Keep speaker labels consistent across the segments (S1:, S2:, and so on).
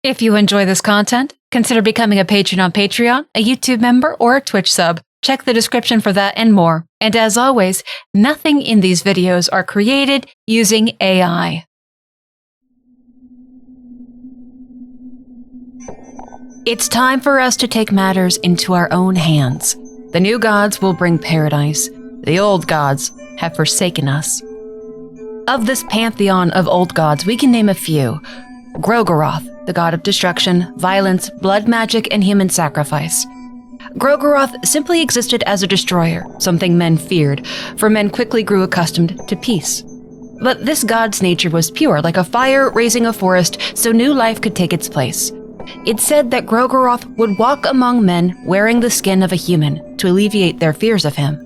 S1: If you enjoy this content, consider becoming a patron on Patreon, a YouTube member, or a Twitch sub. Check the description for that and more. And as always, nothing in these videos are created using AI. It's time for us to take matters into our own hands. The new gods will bring paradise. The old gods have forsaken us. Of this pantheon of old gods, we can name a few. Groggoroth, the god of destruction, violence, blood magic, and human sacrifice. Groggoroth simply existed as a destroyer, something men feared, for men quickly grew accustomed to peace. But this god's nature was pure, like a fire raising a forest, so new life could take its place. It's said that Groggoroth would walk among men wearing the skin of a human to alleviate their fears of him.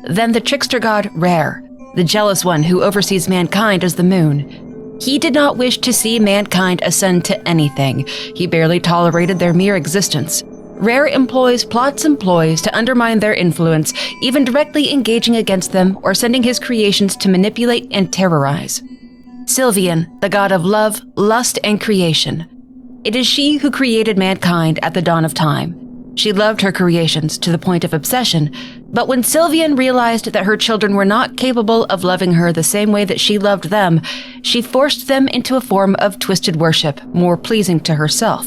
S1: Then the trickster god Rare, the jealous one who oversees mankind as the moon. He did not wish to see mankind ascend to anything. He barely tolerated their mere existence. Rare employs plots and ploys to undermine their influence, even directly engaging against them or sending his creations to manipulate and terrorize. Sylvian, the god of love, lust, and creation. It is she who created mankind at the dawn of time. She loved her creations to the point of obsession, but when Sylvian realized that her children were not capable of loving her the same way that she loved them, she forced them into a form of twisted worship, more pleasing to herself.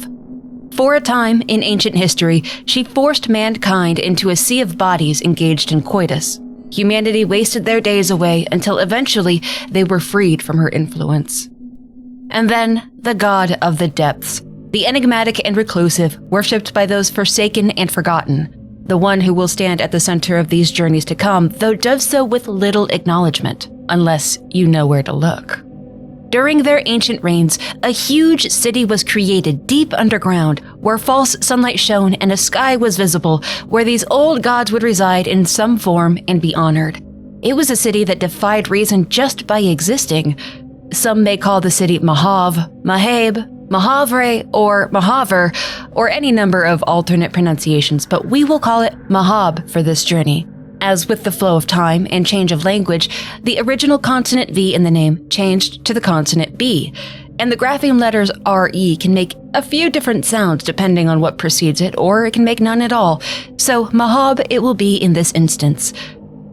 S1: For a time in ancient history, she forced mankind into a sea of bodies engaged in coitus. Humanity wasted their days away until eventually they were freed from her influence. And then, the god of the depths. The enigmatic and reclusive, worshipped by those forsaken and forgotten. The one who will stand at the center of these journeys to come, though does so with little acknowledgement, unless you know where to look. During their ancient reigns, a huge city was created deep underground, where false sunlight shone and a sky was visible, where these old gods would reside in some form and be honored. It was a city that defied reason just by existing. Some may call the city Mahav, Mahab, Mahavre, or Mahaver, or any number of alternate pronunciations, but we will call it Mahab for this journey. As with the flow of time and change of language, the original consonant V in the name changed to the consonant B, and the grapheme letters RE can make a few different sounds depending on what precedes it, or it can make none at all. So Mahab it will be in this instance.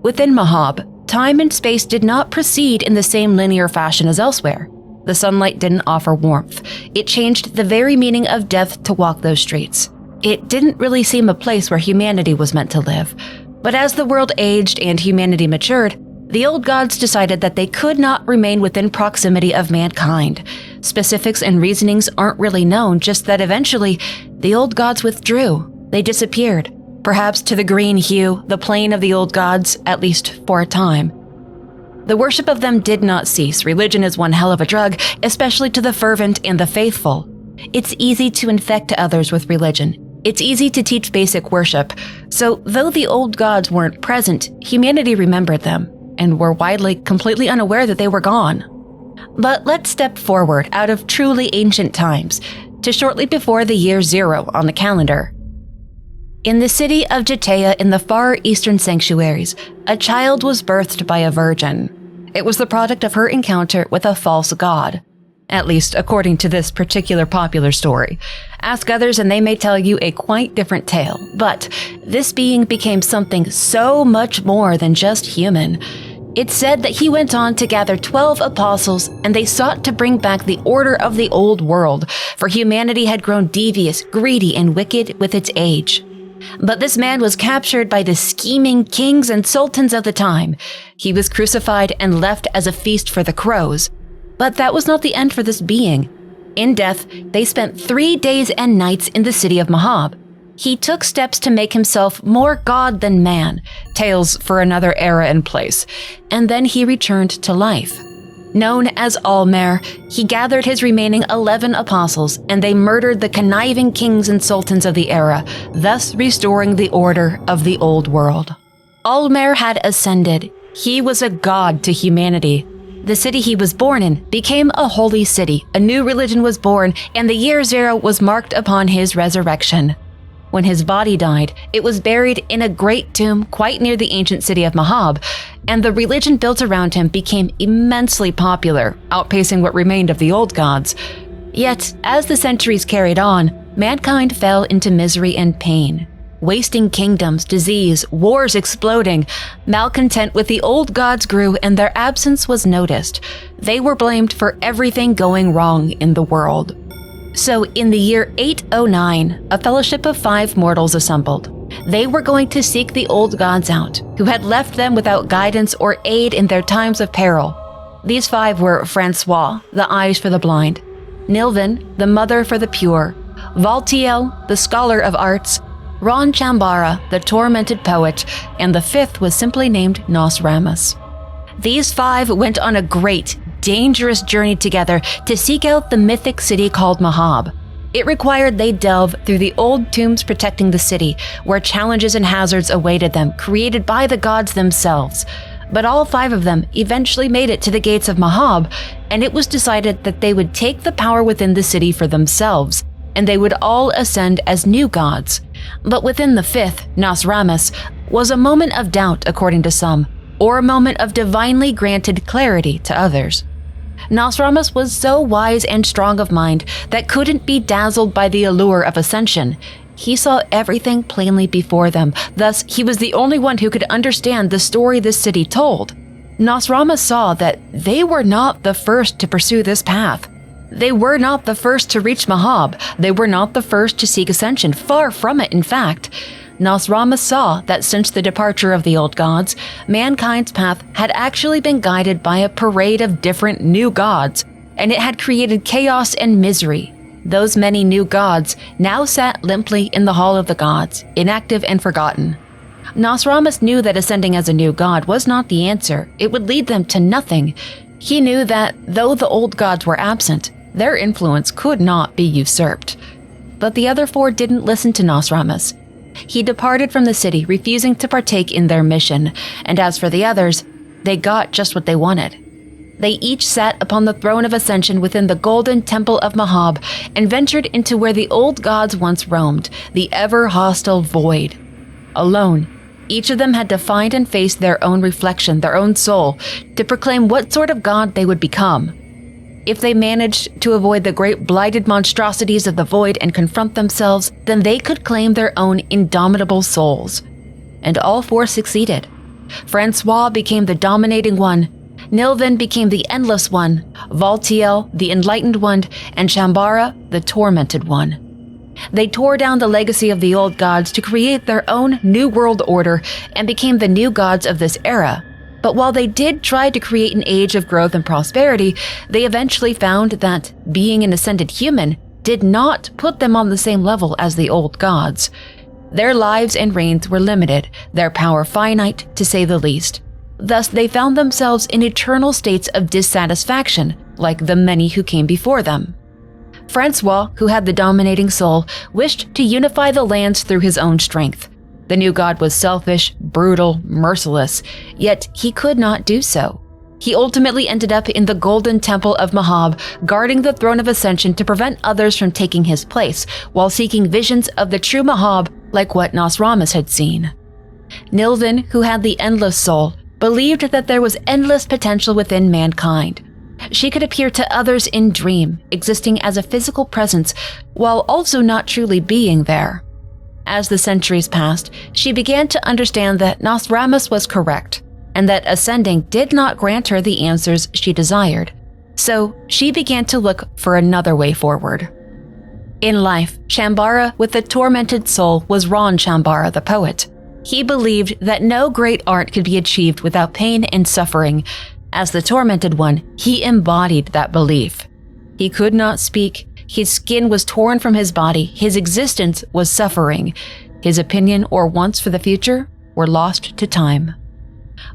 S1: Within Mahab, time and space did not proceed in the same linear fashion as elsewhere. The sunlight didn't offer warmth. It changed the very meaning of death to walk those streets. It didn't really seem a place where humanity was meant to live. But as the world aged and humanity matured, the old gods decided that they could not remain within proximity of mankind. Specifics and reasonings aren't really known, just that eventually, the old gods withdrew. They disappeared. Perhaps to the green hue, the plane of the old gods, at least for a time. The worship of them did not cease. Religion is one hell of a drug, especially to the fervent and the faithful. It's easy to infect others with religion. It's easy to teach basic worship. So, though the old gods weren't present, humanity remembered them, and were widely completely unaware that they were gone. But let's step forward out of truly ancient times, to shortly before the year 0 on the calendar. In the city of Jataea in the far eastern sanctuaries, a child was birthed by a virgin. It was the product of her encounter with a false god. At least, according to this particular popular story. Ask others and they may tell you a quite different tale. But this being became something so much more than just human. It's said that he went on to gather 12 apostles, and they sought to bring back the order of the old world, for humanity had grown devious, greedy, and wicked with its age. But this man was captured by the scheming kings and sultans of the time. He was crucified and left as a feast for the crows. But that was not the end for this being. In death, they spent 3 days and nights in the city of Mahab. He took steps to make himself more god than man, tales for another era and place, and then he returned to life. Known as Almer, he gathered his remaining 11 apostles, and they murdered the conniving kings and sultans of the era, thus restoring the order of the old world. Almer had ascended. He was a god to humanity. The city he was born in became a holy city, a new religion was born, and the year 0 was marked upon his resurrection. When his body died, it was buried in a great tomb quite near the ancient city of Mahab, and the religion built around him became immensely popular, outpacing what remained of the old gods. Yet, as the centuries carried on, mankind fell into misery and pain. Wasting kingdoms, disease, wars exploding, malcontent with the old gods grew and their absence was noticed. They were blamed for everything going wrong in the world. So in the year 809, a fellowship of 5 mortals assembled. They were going to seek the old gods out, who had left them without guidance or aid in their times of peril. These 5 were Francois, the eyes for the blind, Nilvin, the mother for the pure, Valtiel, the scholar of arts, Ron Chambara, the tormented poet, and the 5th was simply named Nosramus. These 5 went on a great, dangerous journey together to seek out the mythic city called Mahab. It required they delve through the old tombs protecting the city, where challenges and hazards awaited them, created by the gods themselves. But all 5 of them eventually made it to the gates of Mahab, and it was decided that they would take the power within the city for themselves, and they would all ascend as new gods. But within the 5th, Nosramus, was a moment of doubt according to some, or a moment of divinely granted clarity to others. Nosramus was so wise and strong of mind that couldn't be dazzled by the allure of ascension. He saw everything plainly before them, thus he was the only one who could understand the story this city told. Nosramus saw that they were not the first to pursue this path. They were not the first to reach Mahab. They were not the first to seek ascension. Far from it, in fact. Nosramus saw that since the departure of the old gods, mankind's path had actually been guided by a parade of different new gods, and it had created chaos and misery. Those many new gods now sat limply in the Hall of the Gods, inactive and forgotten. Nosramus knew that ascending as a new god was not the answer. It would lead them to nothing. He knew that, though the old gods were absent, their influence could not be usurped. But the other 4 didn't listen to Nosramus. He departed from the city, refusing to partake in their mission, and as for the others, they got just what they wanted. They each sat upon the throne of ascension within the golden temple of Mahab and ventured into where the old gods once roamed, the ever-hostile void. Alone, each of them had to find and face their own reflection, their own soul, to proclaim what sort of god they would become. If they managed to avoid the great blighted monstrosities of the void and confront themselves, then they could claim their own indomitable souls. And all 4 succeeded. Francois became the dominating one, Nilvin became the endless one, Valtiel the enlightened one, and Chambara the tormented one. They tore down the legacy of the old gods to create their own new world order and became the new gods of this era. But while they did try to create an age of growth and prosperity, they eventually found that being an ascended human did not put them on the same level as the old gods. Their lives and reigns were limited, their power finite, to say the least. Thus, they found themselves in eternal states of dissatisfaction, like the many who came before them. Francois, who had the dominating soul, wished to unify the lands through his own strength. The new god was selfish, brutal, merciless, yet he could not do so. He ultimately ended up in the golden temple of Mahab, guarding the throne of ascension to prevent others from taking his place, while seeking visions of the true Mahab like what Nosramus had seen. Nilvin, who had the endless soul, believed that there was endless potential within mankind. She could appear to others in dream, existing as a physical presence, while also not truly being there. As the centuries passed, she began to understand that Nosramus was correct, and that ascending did not grant her the answers she desired. So she began to look for another way forward. In life, Chambara with the tormented soul was Ron Chambara the poet. He believed that no great art could be achieved without pain and suffering. As the tormented one, he embodied that belief. He could not speak. His skin was torn from his body. His existence was suffering. His opinion or wants for the future were lost to time.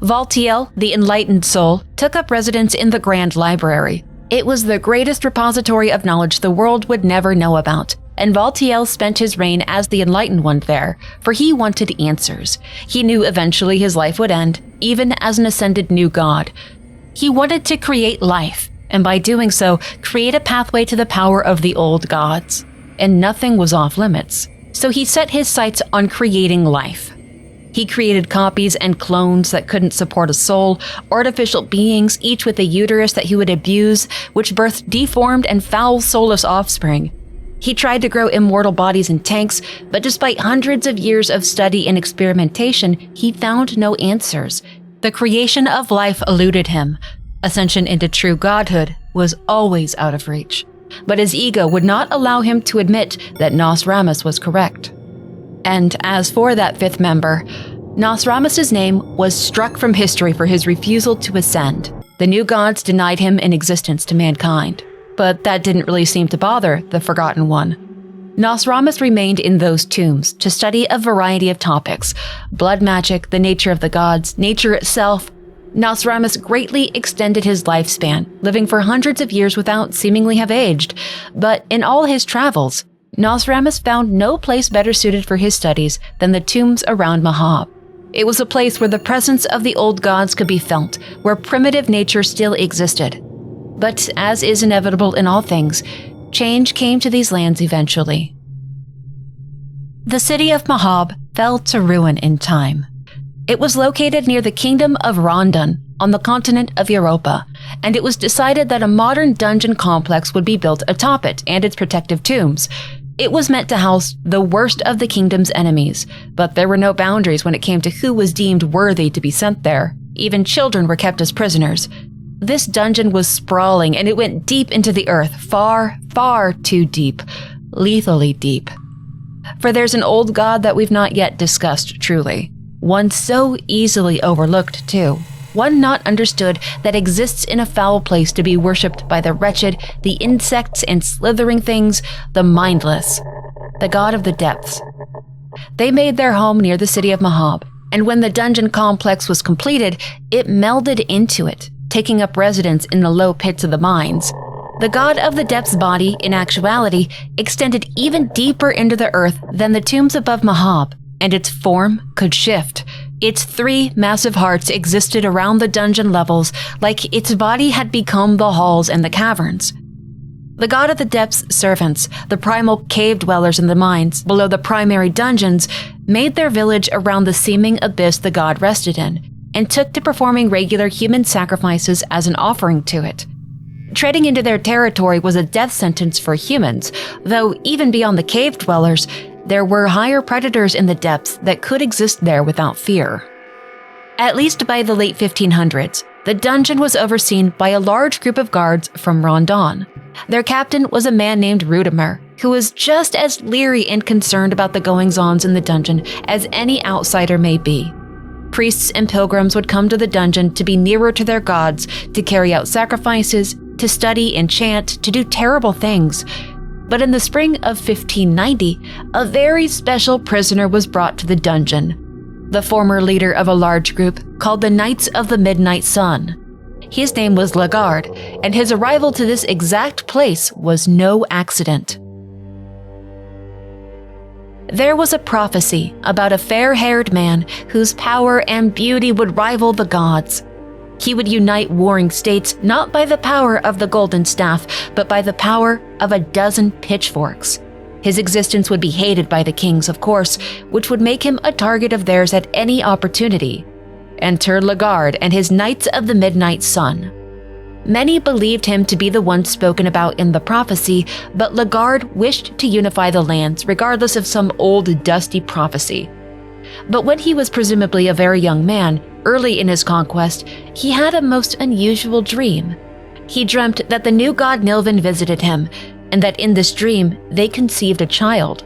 S1: Valtiel, the enlightened soul, took up residence in the Grand Library. It was the greatest repository of knowledge the world would never know about, and Valtiel spent his reign as the enlightened one there, for he wanted answers. He knew eventually his life would end, even as an ascended new god. He wanted to create life, and by doing so, create a pathway to the power of the old gods. And nothing was off limits, so he set his sights on creating life. He created copies and clones that couldn't support a soul, artificial beings, each with a uterus that he would abuse, which birthed deformed and foul soulless offspring. He tried to grow immortal bodies in tanks, but despite hundreds of years of study and experimentation, he found no answers. The creation of life eluded him. Ascension into true godhood was always out of reach. But his ego would not allow him to admit that Nosramus was correct. And as for that fifth member, Nosramus' name was struck from history for his refusal to ascend. The new gods denied him an existence to mankind. But that didn't really seem to bother the Forgotten One. Nosramus remained in those tombs to study a variety of topics: blood magic, the nature of the gods, nature itself. Nosramus greatly extended his lifespan, living for hundreds of years without seemingly have aged. But in all his travels, Nosramus found no place better suited for his studies than the tombs around Mahab. It was a place where the presence of the old gods could be felt, where primitive nature still existed. But as is inevitable in all things, change came to these lands eventually. The city of Mahab fell to ruin in time. It was located near the kingdom of Rondon on the continent of Europa, and it was decided that a modern dungeon complex would be built atop it and its protective tombs. It was meant to house the worst of the kingdom's enemies, but there were no boundaries when it came to who was deemed worthy to be sent there. Even children were kept as prisoners. This dungeon was sprawling, and it went deep into the earth, far, far too deep, lethally deep. For there's an old god that we've not yet discussed truly, one so easily overlooked too, one not understood that exists in a foul place to be worshipped by the wretched, the insects and slithering things, the mindless, the god of the depths. They made their home near the city of Mahab, and when the dungeon complex was completed, it melded into it, taking up residence in the low pits of the mines. The god of the depths' body, in actuality, extended even deeper into the earth than the tombs above Mahab, and its form could shift. Its 3 massive hearts existed around the dungeon levels, like its body had become the halls and the caverns. The god of the depths' servants, the primal cave dwellers in the mines below the primary dungeons, made their village around the seeming abyss the god rested in, and took to performing regular human sacrifices as an offering to it. Treading into their territory was a death sentence for humans, though even beyond the cave dwellers, there were higher predators in the depths that could exist there without fear. At least by the late 1500s, the dungeon was overseen by a large group of guards from Rondon. Their captain was a man named Rudimer, who was just as leery and concerned about the goings-ons in the dungeon as any outsider may be. Priests and pilgrims would come to the dungeon to be nearer to their gods, to carry out sacrifices, to study and chant, to do terrible things. But in the spring of 1590, a very special prisoner was brought to the dungeon, the former leader of a large group called the Knights of the Midnight Sun. His name was Lagarde, and his arrival to this exact place was no accident. There was a prophecy about a fair-haired man whose power and beauty would rival the gods. He would unite warring states not by the power of the golden staff, but by the power of a dozen pitchforks. His existence would be hated by the kings, of course, which would make him a target of theirs at any opportunity. Enter Lagarde and his Knights of the Midnight Sun. Many believed him to be the one spoken about in the prophecy, but Lagarde wished to unify the lands regardless of some old dusty prophecy. But when he was presumably a very young man, early in his conquest, he had a most unusual dream. He dreamt that the new god Nilvin visited him, and that in this dream they conceived a child.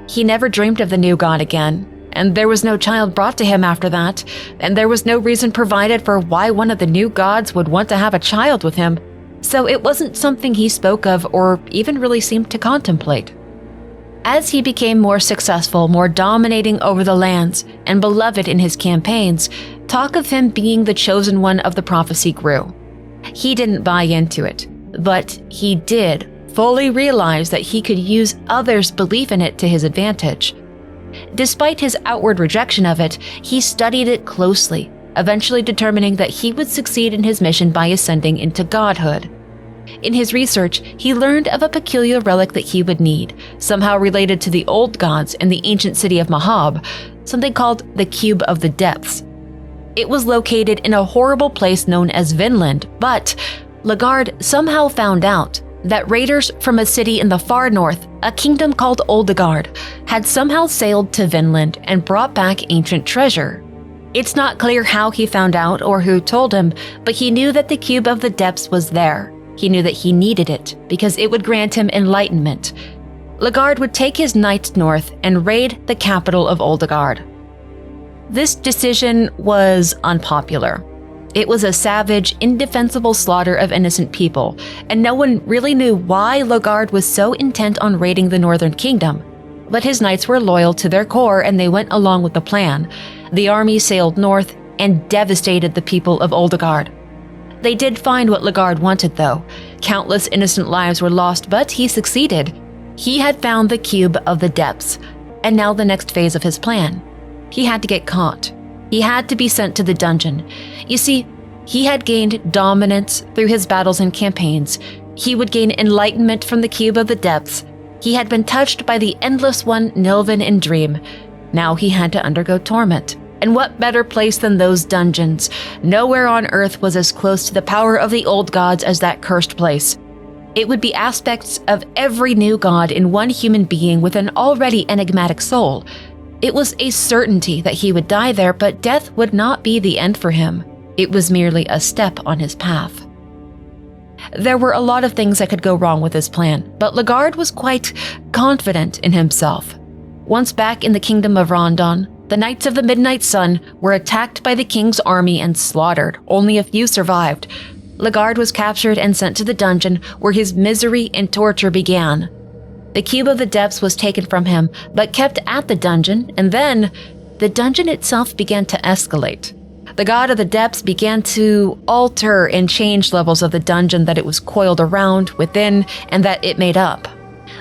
S1: He never dreamed of the new god again, and there was no child brought to him after that, and there was no reason provided for why one of the new gods would want to have a child with him, so it wasn't something he spoke of or even really seemed to contemplate. As he became more successful, more dominating over the lands, and beloved in his campaigns, talk of him being the chosen one of the prophecy grew. He didn't buy into it, but he did fully realize that he could use others' belief in it to his advantage. Despite his outward rejection of it, he studied it closely, eventually determining that he would succeed in his mission by ascending into godhood. In his research, he learned of a peculiar relic that he would need, somehow related to the old gods in the ancient city of Mahab, something called the Cube of the Depths. It was located in a horrible place known as Vinland, but Lagarde somehow found out that raiders from a city in the far north, a kingdom called Oldegard, had somehow sailed to Vinland and brought back ancient treasure. It's not clear how he found out or who told him, but he knew that the Cube of the Depths was there. He knew that he needed it because it would grant him enlightenment. Lagarde would take his knights north and raid the capital of Oldegard. This decision was unpopular. It was a savage, indefensible slaughter of innocent people, and no one really knew why Lagarde was so intent on raiding the Northern Kingdom. But his knights were loyal to their core and they went along with the plan. The army sailed north and devastated the people of Oldegard. They did find what Lagarde wanted, though. Countless innocent lives were lost, but he succeeded. He had found the Cube of the Depths, and now the next phase of his plan. He had to get caught. He had to be sent to the dungeon. You see, he had gained dominance through his battles and campaigns. He would gain enlightenment from the Cube of the Depths. He had been touched by the Endless One, Nilvin, in dream. Now he had to undergo torment. And what better place than those dungeons? Nowhere on earth was as close to the power of the old gods as that cursed place. It would be aspects of every new god in one human being with an already enigmatic soul. It was a certainty that he would die there, but death would not be the end for him. It was merely a step on his path. There were a lot of things that could go wrong with his plan, but Lagarde was quite confident in himself. Once back in the kingdom of Rondon, the Knights of the Midnight Sun were attacked by the king's army and slaughtered. Only a few survived. Lagarde was captured and sent to the dungeon where his misery and torture began. The Cube of the Depths was taken from him, but kept at the dungeon, and then the dungeon itself began to escalate. The god of the depths began to alter and change levels of the dungeon that it was coiled around, within, and that it made up.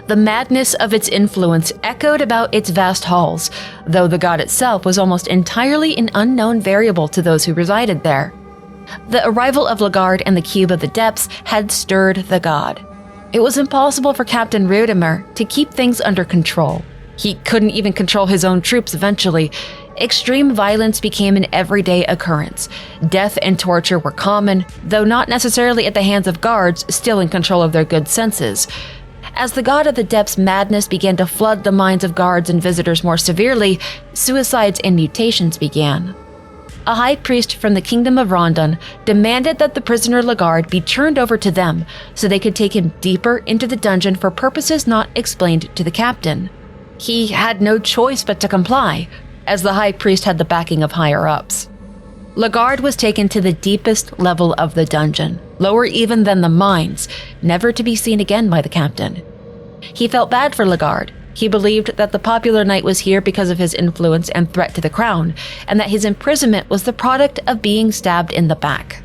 S1: The madness of its influence echoed about its vast halls, though the god itself was almost entirely an unknown variable to those who resided there. The arrival of Lagarde and the Cube of the Depths had stirred the god. It was impossible for Captain Rudimer to keep things under control. He couldn't even control his own troops eventually. Extreme violence became an everyday occurrence. Death and torture were common, though not necessarily at the hands of guards still in control of their good senses. As the god of the depths' madness began to flood the minds of guards and visitors more severely, suicides and mutations began. A high priest from the kingdom of Rondon demanded that the prisoner Lagarde be turned over to them so they could take him deeper into the dungeon for purposes not explained to the captain. He had no choice but to comply, as the high priest had the backing of higher-ups. Lagarde was taken to the deepest level of the dungeon, lower even than the mines, never to be seen again by the captain. He felt bad for Lagarde. He believed that the popular knight was here because of his influence and threat to the crown, and that his imprisonment was the product of being stabbed in the back.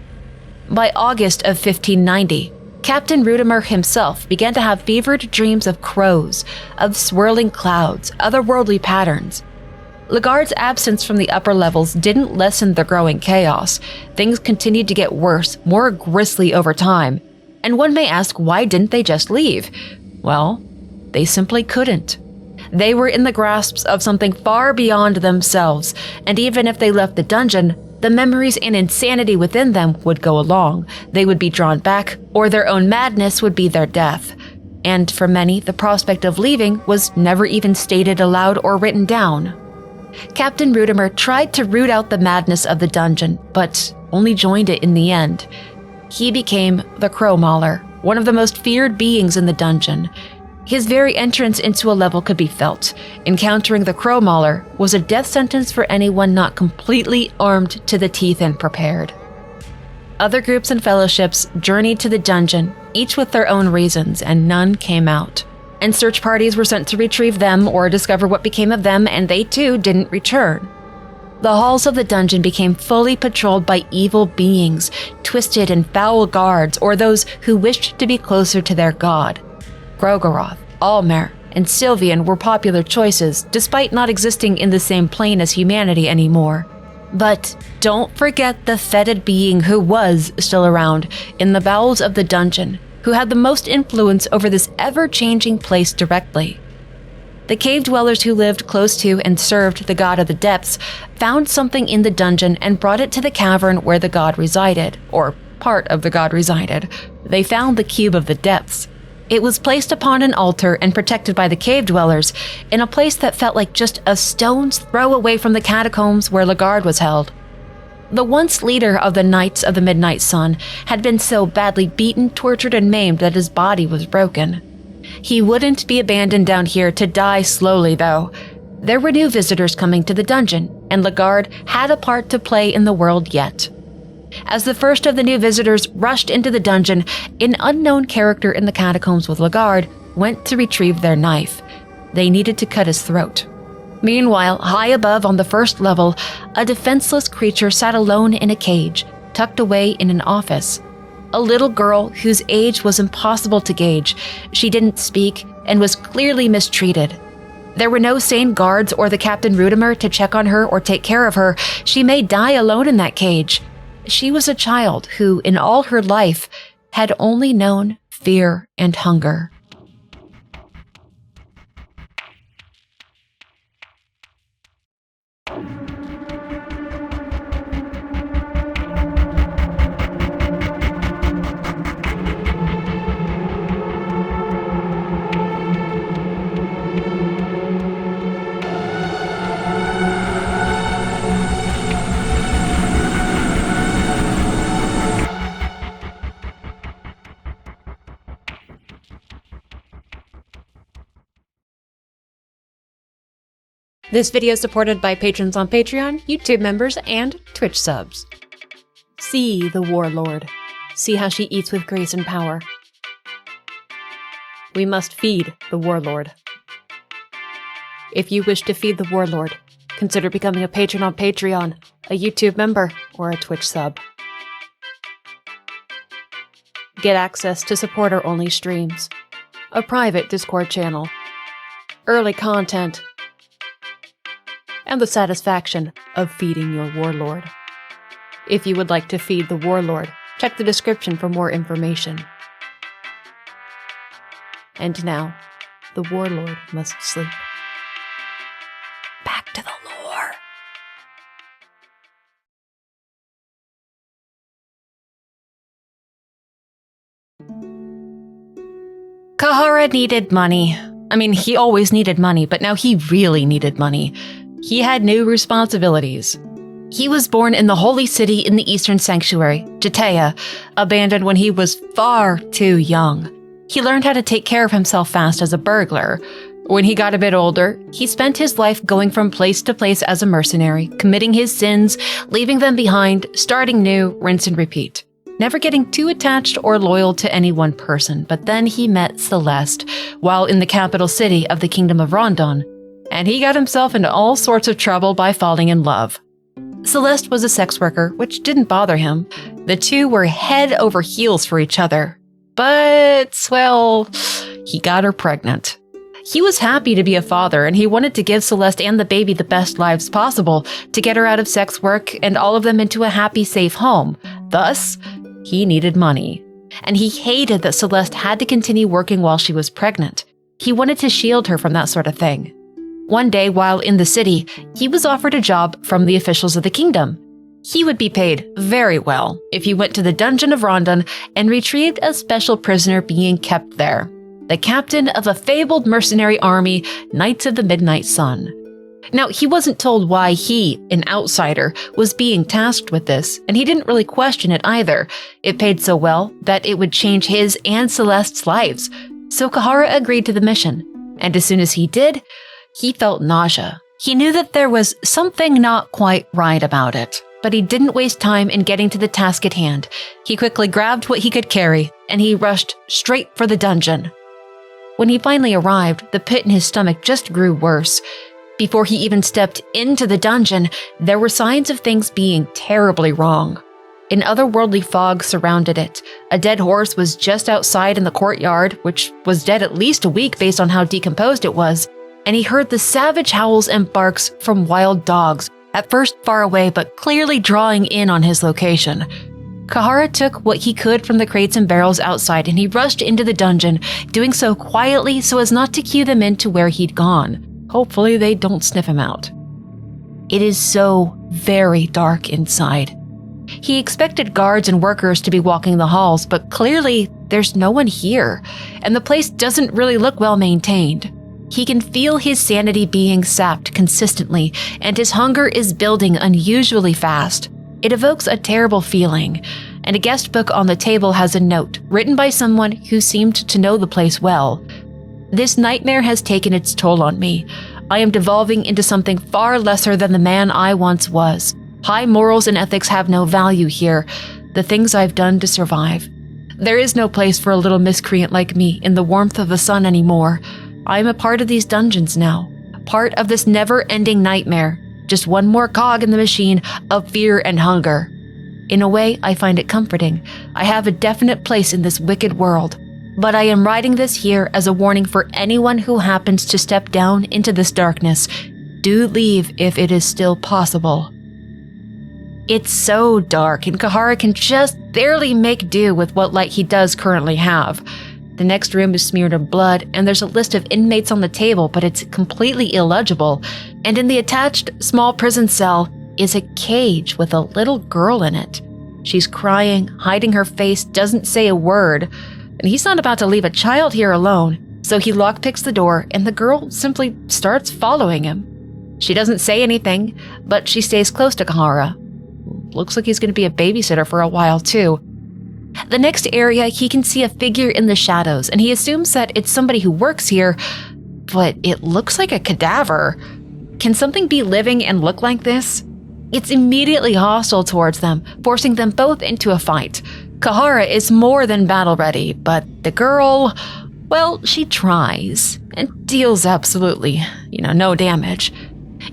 S1: By August of 1590, Captain Rudimer himself began to have fevered dreams of crows, of swirling clouds, otherworldly patterns. Lagarde's absence from the upper levels didn't lessen the growing chaos. Things continued to get worse, more grisly over time. And one may ask, why didn't they just leave? Well, they simply couldn't. They were in the grasps of something far beyond themselves, and even if they left the dungeon, the memories and insanity within them would go along. They would be drawn back, or their own madness would be their death. And for many, the prospect of leaving was never even stated aloud or written down. Captain Rudimer tried to root out the madness of the dungeon, but only joined it in the end. He became the Crow Mauler, one of the most feared beings in the dungeon. His very entrance into a level could be felt. Encountering the Crow Mauler was a death sentence for anyone not completely armed to the teeth and prepared. Other groups and fellowships journeyed to the dungeon, each with their own reasons, and none came out. And search parties were sent to retrieve them or discover what became of them, and they too didn't return. The halls of the dungeon became fully patrolled by evil beings, twisted and foul guards, or those who wished to be closer to their god. Grogoroth, Almer, and Sylvian were popular choices, despite not existing in the same plane as humanity anymore. But don't forget the fetid being who was still around in the bowels of the dungeon. who had the most influence over this ever-changing place directly. The cave dwellers who lived close to and served the god of the depths found something in the dungeon and brought it to the cavern where the god resided, or part of the god resided. They found the cube of the depths. It was placed upon an altar and protected by the cave dwellers in a place that felt like just a stone's throw away from the catacombs where Legard was held. The once leader of the Knights of the Midnight Sun had been so badly beaten, tortured, and maimed that his body was broken. He wouldn't be abandoned down here to die slowly, though. There were new visitors coming to the dungeon, and Legard had a part to play in the world yet. As the first of the new visitors rushed into the dungeon, an unknown character in the catacombs with Legard went to retrieve their knife. They needed to cut his throat. Meanwhile, high above on the first level, a defenseless creature sat alone in a cage, tucked away in an office. A little girl whose age was impossible to gauge. She didn't speak and was clearly mistreated. There were no sane guards or the Captain Rudimer to check on her or take care of her. She may die alone in that cage. She was a child who, in all her life, had only known fear and hunger. This video is supported by patrons on Patreon, YouTube members, and Twitch subs. See the warlord. See how she eats with grace and power. We must feed the warlord. If you wish to feed the warlord, consider becoming a patron on Patreon, a YouTube member, or a Twitch sub. Get access to supporter-only streams, a private Discord channel, early content, and the satisfaction of feeding your warlord. If you would like to feed the warlord, check the description for more information. And now, the warlord must sleep. Back to the lore. Cahara needed money. I mean, he always needed money, but now he really needed money. He had new responsibilities. He was born in the holy city in the Eastern Sanctuary, Jataya, abandoned when he was far too young. He learned how to take care of himself fast as a burglar. When he got a bit older, he spent his life going from place to place as a mercenary, committing his sins, leaving them behind, starting new, rinse and repeat. Never getting too attached or loyal to any one person, but then he met Celeste while in the capital city of the Kingdom of Rondon, and he got himself into all sorts of trouble by falling in love. Celeste was a sex worker, which didn't bother him. The two were head over heels for each other. But, well, he got her pregnant. He was happy to be a father, and he wanted to give Celeste and the baby the best lives possible, to get her out of sex work and all of them into a happy, safe home. Thus, he needed money. And he hated that Celeste had to continue working while she was pregnant. He wanted to shield her from that sort of thing. One day, while in the city, he was offered a job from the officials of the kingdom. He would be paid very well if he went to the dungeon of Rondon and retrieved a special prisoner being kept there, the captain of a fabled mercenary army, Knights of the Midnight Sun. Now, he wasn't told why he, an outsider, was being tasked with this, and he didn't really question it either. It paid so well that it would change his and Celeste's lives. So Cahara agreed to the mission, and as soon as he did, he felt nausea. He knew that there was something not quite right about it, but he didn't waste time in getting to the task at hand. He quickly grabbed what he could carry, and he rushed straight for the dungeon. When he finally arrived, the pit in his stomach just grew worse. Before he even stepped into the dungeon, there were signs of things being terribly wrong. An otherworldly fog surrounded it. A dead horse was just outside in the courtyard, which was dead at least a week based on how decomposed it was, and he heard the savage howls and barks from wild dogs, at first far away but clearly drawing in on his location. Cahara took what he could from the crates and barrels outside and he rushed into the dungeon, doing so quietly so as not to cue them into where he'd gone. Hopefully they don't sniff him out. It is so very dark inside. He expected guards and workers to be walking the halls, but clearly there's no one here, and the place doesn't really look well maintained. He can feel his sanity being sapped consistently, and his hunger is building unusually fast. It evokes a terrible feeling, and a guest book on the table has a note written by someone who seemed to know the place well. This nightmare has taken its toll on me. I am devolving into something far lesser than the man I once was. High morals and ethics have no value here, the things I've done to survive. There is no place for a little miscreant like me in the warmth of the sun anymore. I am a part of these dungeons now, part of this never-ending nightmare, just one more cog in the machine of fear and hunger. In a way, I find it comforting. I have a definite place in this wicked world, but I am writing this here as a warning for anyone who happens to step down into this darkness. Do leave if it is still possible. It's so dark, and Cahara can just barely make do with what light he does currently have. The next room is smeared in blood, and there's a list of inmates on the table, but it's completely illegible. And in the attached small prison cell is a cage with a little girl in it. She's crying, hiding her face, doesn't say a word. And he's not about to leave a child here alone, so he lockpicks the door, and the girl simply starts following him. She doesn't say anything, but she stays close to Cahara. Looks like he's going to be a babysitter for a while, too. The next area, he can see a figure in the shadows, and he assumes that it's somebody who works here, but it looks like a cadaver. Can something be living and look like this? It's immediately hostile towards them, forcing them both into a fight. Cahara is more than battle-ready, but the girl, well, she tries, and deals absolutely, no damage.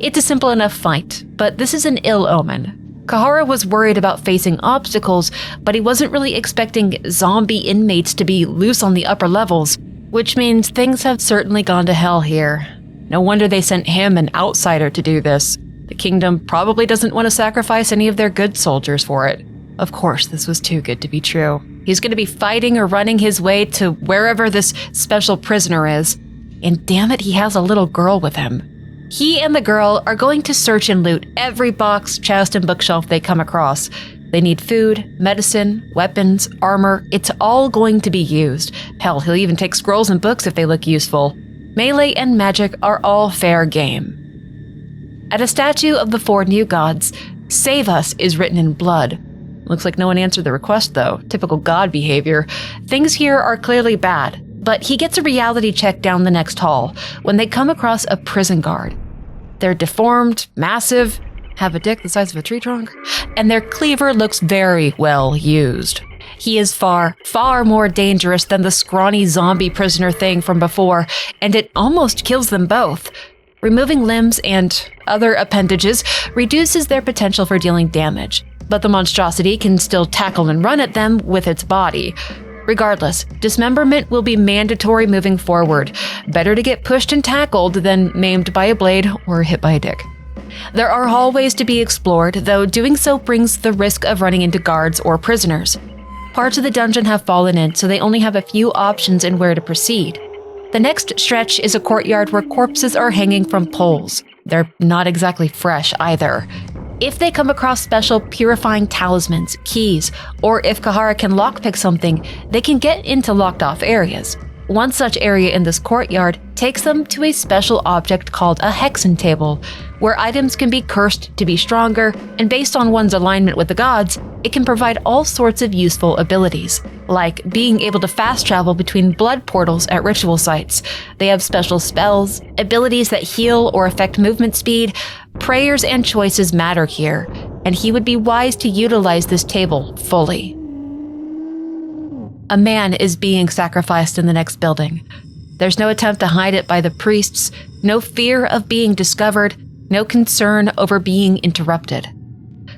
S1: It's a simple enough fight, but this is an ill omen. Cahara was worried about facing obstacles, but he wasn't really expecting zombie inmates to be loose on the upper levels, which means things have certainly gone to hell here. No wonder they sent him, an outsider, to do this. The kingdom probably doesn't want to sacrifice any of their good soldiers for it. Of course, this was too good to be true. He's going to be fighting or running his way to wherever this special prisoner is. And damn it, he has a little girl with him. He and the girl are going to search and loot every box, chest, and bookshelf they come across. They need food, medicine, weapons, armor. It's all going to be used. Hell, he'll even take scrolls and books if they look useful. Melee and magic are all fair game. At a statue of the 4 new gods, "Save us" is written in blood. Looks like no one answered the request, though. Typical god behavior. Things here are clearly bad. But he gets a reality check down the next hall when they come across a prison guard. They're deformed, massive, have a dick the size of a tree trunk, and their cleaver looks very well used. He is far, far more dangerous than the scrawny zombie prisoner thing from before, and it almost kills them both. Removing limbs and other appendages reduces their potential for dealing damage, but the monstrosity can still tackle and run at them with its body. Regardless, dismemberment will be mandatory moving forward. Better to get pushed and tackled than maimed by a blade or hit by a dick. There are hallways to be explored, though doing so brings the risk of running into guards or prisoners. Parts of the dungeon have fallen in, so they only have a few options in where to proceed. The next stretch is a courtyard where corpses are hanging from poles. They're not exactly fresh either. If they come across special purifying talismans, keys, or if Cahara can lockpick something, they can get into locked-off areas. One such area in this courtyard takes them to a special object called a hexen table, where items can be cursed to be stronger, and based on one's alignment with the gods, it can provide all sorts of useful abilities, like being able to fast travel between blood portals at ritual sites. They have special spells, abilities that heal or affect movement speed. Prayers and choices matter here, and he would be wise to utilize this table fully. A man is being sacrificed in the next building. There's no attempt to hide it by the priests, no fear of being discovered, no concern over being interrupted.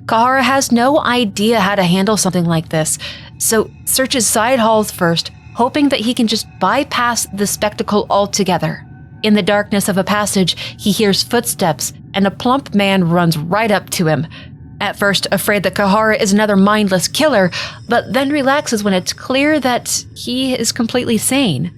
S1: Cahara has no idea how to handle something like this, so searches side halls first, hoping that he can just bypass the spectacle altogether. In the darkness of a passage, he hears footsteps, and a plump man runs right up to him. at first afraid that Cahara is another mindless killer, but then relaxes when it's clear that he is completely sane.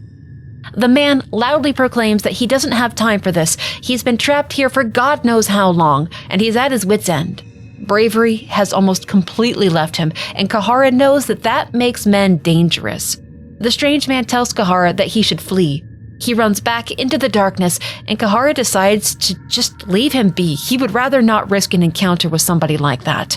S1: The man loudly proclaims that he doesn't have time for this. He's been trapped here for God knows how long, and he's at his wit's end. Bravery has almost completely left him, and Cahara knows that makes men dangerous. The strange man tells Cahara that he should flee. He runs back into the darkness, and Cahara decides to just leave him be. He would rather not risk an encounter with somebody like that.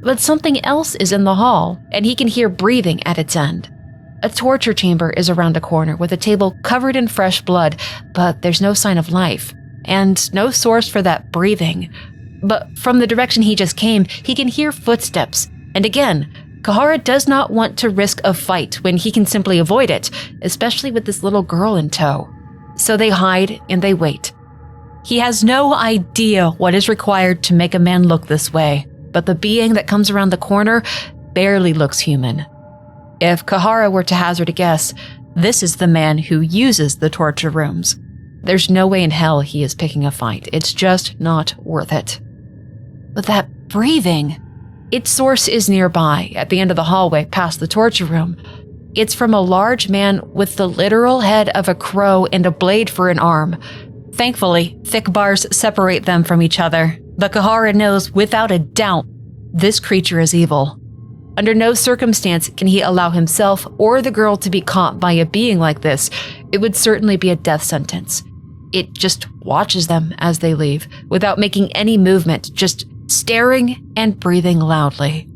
S1: But something else is in the hall, and he can hear breathing at its end. A torture chamber is around a corner with a table covered in fresh blood, but there's no sign of life, and no source for that breathing. But from the direction he just came, he can hear footsteps, and again, Cahara does not want to risk a fight when he can simply avoid it, especially with this little girl in tow. So they hide and they wait. He has no idea what is required to make a man look this way, but the being that comes around the corner barely looks human. If Cahara were to hazard a guess, this is the man who uses the torture rooms. There's no way in hell he is picking a fight. It's just not worth it. But that breathing, its source is nearby, at the end of the hallway past the torture room. It's from a large man with the literal head of a crow and a blade for an arm. Thankfully, thick bars separate them from each other, but Cahara knows without a doubt this creature is evil. Under no circumstance can he allow himself or the girl to be caught by a being like this. It would certainly be a death sentence. It just watches them as they leave, without making any movement, just staring and breathing loudly.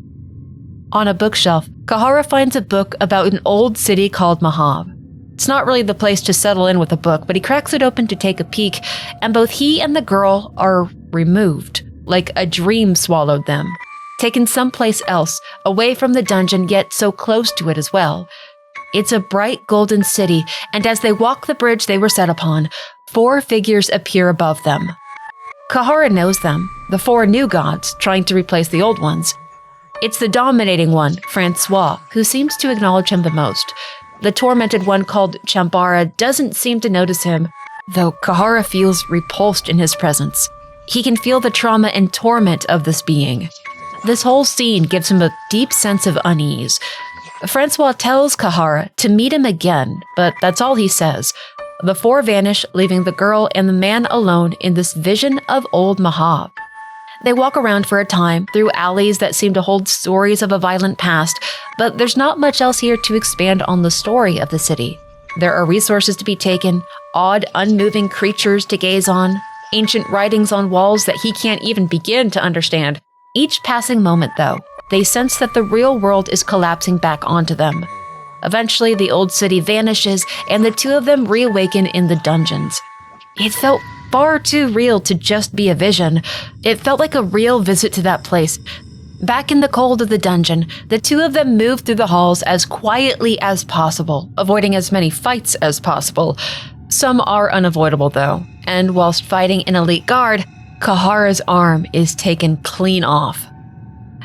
S1: On a bookshelf, Cahara finds a book about an old city called Mahab. It's not really the place to settle in with a book, but he cracks it open to take a peek, and both he and the girl are removed, like a dream swallowed them, taken someplace else, away from the dungeon, yet so close to it as well. It's a bright golden city, and as they walk the bridge they were set upon, 4 figures appear above them. Cahara knows them, the 4 new gods, trying to replace the old ones. It's the dominating one, Francois, who seems to acknowledge him the most. The tormented one called Chambara doesn't seem to notice him, though Cahara feels repulsed in his presence. He can feel the trauma and torment of this being. This whole scene gives him a deep sense of unease. Francois tells Cahara to meet him again, but that's all he says. The 4 vanish, leaving the girl and the man alone in this vision of old Mahab. They walk around for a time through alleys that seem to hold stories of a violent past, but there's not much else here to expand on the story of the city. There are resources to be taken, odd, unmoving creatures to gaze on, ancient writings on walls that he can't even begin to understand. Each passing moment, though, they sense that the real world is collapsing back onto them. Eventually, the old city vanishes, and the 2 of them reawaken in the dungeons. It felt far too real to just be a vision. It felt like a real visit to that place. Back in the cold of the dungeon, the 2 of them move through the halls as quietly as possible, avoiding as many fights as possible. Some are unavoidable, though, and whilst fighting an elite guard, Cahara's arm is taken clean off.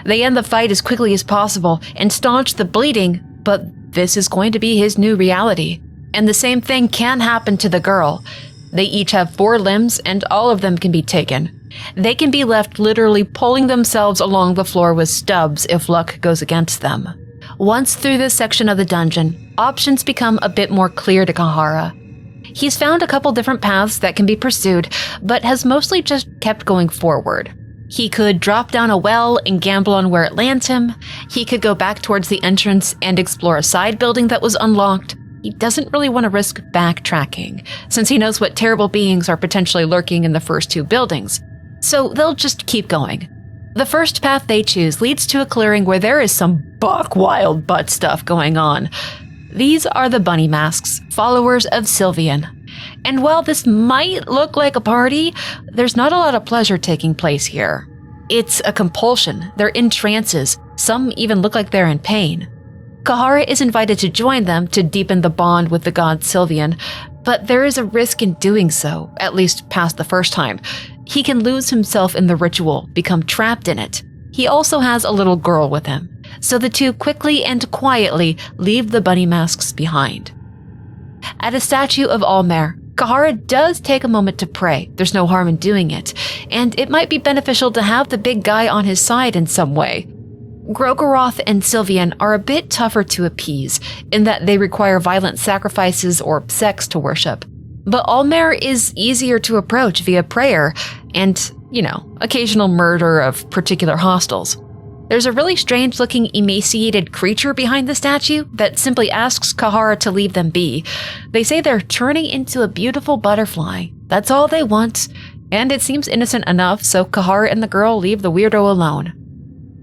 S1: They end the fight as quickly as possible and staunch the bleeding, but this is going to be his new reality. And the same thing can happen to the girl. They each have 4 limbs, and all of them can be taken. They can be left literally pulling themselves along the floor with stubs if luck goes against them. Once through this section of the dungeon, options become a bit more clear to Cahara. He's found a couple different paths that can be pursued, but has mostly just kept going forward. He could drop down a well and gamble on where it lands him. He could go back towards the entrance and explore a side building that was unlocked. He doesn't really want to risk backtracking, since he knows what terrible beings are potentially lurking in the first 2 buildings. So they'll just keep going. The first path they choose leads to a clearing where there is some buck wild butt stuff going on. These are the bunny masks, followers of Sylvian. And while this might look like a party, there's not a lot of pleasure taking place here. It's a compulsion. They're in trances. Some even look like they're in pain. Cahara is invited to join them to deepen the bond with the god Sylvian, but there is a risk in doing so, at least past the first time. He can lose himself in the ritual, become trapped in it. He also has a little girl with him, so the 2 quickly and quietly leave the bunny masks behind. At a statue of Almer, Cahara does take a moment to pray. There's no harm in doing it, and it might be beneficial to have the big guy on his side in some way. Grogoroth and Sylvian are a bit tougher to appease, in that they require violent sacrifices or sex to worship. But Almer is easier to approach via prayer and, occasional murder of particular hostiles. There's a really strange-looking emaciated creature behind the statue that simply asks Cahara to leave them be. They say they're turning into a beautiful butterfly. That's all they want, and it seems innocent enough, so Cahara and the girl leave the weirdo alone.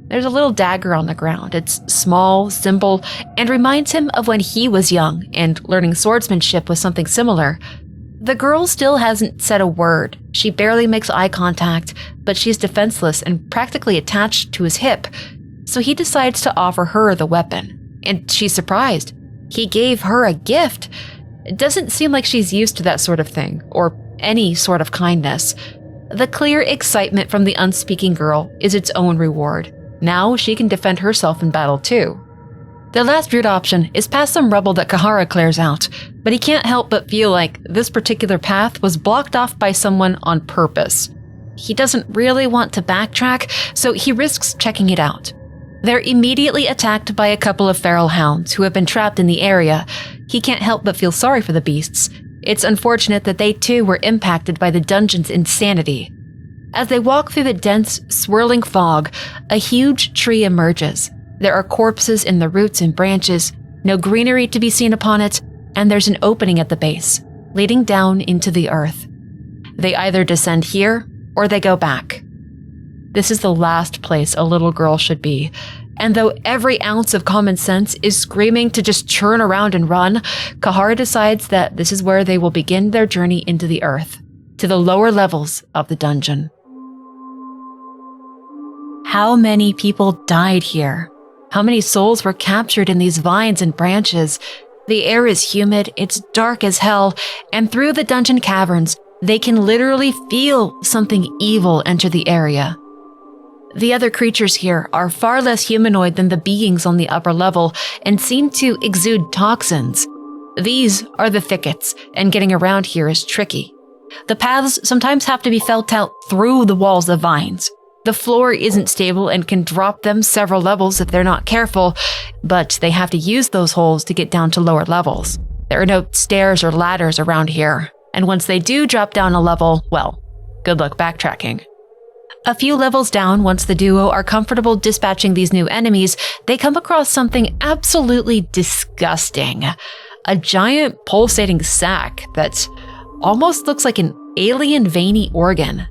S1: There's a little dagger on the ground. It's small, simple, and reminds him of when he was young and learning swordsmanship was something similar. The girl still hasn't said a word. She barely makes eye contact, but she's defenseless and practically attached to his hip, so he decides to offer her the weapon. And she's surprised. He gave her a gift. It doesn't seem like she's used to that sort of thing, or any sort of kindness. The clear excitement from the unspeaking girl is its own reward. Now she can defend herself in battle too. The last route option is past some rubble that Cahara clears out, but he can't help but feel like this particular path was blocked off by someone on purpose. He doesn't really want to backtrack, so he risks checking it out. They're immediately attacked by a couple of feral hounds who have been trapped in the area. He can't help but feel sorry for the beasts. It's unfortunate that they too were impacted by the dungeon's insanity. As they walk through the dense, swirling fog, a huge tree emerges. There are corpses in the roots and branches, no greenery to be seen upon it, and there's an opening at the base, leading down into the earth. They either descend here, or they go back. This is the last place a little girl should be, and though every ounce of common sense is screaming to just turn around and run, Cahara decides that this is where they will begin their journey into the earth, to the lower levels of the dungeon. How many people died here? How many souls were captured in these vines and branches? The air is humid, it's dark as hell, and through the dungeon caverns, they can literally feel something evil enter the area. The other creatures here are far less humanoid than the beings on the upper level and seem to exude toxins. These are the thickets, and getting around here is tricky. The paths sometimes have to be felt out through the walls of vines. The floor isn't stable and can drop them several levels if they're not careful, but they have to use those holes to get down to lower levels. There are no stairs or ladders around here, and once they do drop down a level, well, good luck backtracking. A few levels down, once the duo are comfortable dispatching these new enemies, they come across something absolutely disgusting. A giant pulsating sac that almost looks like an alien veiny organ.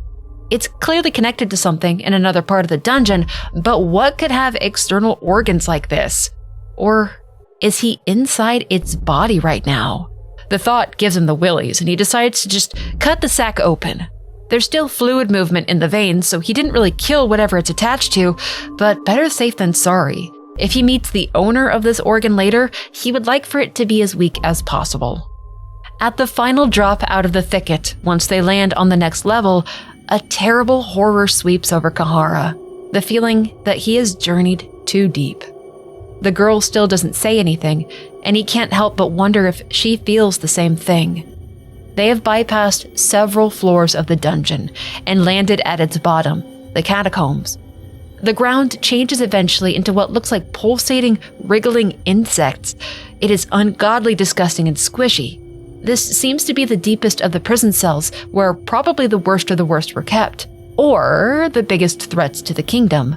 S1: It's clearly connected to something in another part of the dungeon, but what could have external organs like this? Or is he inside its body right now? The thought gives him the willies, and he decides to just cut the sac open. There's still fluid movement in the veins, so he didn't really kill whatever it's attached to, but better safe than sorry. If he meets the owner of this organ later, he would like for it to be as weak as possible. At the final drop out of the thicket, once they land on the next level, a terrible horror sweeps over Cahara, the feeling that he has journeyed too deep. The girl still doesn't say anything, and he can't help but wonder if she feels the same thing. They have bypassed several floors of the dungeon and landed at its bottom, the catacombs. The ground changes eventually into what looks like pulsating, wriggling insects. It is ungodly disgusting and squishy. This seems to be the deepest of the prison cells, where probably the worst of the worst were kept, or the biggest threats to the kingdom.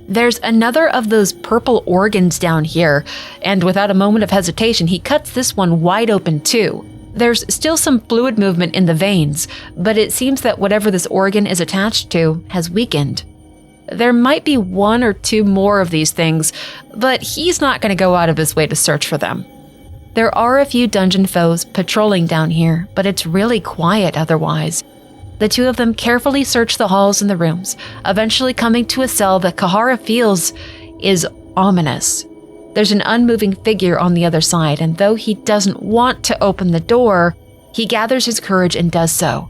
S1: There's another of those purple organs down here, and without a moment of hesitation, he cuts this one wide open too. There's still some fluid movement in the veins, but it seems that whatever this organ is attached to has weakened. There might be one or two more of these things, but he's not going to go out of his way to search for them. There are a few dungeon foes patrolling down here, but it's really quiet otherwise. The two of them carefully search the halls and the rooms, eventually coming to a cell that Cahara feels is ominous. There's an unmoving figure on the other side, and though he doesn't want to open the door, he gathers his courage and does so.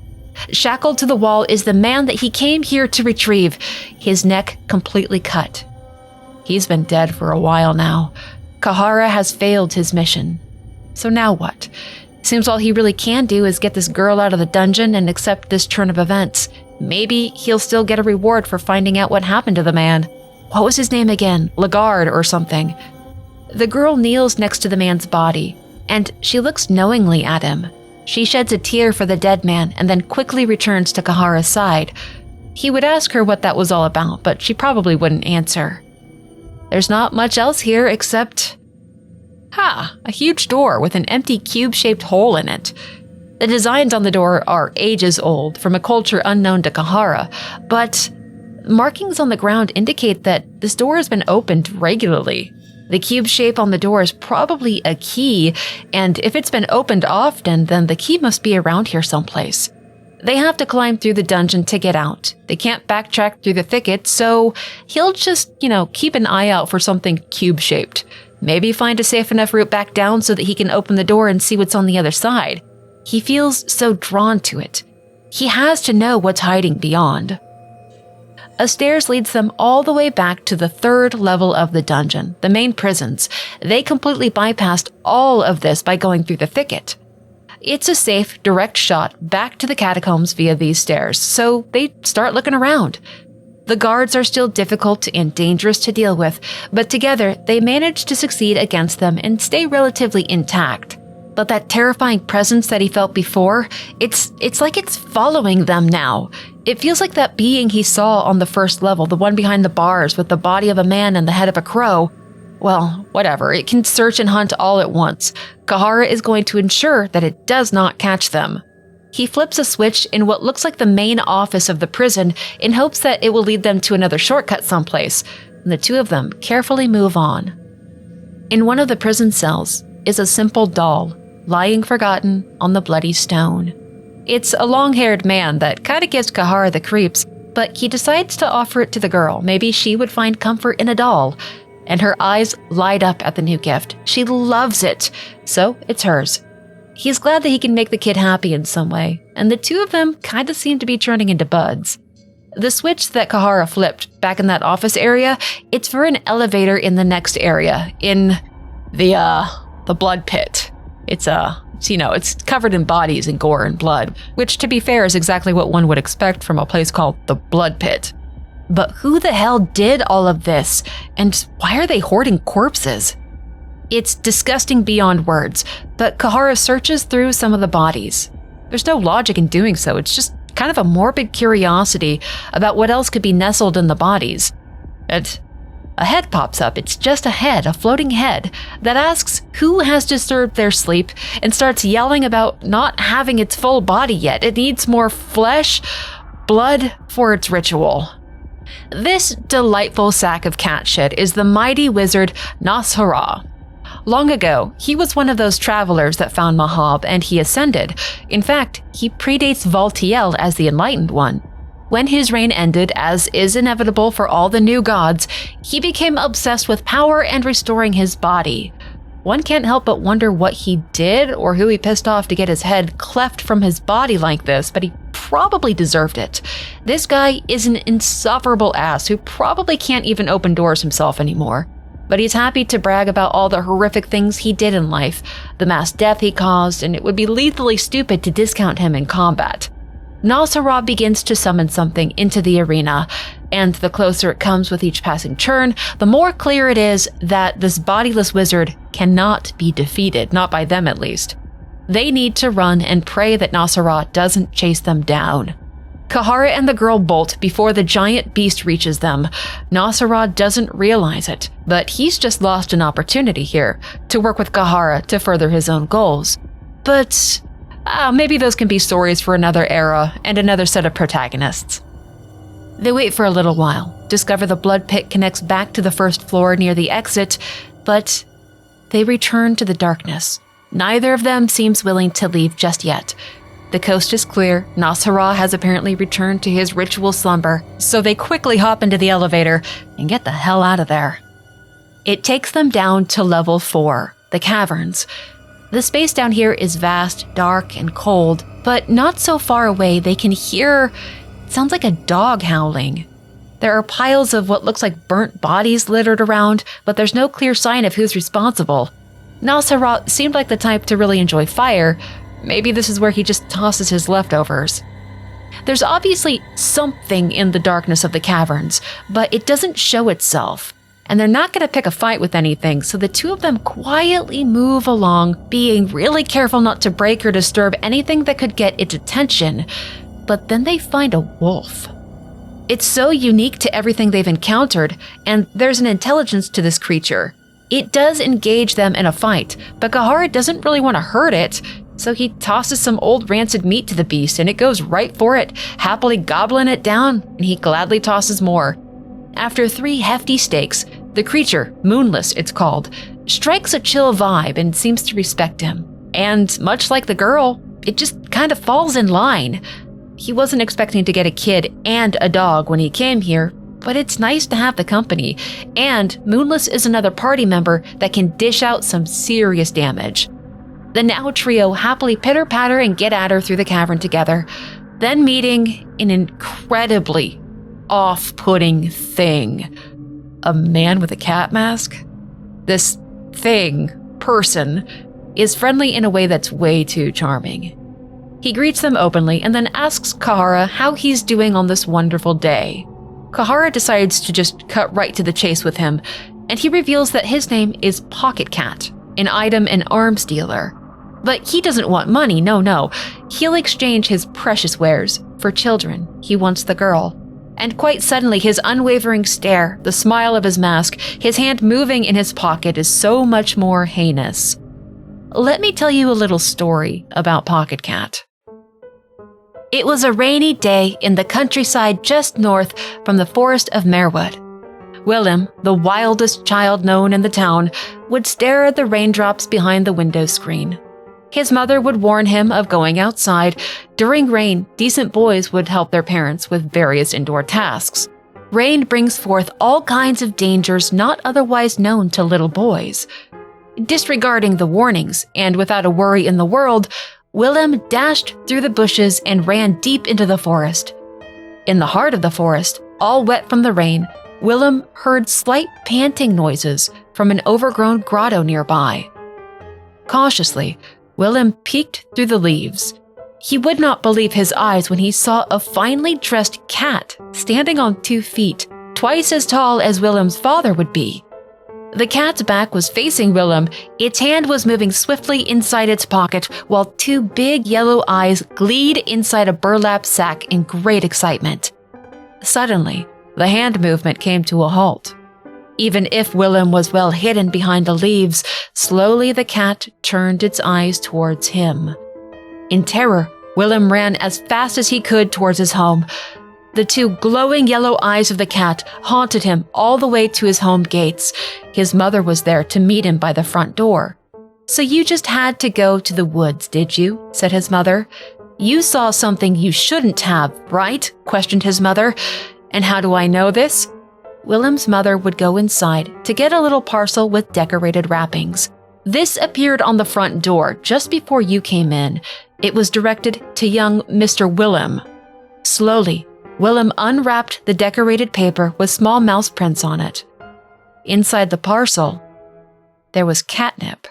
S1: Shackled to the wall is the man that he came here to retrieve, his neck completely cut. He's been dead for a while now. Cahara has failed his mission. So now what? Seems all he really can do is get this girl out of the dungeon and accept this turn of events. Maybe he'll still get a reward for finding out what happened to the man. What was his name again? Lagarde or something. The girl kneels next to the man's body, and she looks knowingly at him. She sheds a tear for the dead man and then quickly returns to Cahara's side. He would ask her what that was all about, but she probably wouldn't answer. There's not much else here except... a huge door with an empty cube-shaped hole in it. The designs on the door are ages old, from a culture unknown to Cahara, but markings on the ground indicate that this door has been opened regularly. The cube shape on the door is probably a key, and if it's been opened often, then the key must be around here someplace. They have to climb through the dungeon to get out. They can't backtrack through the thicket, so he'll just, keep an eye out for something cube-shaped. Maybe find a safe enough route back down so that he can open the door and see what's on the other side. He feels so drawn to it. He has to know what's hiding beyond. A stairs leads them all the way back to the 3rd level of the dungeon, the main prisons. They completely bypassed all of this by going through the thicket. It's a safe, direct shot back to the catacombs via these stairs, so they start looking around. The guards are still difficult and dangerous to deal with, but together they manage to succeed against them and stay relatively intact. But that terrifying presence that he felt before, it's like it's following them now. It feels like that being he saw on the 1st level, the one behind the bars with the body of a man and the head of a crow. Well, whatever, it can search and hunt all at once. Cahara is going to ensure that it does not catch them. He flips a switch in what looks like the main office of the prison in hopes that it will lead them to another shortcut someplace, and the two of them carefully move on. In one of the prison cells is a simple doll, lying forgotten on the bloody stone. It's a long-haired man that kind of gives Cahara the creeps, but he decides to offer it to the girl. Maybe she would find comfort in a doll. And her eyes light up at the new gift. She loves it, so it's hers. He's glad that he can make the kid happy in some way, and the two of them kind of seem to be turning into buds. The switch that Cahara flipped back in that office area, it's for an elevator in the next area, in the blood pit. It's covered in bodies and gore and blood, which to be fair is exactly what one would expect from a place called the blood pit. But who the hell did all of this? And why are they hoarding corpses? It's disgusting beyond words, but Cahara searches through some of the bodies. There's no logic in doing so, it's just kind of a morbid curiosity about what else could be nestled in the bodies. And a head pops up. It's just a head, a floating head, that asks who has disturbed their sleep and starts yelling about not having its full body yet. It needs more flesh, blood for its ritual. This delightful sack of cat shit is the mighty wizard Nas'Hara. Long ago, he was one of those travelers that found Mahab and he ascended. In fact, he predates Valtiel as the Enlightened One. When his reign ended, as is inevitable for all the new gods, he became obsessed with power and restoring his body. One can't help but wonder what he did or who he pissed off to get his head cleft from his body like this, but he probably deserved it. This guy is an insufferable ass who probably can't even open doors himself anymore. But he's happy to brag about all the horrific things he did in life, the mass death he caused, and it would be lethally stupid to discount him in combat. Nas'Hara begins to summon something into the arena, and the closer it comes with each passing turn, the more clear it is that this bodiless wizard cannot be defeated, not by them at least. They need to run and pray that Nas'Hara doesn't chase them down. Cahara and the girl bolt before the giant beast reaches them. Nas'Hara doesn't realize it, but he's just lost an opportunity here to work with Cahara to further his own goals. But maybe those can be stories for another era and another set of protagonists. They wait for a little while, discover the blood pit connects back to the first floor near the exit, but they return to the darkness. Neither of them seems willing to leave just yet. The coast is clear. Nas'Hara has apparently returned to his ritual slumber, so they quickly hop into the elevator and get the hell out of there. It takes them down to level 4, the caverns. The space down here is vast, dark, and cold, but not so far away they can hear, it sounds like a dog howling. There are piles of what looks like burnt bodies littered around, but there's no clear sign of who's responsible. Nakarada seemed like the type to really enjoy fire. Maybe this is where he just tosses his leftovers. There's obviously something in the darkness of the caverns, but it doesn't show itself. And they're not going to pick a fight with anything, so the two of them quietly move along, being really careful not to break or disturb anything that could get its attention. But then they find a wolf. It's so unique to everything they've encountered, and there's an intelligence to this creature. It does engage them in a fight, but Cahara doesn't really want to hurt it, so he tosses some old rancid meat to the beast and it goes right for it, happily gobbling it down, and he gladly tosses more. After 3 hefty steaks, the creature, Moonless it's called, strikes a chill vibe and seems to respect him. And much like the girl, it just kind of falls in line. He wasn't expecting to get a kid and a dog when he came here, but it's nice to have the company, and Moonless is another party member that can dish out some serious damage. The now trio happily pitter-patter and get at her through the cavern together, then meeting an incredibly off-putting thing. A man with a cat mask? This person, is friendly in a way that's way too charming. He greets them openly and then asks Cahara how he's doing on this wonderful day. Cahara decides to just cut right to the chase with him, and he reveals that his name is Pocketcat, an item and arms dealer. But he doesn't want money, no. He'll exchange his precious wares for children. He wants the girl. And quite suddenly, his unwavering stare, the smile of his mask, his hand moving in his pocket is so much more heinous. Let me tell you a little story about Pocketcat. It was a rainy day in the countryside just north from the forest of Merwood. Willem, the wildest child known in the town, would stare at the raindrops behind the window screen. His mother would warn him of going outside. During rain, decent boys would help their parents with various indoor tasks. Rain brings forth all kinds of dangers not otherwise known to little boys. Disregarding the warnings, and without a worry in the world, Willem dashed through the bushes and ran deep into the forest. In the heart of the forest, all wet from the rain, Willem heard slight panting noises from an overgrown grotto nearby. Cautiously, Willem peeked through the leaves. He would not believe his eyes when he saw a finely dressed cat standing on 2 feet, twice as tall as Willem's father would be. The cat's back was facing Willem, its hand was moving swiftly inside its pocket, while 2 big yellow eyes gleamed inside a burlap sack in great excitement. Suddenly, the hand movement came to a halt. Even if Willem was well hidden behind the leaves, slowly the cat turned its eyes towards him. In terror, Willem ran as fast as he could towards his home. The 2 glowing yellow eyes of the cat haunted him all the way to his home gates. His mother was there to meet him by the front door. "So you just had to go to the woods, did you?" said his mother. "You saw something you shouldn't have, right?" questioned his mother. "And how do I know this?" Willem's mother would go inside to get a little parcel with decorated wrappings. This appeared on the front door just before you came in. It was directed to young Mr. Willem. Slowly, Willem unwrapped the decorated paper with small mouse prints on it. Inside the parcel, there was catnip.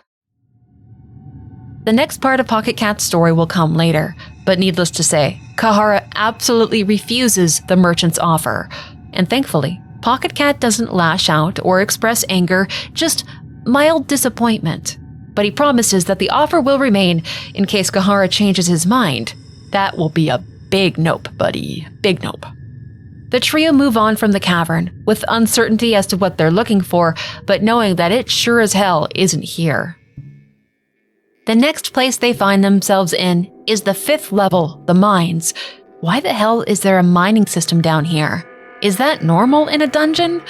S1: The next part of Pocketcat's story will come later, but needless to say, Cahara absolutely refuses the merchant's offer. And thankfully, Pocketcat doesn't lash out or express anger, just mild disappointment. But he promises that the offer will remain in case Cahara changes his mind. That will be a big nope, buddy. Big nope. The trio move on from the cavern, with uncertainty as to what they're looking for, but knowing that it sure as hell isn't here. The next place they find themselves in is the 5th level, the mines. Why the hell is there a mining system down here? Is that normal in a dungeon?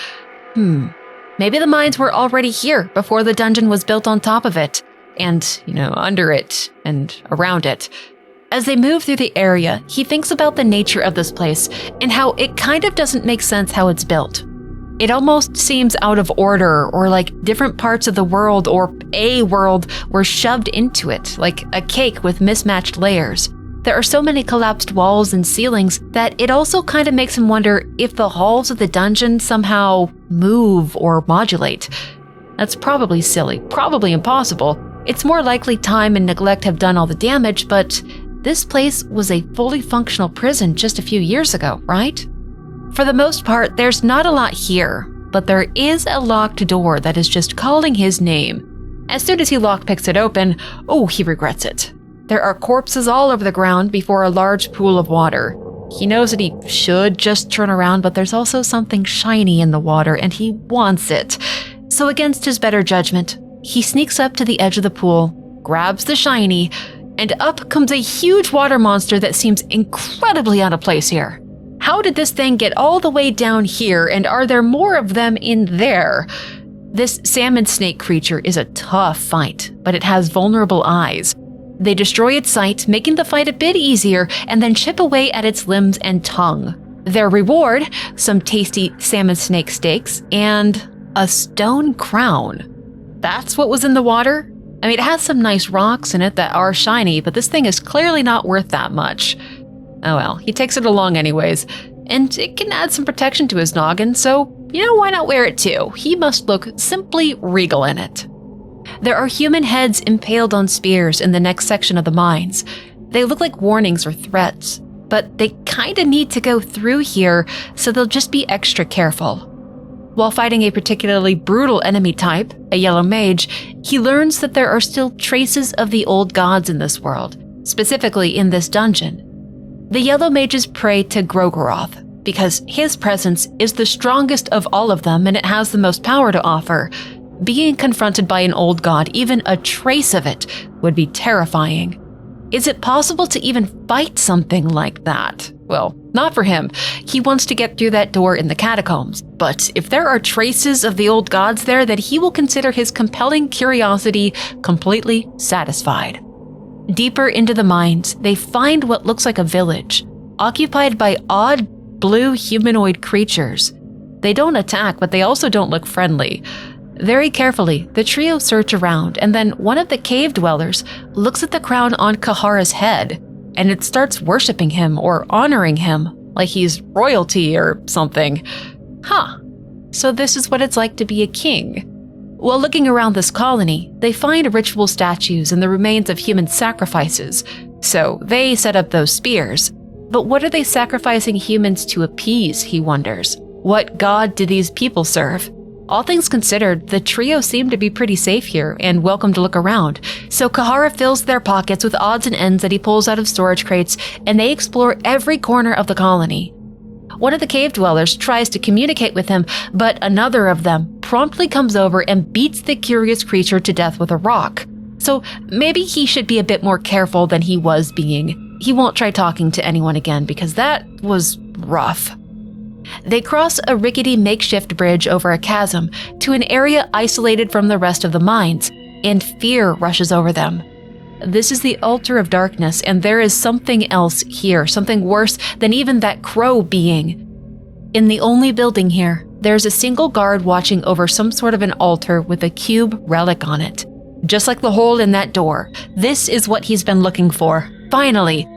S1: Maybe the mines were already here before the dungeon was built on top of it, and, under it, and around it. As they move through the area, he thinks about the nature of this place and how it kind of doesn't make sense how it's built. It almost seems out of order, or like different parts of the world or a world were shoved into it, like a cake with mismatched layers. There are so many collapsed walls and ceilings that it also kind of makes him wonder if the halls of the dungeon somehow move or modulate. That's probably silly, probably impossible. It's more likely time and neglect have done all the damage, but this place was a fully functional prison just a few years ago, right? For the most part, there's not a lot here, but there is a locked door that is just calling his name. As soon as he lockpicks it open, he regrets it. There are corpses all over the ground before a large pool of water. He knows that he should just turn around, but there's also something shiny in the water and he wants it. So against his better judgment, he sneaks up to the edge of the pool, grabs the shiny, and up comes a huge water monster that seems incredibly out of place here. How did this thing get all the way down here, and are there more of them in there? This salmon snake creature is a tough fight, but it has vulnerable eyes. They destroy its sight, making the fight a bit easier, and then chip away at its limbs and tongue. Their reward, some tasty salmon snake steaks, and a stone crown. That's what was in the water? I mean, it has some nice rocks in it that are shiny, but this thing is clearly not worth that much. Oh well, he takes it along anyways, and it can add some protection to his noggin, so, why not wear it too? He must look simply regal in it. There are human heads impaled on spears in the next section of the mines. They look like warnings or threats, but they kinda need to go through here, so they'll just be extra careful. While fighting a particularly brutal enemy type, a yellow mage, he learns that there are still traces of the old gods in this world, specifically in this dungeon. The yellow mages pray to Grogoroth, because his presence is the strongest of all of them and it has the most power to offer. Being confronted by an old god, even a trace of it, would be terrifying. Is it possible to even fight something like that? Well, not for him. He wants to get through that door in the catacombs. But if there are traces of the old gods there, then he will consider his compelling curiosity completely satisfied. Deeper into the mines, they find what looks like a village, occupied by odd blue humanoid creatures. They don't attack, but they also don't look friendly. Very carefully, the trio search around, and then one of the cave dwellers looks at the crown on Cahara's head, and it starts worshipping him or honoring him, like he's royalty or something. So this is what it's like to be a king. While looking around this colony, they find ritual statues and the remains of human sacrifices, so they set up those spears. But what are they sacrificing humans to appease, he wonders. What god do these people serve? All things considered, the trio seem to be pretty safe here and welcome to look around, so Cahara fills their pockets with odds and ends that he pulls out of storage crates, and they explore every corner of the colony. One of the cave dwellers tries to communicate with him, but another of them promptly comes over and beats the curious creature to death with a rock. So maybe he should be a bit more careful than he was being. He won't try talking to anyone again because that was rough. They cross a rickety makeshift bridge over a chasm to an area isolated from the rest of the mines, and fear rushes over them. This is the altar of darkness, and there is something else here, something worse than even that crow being. In the only building here, there's a single guard watching over some sort of an altar with a cube relic on it. Just like the hole in that door, this is what he's been looking for. Finally!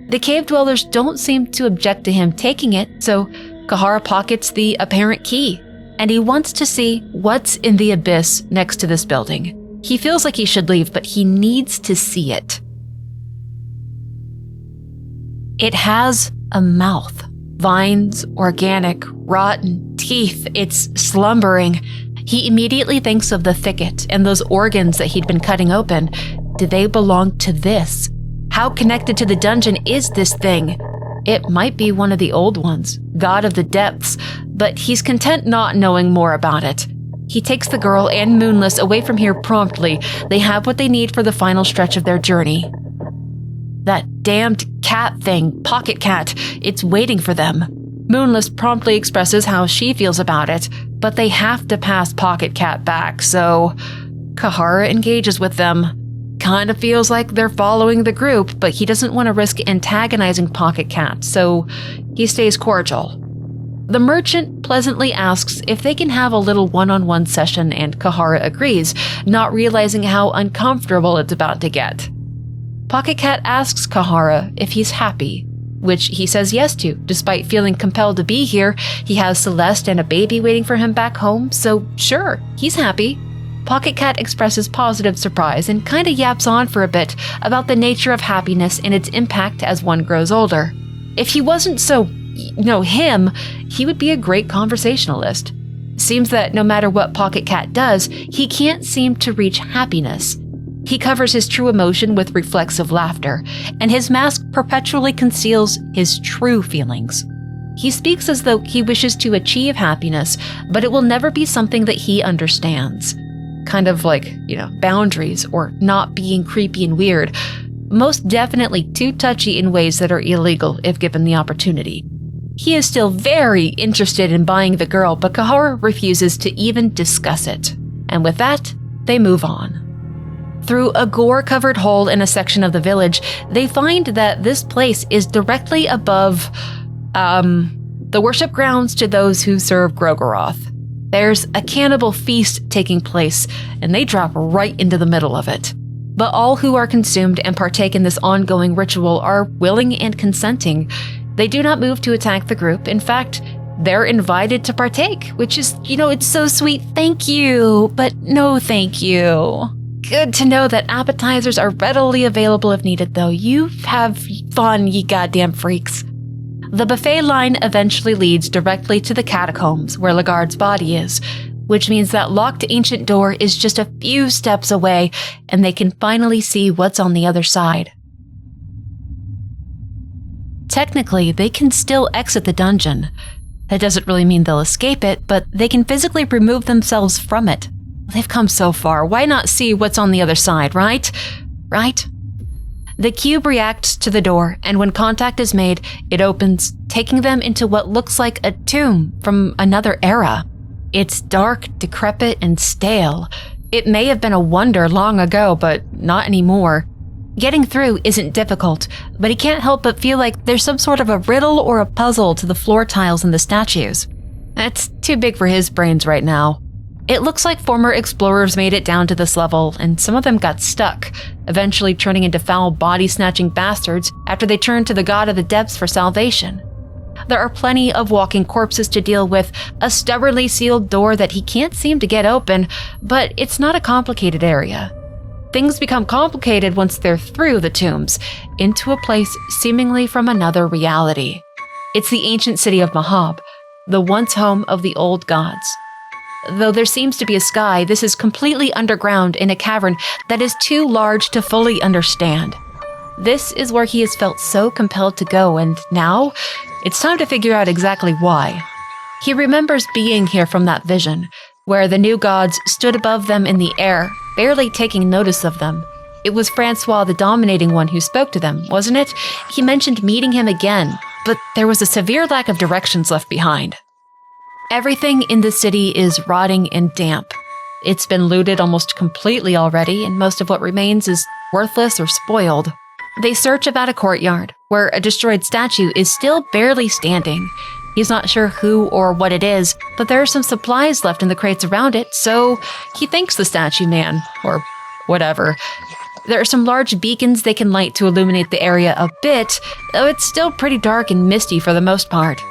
S1: The cave dwellers don't seem to object to him taking it, so Cahara pockets the apparent key, and he wants to see what's in the abyss next to this building. He feels like he should leave, but he needs to see it. It has a mouth. Vines, organic, rotten, teeth. It's slumbering. He immediately thinks of the thicket and those organs that he'd been cutting open. Do they belong to this? How connected to the dungeon is this thing? It might be one of the old ones, god of the depths, but he's content not knowing more about it. He takes the girl and Moonless away from here promptly. They have what they need for the final stretch of their journey. That damned cat thing, Pocketcat, it's waiting for them. Moonless promptly expresses how she feels about it, but they have to pass Pocketcat back, so Cahara engages with them. Kind of feels like they're following the group, but he doesn't want to risk antagonizing Pocketcat, so he stays cordial. The merchant pleasantly asks if they can have a little one-on-one session, and Cahara agrees, not realizing how uncomfortable it's about to get. Pocketcat asks Cahara if he's happy, which he says yes to, despite feeling compelled to be here. He has Celeste and a baby waiting for him back home, so sure, he's happy. Pocketcat expresses positive surprise and kinda yaps on for a bit about the nature of happiness and its impact as one grows older. If he wasn't so, him, he would be a great conversationalist. Seems that no matter what Pocketcat does, he can't seem to reach happiness. He covers his true emotion with reflexive laughter, and his mask perpetually conceals his true feelings. He speaks as though he wishes to achieve happiness, but it will never be something that he understands. Kind of like, boundaries or not being creepy and weird. Most definitely too touchy in ways that are illegal if given the opportunity. He is still very interested in buying the girl, but Cahara refuses to even discuss it. And with that, they move on. Through a gore-covered hole in a section of the village, they find that this place is directly above, the worship grounds to those who serve Grogoroth. There's a cannibal feast taking place, and they drop right into the middle of it. But all who are consumed and partake in this ongoing ritual are willing and consenting. They do not move to attack the group. In fact, they're invited to partake, which is, it's so sweet. Thank you, but no thank you. Good to know that appetizers are readily available if needed, though. You have fun, ye goddamn freaks. The buffet line eventually leads directly to the catacombs where Lagard's body is, which means that locked ancient door is just a few steps away, and they can finally see what's on the other side. Technically, they can still exit the dungeon. That doesn't really mean they'll escape it, but they can physically remove themselves from it. They've come so far, why not see what's on the other side, right? Right? The cube reacts to the door, and when contact is made, it opens, taking them into what looks like a tomb from another era. It's dark, decrepit, and stale. It may have been a wonder long ago, but not anymore. Getting through isn't difficult, but he can't help but feel like there's some sort of a riddle or a puzzle to the floor tiles and the statues. That's too big for his brains right now. It looks like former explorers made it down to this level, and some of them got stuck, eventually turning into foul body-snatching bastards after they turned to the god of the depths for salvation. There are plenty of walking corpses to deal with, a stubbornly sealed door that he can't seem to get open, but it's not a complicated area. Things become complicated once they're through the tombs, into a place seemingly from another reality. It's the ancient city of Mahab, the once home of the old gods. Though there seems to be a sky, this is completely underground in a cavern that is too large to fully understand. This is where he has felt so compelled to go, and now it's time to figure out exactly why. He remembers being here from that vision, where the new gods stood above them in the air, barely taking notice of them. It was Francois, the dominating one, who spoke to them, wasn't it? He mentioned meeting him again, but there was a severe lack of directions left behind. Everything in the city is rotting and damp. It's been looted almost completely already, and most of what remains is worthless or spoiled. They search about a courtyard, where a destroyed statue is still barely standing. He's not sure who or what it is, but there are some supplies left in the crates around it, so he thanks the statue man, or whatever. There are some large beacons they can light to illuminate the area a bit, though it's still pretty dark and misty for the most part.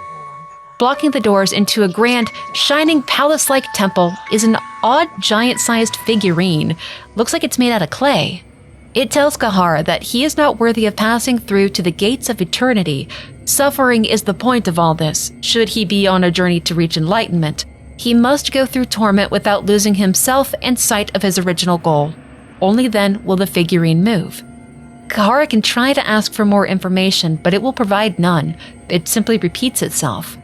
S1: Blocking the doors into a grand, shining palace-like temple is an odd giant-sized figurine. Looks like it's made out of clay. It tells Cahara that he is not worthy of passing through to the gates of eternity. Suffering is the point of all this. Should he be on a journey to reach enlightenment, he must go through torment without losing himself and sight of his original goal. Only then will the figurine move. Cahara can try to ask for more information, but it will provide none. It simply repeats itself.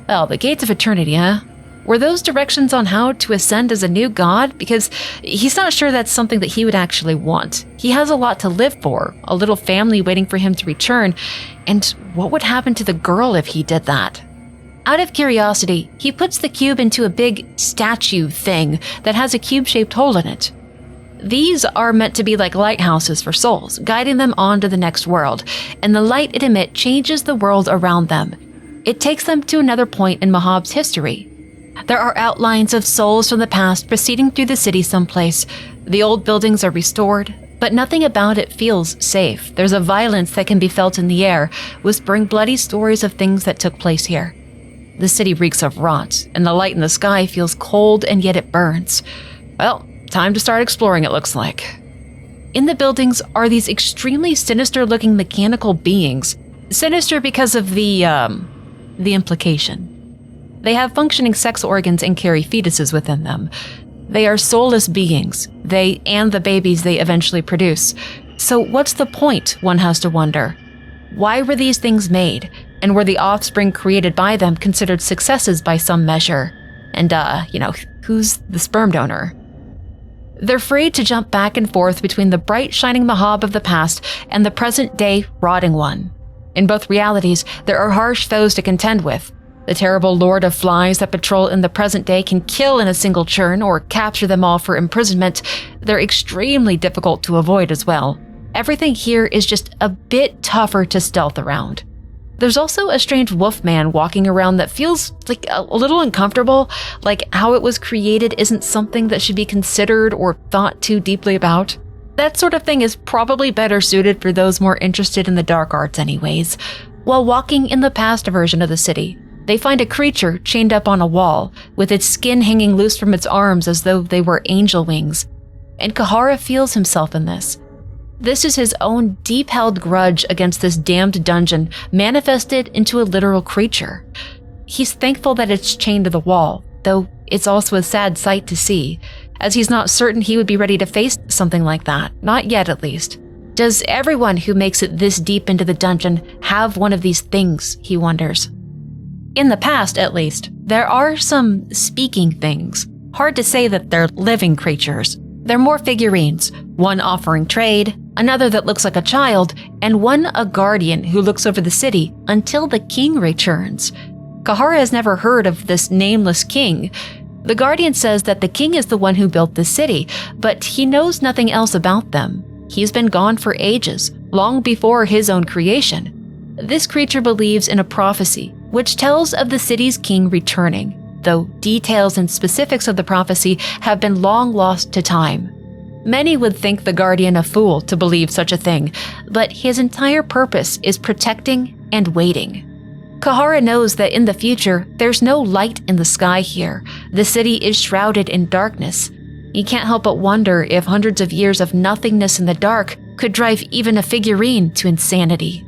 S1: Well, the gates of eternity, huh? Were those directions on how to ascend as a new god? Because he's not sure that's something that he would actually want. He has a lot to live for, a little family waiting for him to return, and what would happen to the girl if he did that? Out of curiosity, he puts the cube into a big statue thing that has a cube-shaped hole in it. These are meant to be like lighthouses for souls, guiding them on to the next world, and the light it emits changes the world around them. It takes them to another point in Mahab's history. There are outlines of souls from the past proceeding through the city someplace. The old buildings are restored, but nothing about it feels safe. There's a violence that can be felt in the air, whispering bloody stories of things that took place here. The city reeks of rot, and the light in the sky feels cold and yet it burns. Well, time to start exploring, it looks like. In the buildings are these extremely sinister-looking mechanical beings. Sinister because of the implication. They have functioning sex organs and carry fetuses within them. They are soulless beings, they and the babies they eventually produce. So what's the point, one has to wonder? Why were these things made, and were the offspring created by them considered successes by some measure? And, who's the sperm donor? They're free to jump back and forth between the bright shining macabre of the past and the present-day rotting one. In both realities, there are harsh foes to contend with. The terrible lord of flies that patrol in the present day can kill in a single churn or capture them all for imprisonment. They're extremely difficult to avoid as well. Everything here is just a bit tougher to stealth around. There's also a strange wolf man walking around that feels like a little uncomfortable, like how it was created isn't something that should be considered or thought too deeply about. That sort of thing is probably better suited for those more interested in the dark arts anyways. While walking in the past version of the city, they find a creature chained up on a wall, with its skin hanging loose from its arms as though they were angel wings. And Cahara feels himself in this. This is his own deep-held grudge against this damned dungeon, manifested into a literal creature. He's thankful that it's chained to the wall, though it's also a sad sight to see, as he's not certain he would be ready to face something like that, not yet at least. Does everyone who makes it this deep into the dungeon have one of these things, he wonders. In the past, at least, there are some speaking things. Hard to say that they're living creatures. They're more figurines, one offering trade, another that looks like a child, and one a guardian who looks over the city until the king returns. Cahara has never heard of this nameless king. The guardian says that the king is the one who built the city, but he knows nothing else about them. He's been gone for ages, long before his own creation. This creature believes in a prophecy, which tells of the city's king returning, though details and specifics of the prophecy have been long lost to time. Many would think the guardian a fool to believe such a thing, but his entire purpose is protecting and waiting. Cahara knows that in the future, there's no light in the sky here. The city is shrouded in darkness. He can't help but wonder if hundreds of years of nothingness in the dark could drive even a figurine to insanity.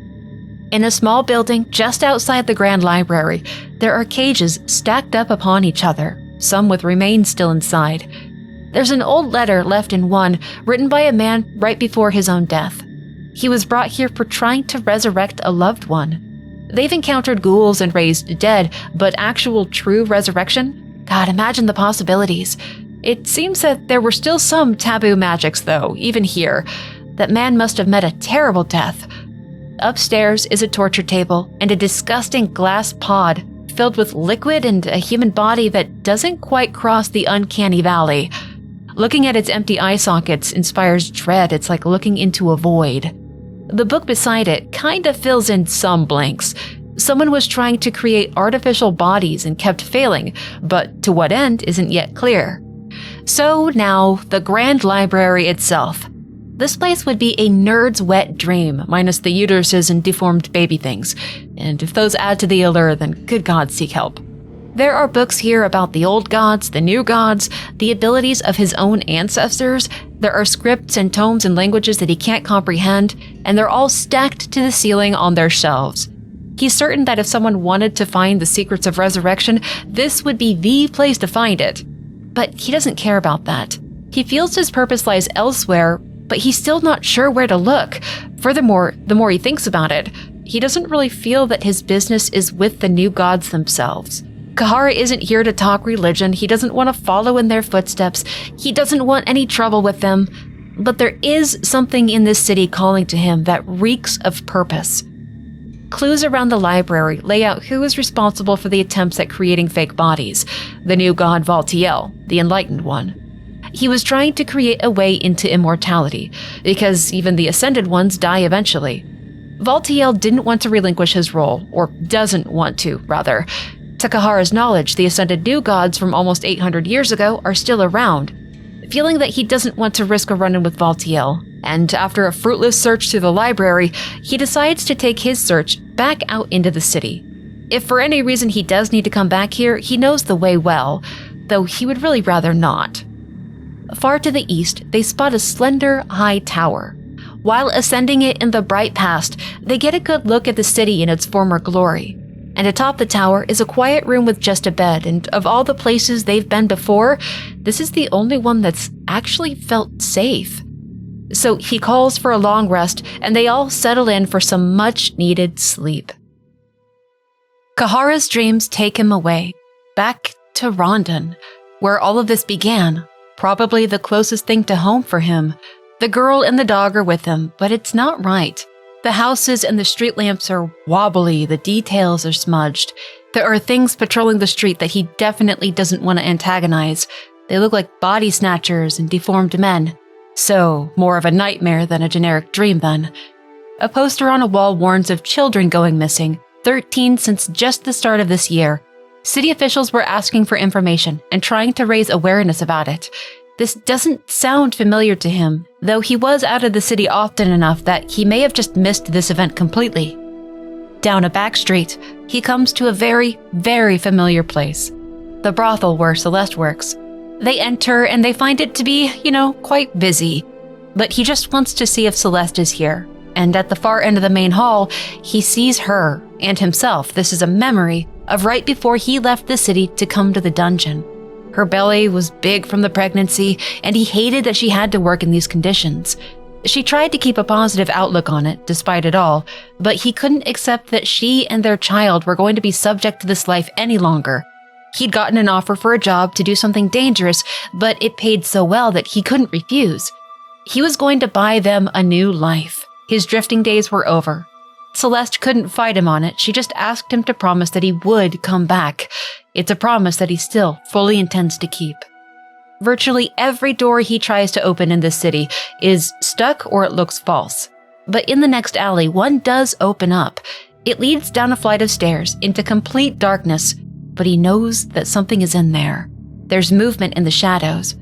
S1: In a small building just outside the Grand Library, there are cages stacked up upon each other, some with remains still inside. There's an old letter left in one, written by a man right before his own death. He was brought here for trying to resurrect a loved one. They've encountered ghouls and raised dead, but actual true resurrection? God, imagine the possibilities. It seems that there were still some taboo magics, though, even here. That man must have met a terrible death. Upstairs is a torture table and a disgusting glass pod filled with liquid and a human body that doesn't quite cross the uncanny valley. Looking at its empty eye sockets inspires dread. It's like looking into a void. The book beside it kind of fills in some blanks. Someone was trying to create artificial bodies and kept failing, but to what end isn't yet clear. So now, the Grand Library itself. This place would be a nerd's wet dream, minus the uteruses and deformed baby things. And if those add to the allure, then good God, seek help. There are books here about the old gods, the new gods, the abilities of his own ancestors. There are scripts and tomes in languages that he can't comprehend, and they're all stacked to the ceiling on their shelves. He's certain that if someone wanted to find the secrets of resurrection, this would be the place to find it. But he doesn't care about that. He feels his purpose lies elsewhere, but he's still not sure where to look. Furthermore, the more he thinks about it, he doesn't really feel that his business is with the new gods themselves. Cahara isn't here to talk religion. He doesn't want to follow in their footsteps. He doesn't want any trouble with them. But there is something in this city calling to him that reeks of purpose. Clues around the library lay out who is responsible for the attempts at creating fake bodies. The new god Valtiel, the enlightened one. He was trying to create a way into immortality, because even the ascended ones die eventually. Valtiel didn't want to relinquish his role, or doesn't want to, rather. To Cahara's knowledge, the ascended new gods from almost 800 years ago are still around. Feeling that he doesn't want to risk a run-in with Valtiel, and after a fruitless search through the library, he decides to take his search back out into the city. If for any reason he does need to come back here, he knows the way well, though he would really rather not. Far to the east, they spot a slender, high tower. While ascending it in the bright past, they get a good look at the city in its former glory. And atop the tower is a quiet room with just a bed, and of all the places they've been before, this is the only one that's actually felt safe. So he calls for a long rest, and they all settle in for some much-needed sleep. Cahara's dreams take him away, back to Rondon, where all of this began, probably the closest thing to home for him. The girl and the dog are with him, but it's not right. The houses and the street lamps are wobbly, the details are smudged. There are things patrolling the street that he definitely doesn't want to antagonize. They look like body snatchers and deformed men. So, more of a nightmare than a generic dream then. A poster on a wall warns of children going missing, 13 since just the start of this year. City officials were asking for information and trying to raise awareness about it. This doesn't sound familiar to him, though he was out of the city often enough that he may have just missed this event completely. Down a back street, he comes to a very, very familiar place. The brothel where Celeste works. They enter and they find it to be, quite busy. But he just wants to see if Celeste is here. And at the far end of the main hall, he sees her and himself. This is a memory of right before he left the city to come to the dungeon. Her belly was big from the pregnancy, and he hated that she had to work in these conditions. She tried to keep a positive outlook on it, despite it all, but he couldn't accept that she and their child were going to be subject to this life any longer. He'd gotten an offer for a job to do something dangerous, but it paid so well that he couldn't refuse. He was going to buy them a new life. His drifting days were over. Celeste couldn't fight him on it. She just asked him to promise that he would come back. It's a promise that he still fully intends to keep. Virtually every door he tries to open in this city is stuck or it looks false. But in the next alley, one does open up. It leads down a flight of stairs into complete darkness, but he knows that something is in there. There's movement in the shadows.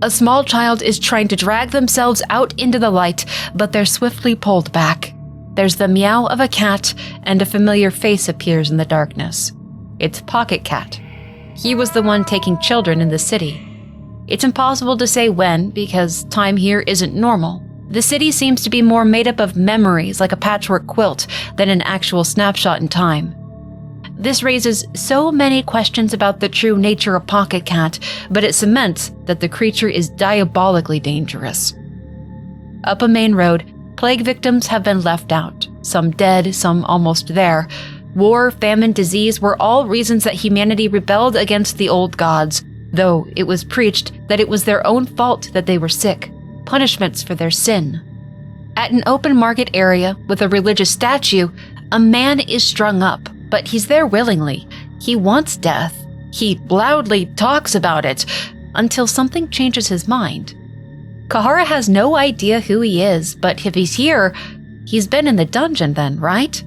S1: A small child is trying to drag themselves out into the light, but they're swiftly pulled back. There's the meow of a cat, and a familiar face appears in the darkness. It's Pocketcat. He was the one taking children in the city. It's impossible to say when, because time here isn't normal. The city seems to be more made up of memories, like a patchwork quilt, than an actual snapshot in time. This raises so many questions about the true nature of Pocketcat, but it cements that the creature is diabolically dangerous. Up a main road, plague victims have been left out, some dead, some almost there. War, famine, disease were all reasons that humanity rebelled against the old gods, though it was preached that it was their own fault that they were sick, punishments for their sin. At an open market area with a religious statue, a man is strung up, but he's there willingly. He wants death. He loudly talks about it, until something changes his mind. Cahara has no idea who he is, but if he's here, he's been in the dungeon then, right?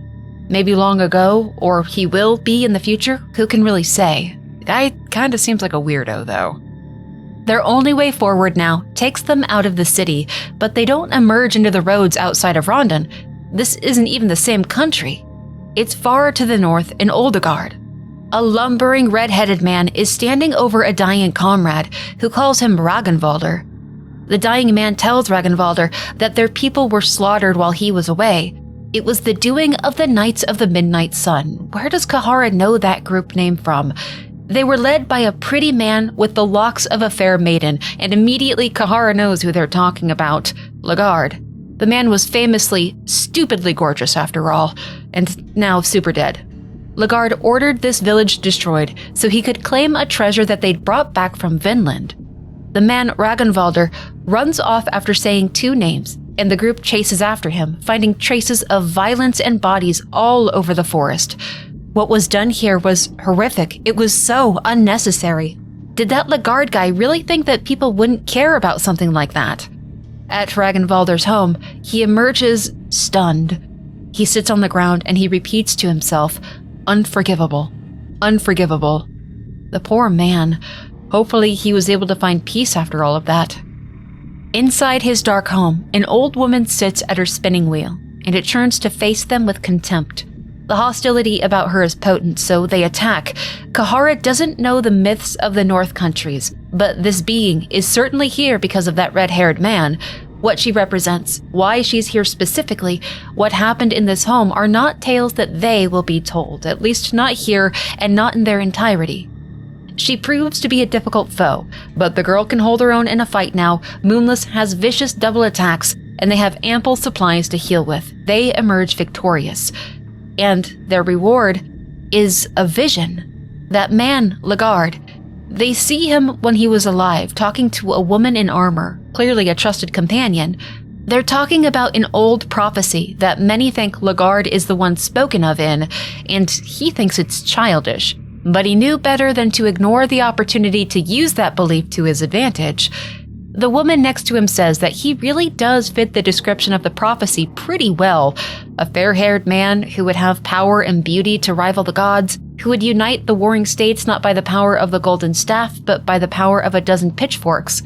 S1: Maybe long ago, or he will be in the future, who can really say? The guy kinda seems like a weirdo, though. Their only way forward now takes them out of the city, but they don't emerge into the roads outside of Rondon. This isn't even the same country. It's far to the north in Oldegard. A lumbering red-headed man is standing over a dying comrade who calls him Ragnvaldr. The dying man tells Ragnvaldr that their people were slaughtered while he was away. It was the doing of the Knights of the Midnight Sun. Where does Cahara know that group name from? They were led by a pretty man with the locks of a fair maiden, and immediately Cahara knows who they're talking about, Legard. The man was famously, stupidly gorgeous after all, and now super dead. Legard ordered this village destroyed so he could claim a treasure that they'd brought back from Vinland. The man, Ragnvaldr, runs off after saying two names, and the group chases after him, finding traces of violence and bodies all over the forest. What was done here was horrific. It was so unnecessary. Did that Legard guy really think that people wouldn't care about something like that? At Ragnvaldr's home, he emerges stunned. He sits on the ground and he repeats to himself, "Unforgivable. Unforgivable." The poor man. Hopefully he was able to find peace after all of that. Inside his dark home, an old woman sits at her spinning wheel, and it turns to face them with contempt. The hostility about her is potent, so they attack. Cahara doesn't know the myths of the North countries, But this being is certainly here because of that red-haired man. What she represents, why she's here specifically, what happened in this home are not tales that they will be told, at least not here and not in their entirety. She proves to be a difficult foe, but the girl can hold her own in a fight now. Moonless has vicious double attacks, and they have ample supplies to heal with. They emerge victorious. And their reward is a vision. That man, Lagarde, they see him when he was alive, talking to a woman in armor, clearly a trusted companion. They're talking about an old prophecy that many think Lagarde is the one spoken of in, and he thinks it's childish. But he knew better than to ignore the opportunity to use that belief to his advantage. The woman next to him says that he really does fit the description of the prophecy pretty well. A fair-haired man who would have power and beauty to rival the gods, who would unite the warring states not by the power of the golden staff, but by the power of a dozen pitchforks.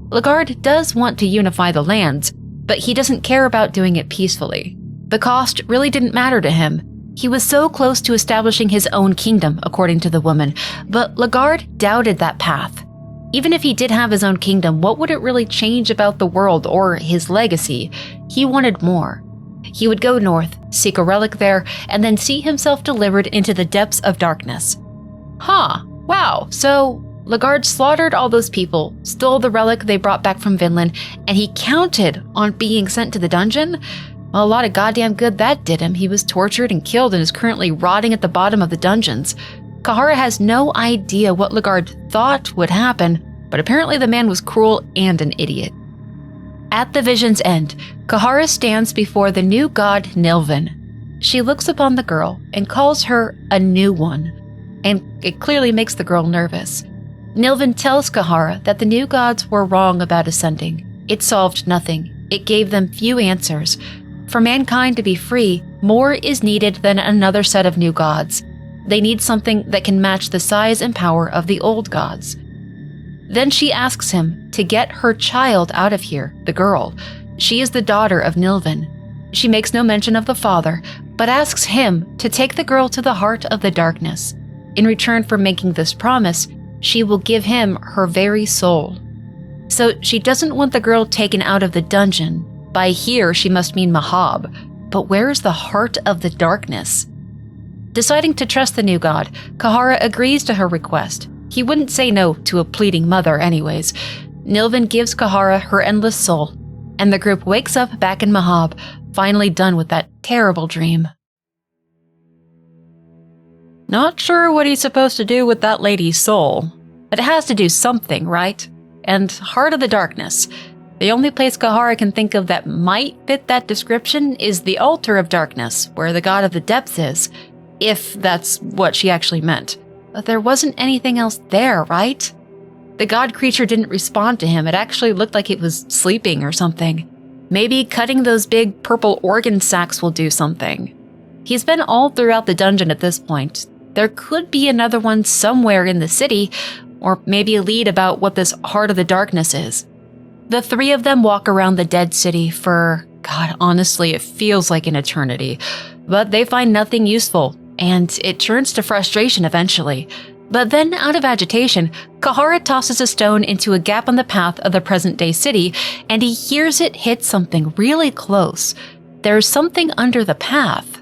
S1: Lagarde does want to unify the lands, but he doesn't care about doing it peacefully. The cost really didn't matter to him. He was so close to establishing his own kingdom, according to the woman, but Lagarde doubted that path. Even if he did have his own kingdom, what would it really change about the world or his legacy? He wanted more. He would go north, seek a relic there, and then see himself delivered into the depths of darkness. Wow, so Lagarde slaughtered all those people, stole the relic they brought back from Vinland, and he counted on being sent to the dungeon? Well, a lot of goddamn good that did him. He was tortured and killed and is currently rotting at the bottom of the dungeons. Cahara has no idea what Lagarde thought would happen, but apparently the man was cruel and an idiot. At the vision's end, Cahara stands before the new god Nilvin. She looks upon the girl and calls her a new one, and it clearly makes the girl nervous. Nilvin tells Cahara that the new gods were wrong about ascending. It solved nothing. It gave them few answers. For mankind to be free, more is needed than another set of new gods. They need something that can match the size and power of the old gods. Then she asks him to get her child out of here, the girl. She is the daughter of Nilvin. She makes no mention of the father, but asks him to take the girl to the heart of the darkness. In return for making this promise, she will give him her very soul. So she doesn't want the girl taken out of the dungeon. By here, she must mean Mahab. But where is the heart of the darkness? Deciding to trust the new god, Cahara agrees to her request. He wouldn't say no to a pleading mother anyways. Nilvin gives Cahara her endless soul, and the group wakes up back in Mahab, finally done with that terrible dream. Not sure what he's supposed to do with that lady's soul, but it has to do something, right? And Heart of the Darkness. The only place Cahara can think of that might fit that description is the Altar of Darkness, where the god of the depths is, if that's what she actually meant. But there wasn't anything else there, right? The god creature didn't respond to him. It actually looked like it was sleeping or something. Maybe cutting those big purple organ sacs will do something. He's been all throughout the dungeon at this point. There could be another one somewhere in the city, or maybe a lead about what this Heart of the Darkness is. The three of them walk around the dead city for, God, honestly, it feels like an eternity. But they find nothing useful, and it turns to frustration eventually. But then, out of agitation, Cahara tosses a stone into a gap on the path of the present-day city, and he hears it hit something really close. There's something under the path.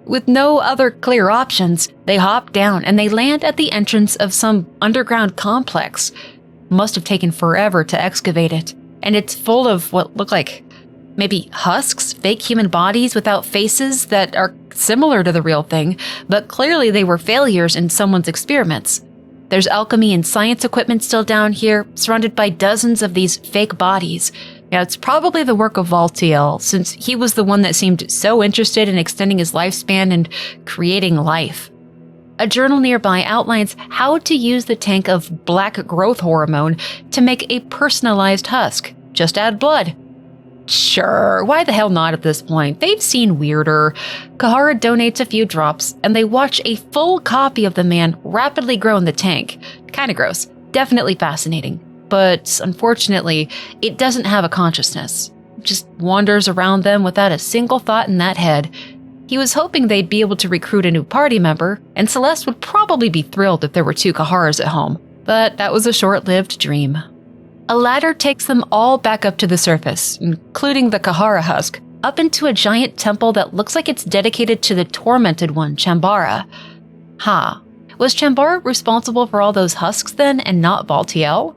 S1: With no other clear options, they hop down and they land at the entrance of some underground complex. Must have taken forever to excavate it, and it's full of what look like maybe husks, fake human bodies without faces that are similar to the real thing, but clearly they were failures in someone's experiments. There's alchemy and science equipment still down here, surrounded by dozens of these fake bodies. Now, it's probably the work of Valtiel, since he was the one that seemed so interested in extending his lifespan and creating life. A journal nearby outlines how to use the tank of black growth hormone to make a personalized husk. Just add blood. Sure, why the hell not at this point? They've seen weirder. Cahara donates a few drops, and they watch a full copy of the man rapidly grow in the tank. Kinda gross. Definitely fascinating. But unfortunately, it doesn't have a consciousness. It just wanders around them without a single thought in that head. He was hoping they'd be able to recruit a new party member, and Celeste would probably be thrilled if there were two Caharas at home. But that was a short-lived dream. A ladder takes them all back up to the surface, including the Cahara husk, up into a giant temple that looks like it's dedicated to the tormented one, Chambara. Was Chambara responsible for all those husks then, and not Valtiel?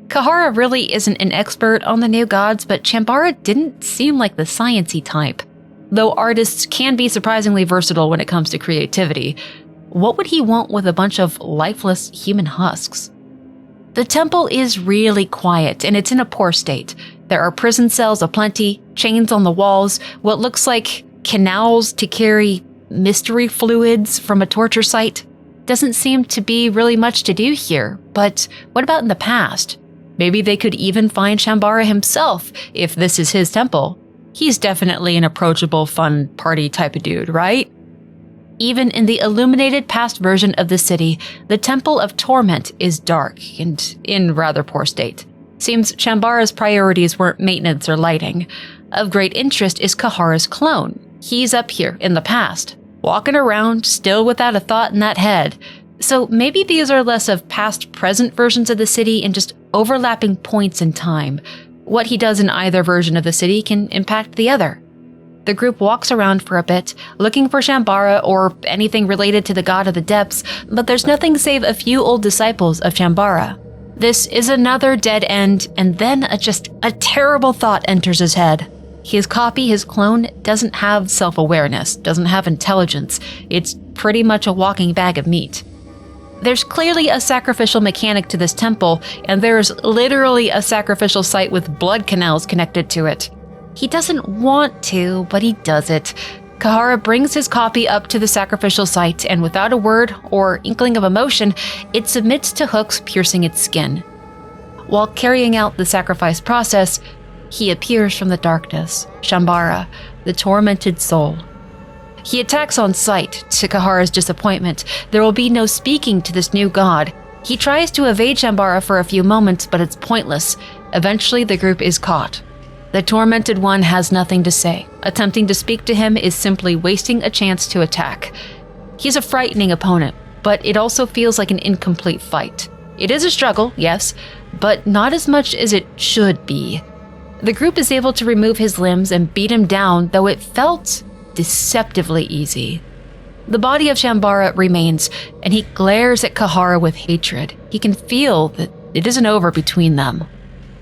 S1: Cahara really isn't an expert on the new gods, but Chambara didn't seem like the sciencey type. Though artists can be surprisingly versatile when it comes to creativity, what would he want with a bunch of lifeless human husks? The temple is really quiet, and it's in a poor state. There are prison cells aplenty, chains on the walls, what looks like canals to carry mystery fluids from a torture site. Doesn't seem to be really much to do here, but what about in the past? Maybe they could even find Chambara himself, if this is his temple. He's definitely an approachable, fun, party type of dude, right? Even in the illuminated past version of the city, the Temple of Torment is dark and in rather poor state. Seems Chambara's priorities weren't maintenance or lighting. Of great interest is Cahara's clone. He's up here in the past, walking around, still without a thought in that head. So maybe these are less of past-present versions of the city and just overlapping points in time. What he does in either version of the city can impact the other. The group walks around for a bit, looking for Chambara or anything related to the god of the depths, but there's nothing save a few old disciples of Chambara. This is another dead end, and then a terrible thought enters his head. His copy, his clone, doesn't have self-awareness, doesn't have intelligence. It's pretty much a walking bag of meat. There's clearly a sacrificial mechanic to this temple, and there's literally a sacrificial site with blood canals connected to it. He doesn't want to, but he does it. Cahara brings his copy up to the sacrificial site, and without a word or inkling of emotion, it submits to hooks piercing its skin. While carrying out the sacrifice process, he appears from the darkness, Chambara, the tormented soul. He attacks on sight, to Cahara's disappointment. There will be no speaking to this new god. He tries to evade Chambara for a few moments, but it's pointless. Eventually, the group is caught. The tormented one has nothing to say. Attempting to speak to him is simply wasting a chance to attack. He's a frightening opponent, but it also feels like an incomplete fight. It is a struggle, yes, but not as much as it should be. The group is able to remove his limbs and beat him down, though it felt deceptively easy. The body of Chambara remains, and he glares at Cahara with hatred. He can feel that it isn't over between them.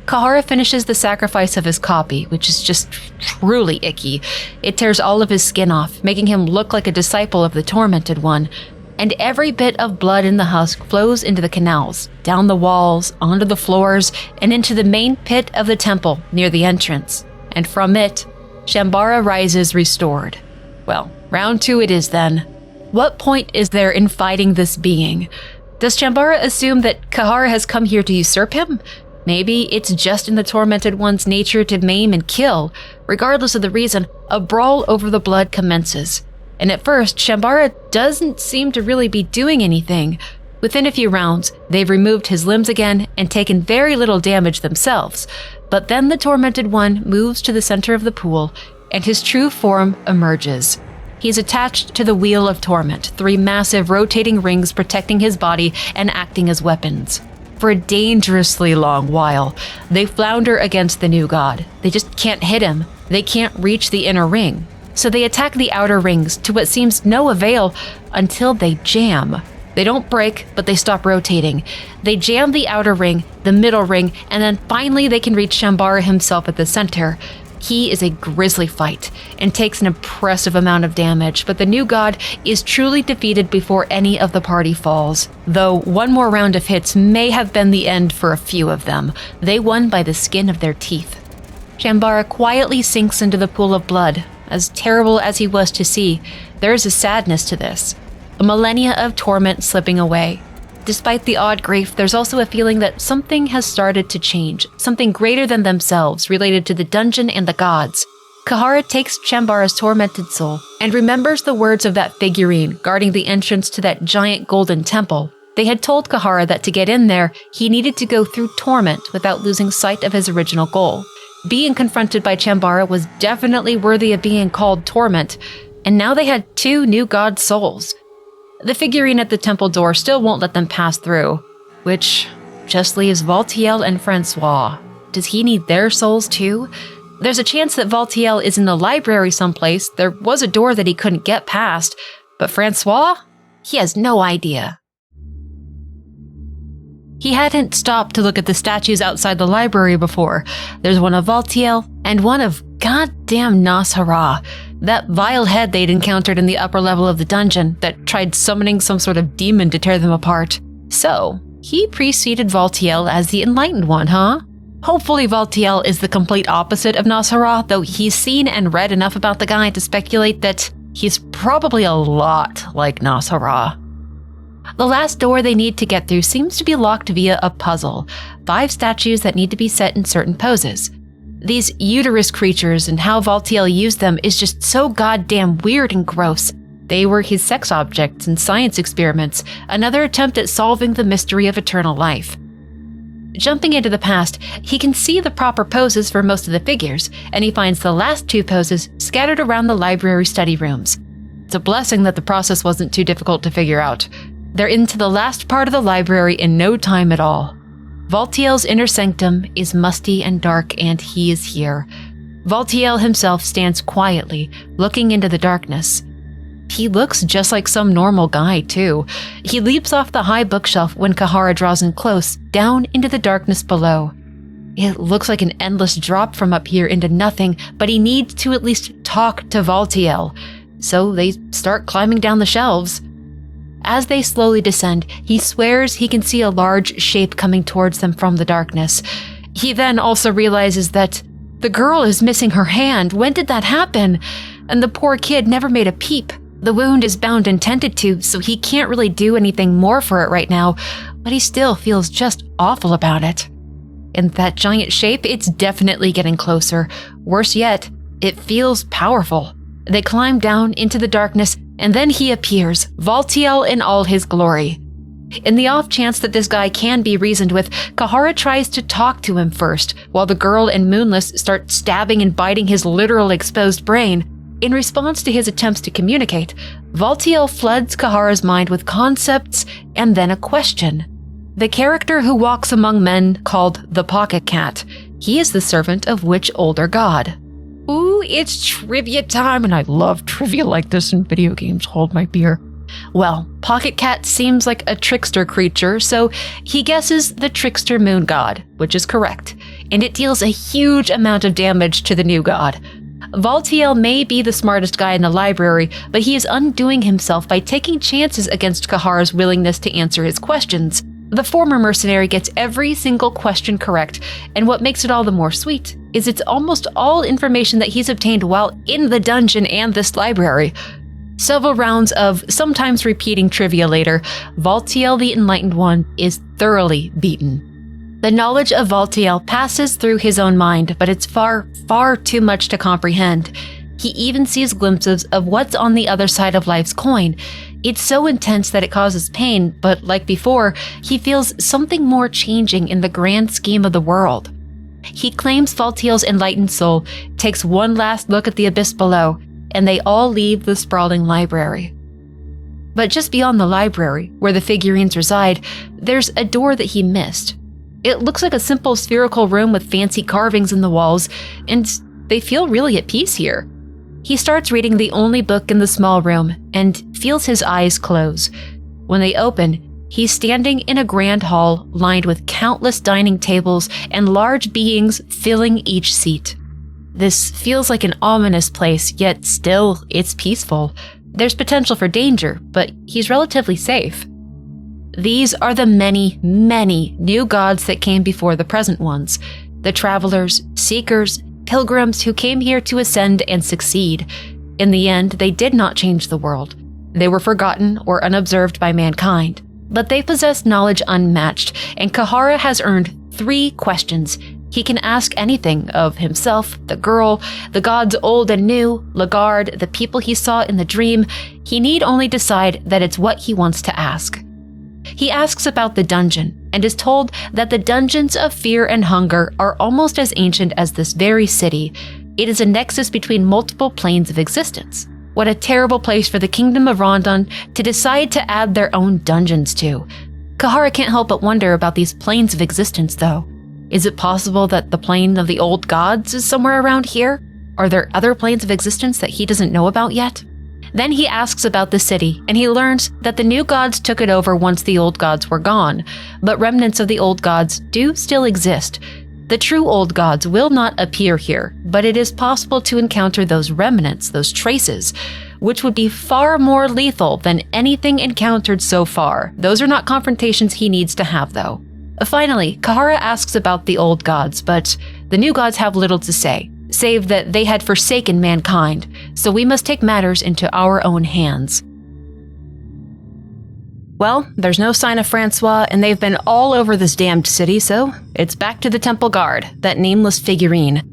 S1: Cahara finishes the sacrifice of his copy, which is just truly icky. It tears all of his skin off, making him look like a disciple of the tormented one, and every bit of blood in the husk flows into the canals, down the walls, onto the floors, and into the main pit of the temple near the entrance. And from it, Chambara rises restored. Well, round two it is then. What point is there in fighting this being? Does Chambara assume that Cahara has come here to usurp him? Maybe it's just in the tormented one's nature to maim and kill. Regardless of the reason, a brawl over the blood commences. And at first, Chambara doesn't seem to really be doing anything. Within a few rounds, they've removed his limbs again and taken very little damage themselves. But then the tormented one moves to the center of the pool, and his true form emerges. He's attached to the Wheel of Torment, 3 massive rotating rings protecting his body and acting as weapons. For a dangerously long while, they flounder against the new god. They just can't hit him. They can't reach the inner ring. So they attack the outer rings to what seems no avail until they jam. They don't break, but they stop rotating. They jam the outer ring, the middle ring, and then finally they can reach Chambara himself at the center. He is a grisly fight and takes an impressive amount of damage, but the new god is truly defeated before any of the party falls. Though one more round of hits may have been the end for a few of them. They won by the skin of their teeth. Chambara quietly sinks into the pool of blood. As terrible as he was to see, there is a sadness to this. A millennia of torment slipping away. Despite the odd grief, there's also a feeling that something has started to change, something greater than themselves related to the dungeon and the gods. Cahara takes Chambara's tormented soul and remembers the words of that figurine guarding the entrance to that giant golden temple. They had told Cahara that to get in there, he needed to go through torment without losing sight of his original goal. Being confronted by Chambara was definitely worthy of being called torment, and now they had 2 new god souls. The figurine at the temple door still won't let them pass through. which just leaves Valtiel and Francois. Does he need their souls too? There's a chance that Valtiel is in the library someplace. There was a door that he couldn't get past, but Francois? He has no idea. He hadn't stopped to look at the statues outside the library before. There's one of Valtiel and one of goddamn Cahara, that vile head they'd encountered in the upper level of the dungeon that tried summoning some sort of demon to tear them apart. So, he preceded Valtiel as the Enlightened One, huh? Hopefully Valtiel is the complete opposite of Cahara, though he's seen and read enough about the guy to speculate that he's probably a lot like Cahara. The last door they need to get through seems to be locked via a puzzle, 5 statues that need to be set in certain poses. These uterus creatures and how Valtiel used them is just so goddamn weird and gross. They were his sex objects in science experiments, another attempt at solving the mystery of eternal life. Jumping into the past, he can see the proper poses for most of the figures, and he finds the last 2 poses scattered around the library study rooms. It's a blessing that the process wasn't too difficult to figure out. They're into the last part of the library in no time at all. Valtiel's inner sanctum is musty and dark, and he is here. Valtiel himself stands quietly, looking into the darkness. He looks just like some normal guy, too. He leaps off the high bookshelf when Cahara draws in close, down into the darkness below. It looks like an endless drop from up here into nothing, but he needs to at least talk to Valtiel. So they start climbing down the shelves. As they slowly descend, he swears he can see a large shape coming towards them from the darkness. He then also realizes that the girl is missing her hand. When did that happen? And the poor kid never made a peep. The wound is bound and tended to, so he can't really do anything more for it right now, but he still feels just awful about it. And that giant shape, it's definitely getting closer. Worse yet, it feels powerful. They climb down into the darkness, and then he appears, Valtiel in all his glory. In the off chance that this guy can be reasoned with, Cahara tries to talk to him first, while the girl and Moonless start stabbing and biting his literal exposed brain. In response to his attempts to communicate, Valtiel floods Cahara's mind with concepts and then a question. The character who walks among men called the Pocketcat, he is the servant of which older god? Ooh, it's trivia time, and I love trivia like this in video games. Hold my beer. Well, Pocketcat seems like a trickster creature, so he guesses the trickster moon god, which is correct, and it deals a huge amount of damage to the new god. Valtiel may be the smartest guy in the library, but he is undoing himself by taking chances against Cahara's willingness to answer his questions. The former mercenary gets every single question correct, and what makes it all the more sweet is it's almost all information that he's obtained while in the dungeon and this library. Several rounds of sometimes repeating trivia later, Valtiel the Enlightened One is thoroughly beaten. The knowledge of Valtiel passes through his own mind, but it's far, far too much to comprehend. He even sees glimpses of what's on the other side of life's coin. It's so intense that it causes pain, but like before, he feels something more changing in the grand scheme of the world. He claims Valtiel's enlightened soul, takes one last look at the abyss below, and they all leave the sprawling library. But just beyond the library, where the figurines reside, there's a door that he missed. It looks like a simple spherical room with fancy carvings in the walls, and they feel really at peace here. He starts reading the only book in the small room and feels his eyes close. When they open, he's standing in a grand hall lined with countless dining tables and large beings filling each seat. This feels like an ominous place, yet still, it's peaceful. There's potential for danger, but he's relatively safe. These are the many, many new gods that came before the present ones. The travelers, seekers, pilgrims who came here to ascend and succeed. In the end, they did not change the world. They were forgotten or unobserved by mankind. But they possess knowledge unmatched, and Cahara has earned 3 questions. He can ask anything of himself, the girl, the gods old and new, Lagarde, the people he saw in the dream. He need only decide that it's what he wants to ask. He asks about the dungeon, and is told that the dungeons of fear and hunger are almost as ancient as this very city. It is a nexus between multiple planes of existence. What a terrible place for the kingdom of Rondon to decide to add their own dungeons to. Cahara can't help but wonder about these planes of existence, though. Is it possible that the plane of the old gods is somewhere around here? Are there other planes of existence that he doesn't know about yet? Then he asks about the city, and he learns that the new gods took it over once the old gods were gone, but remnants of the old gods do still exist. The true old gods will not appear here, but it is possible to encounter those remnants, those traces, which would be far more lethal than anything encountered so far. Those are not confrontations he needs to have, though. Finally, Cahara asks about the old gods, but the new gods have little to say, save that they had forsaken mankind, so we must take matters into our own hands. Well, there's no sign of Francois, and they've been all over this damned city, so it's back to the temple guard, that nameless figurine.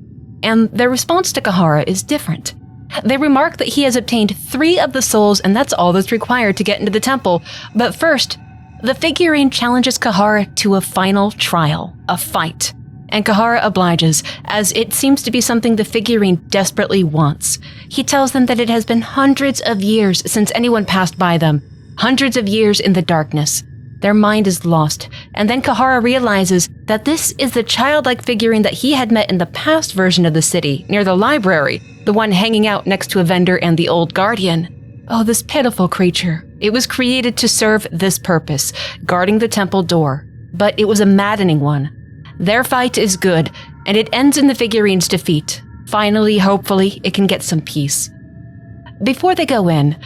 S1: And their response to Cahara is different. They remark that he has obtained 3 of the souls, and that's all that's required to get into the temple. But first, the figurine challenges Cahara to a final trial, a fight. And Cahara obliges, as it seems to be something the figurine desperately wants. He tells them that it has been hundreds of years since anyone passed by them, hundreds of years in the darkness. Their mind is lost, and then Cahara realizes that this is the childlike figurine that he had met in the past version of the city, near the library, the one hanging out next to a vendor and the old guardian. Oh, this pitiful creature. It was created to serve this purpose, guarding the temple door, but it was a maddening one. Their fight is good, and it ends in the figurine's defeat. Finally, hopefully, it can get some peace. Before they go in,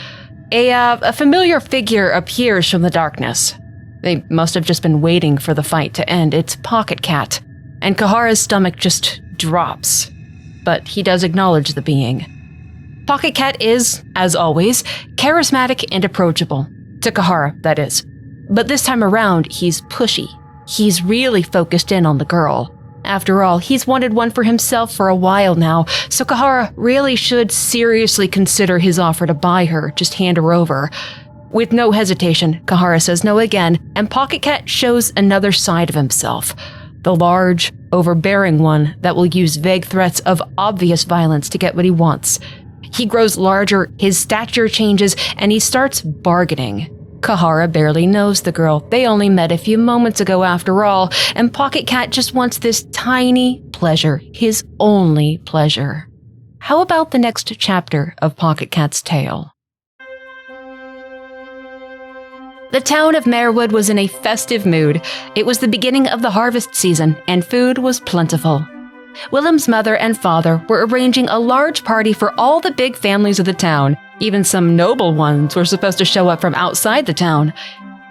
S1: a familiar figure appears from the darkness. They must have just been waiting for the fight to end. It's Pocketcat, and Cahara's stomach just drops. But he does acknowledge the being. Pocketcat is, as always, charismatic and approachable. To Cahara, that is. But this time around, he's pushy. He's really focused in on the girl. After all, he's wanted one for himself for a while now, so Cahara really should seriously consider his offer to buy her, just hand her over. With no hesitation, Cahara says no again, and Pocketcat shows another side of himself. The large, overbearing one that will use vague threats of obvious violence to get what he wants. He grows larger, his stature changes, and he starts bargaining. Cahara barely knows the girl. They only met a few moments ago after all, and Pocketcat just wants this tiny pleasure, his only pleasure. How about the next chapter of Pocketcat's tale? The town of Marewood was in a festive mood. It was the beginning of the harvest season, and food was plentiful. Willem's mother and father were arranging a large party for all the big families of the town. Even some noble ones were supposed to show up from outside the town.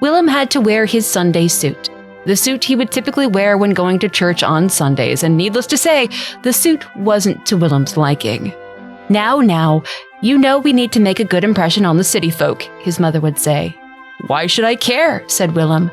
S1: Willem had to wear his Sunday suit, the suit he would typically wear when going to church on Sundays, and needless to say, the suit wasn't to Willem's liking. Now, you know we need to make a good impression on the city folk, his mother would say. Why should I care? Said Willem.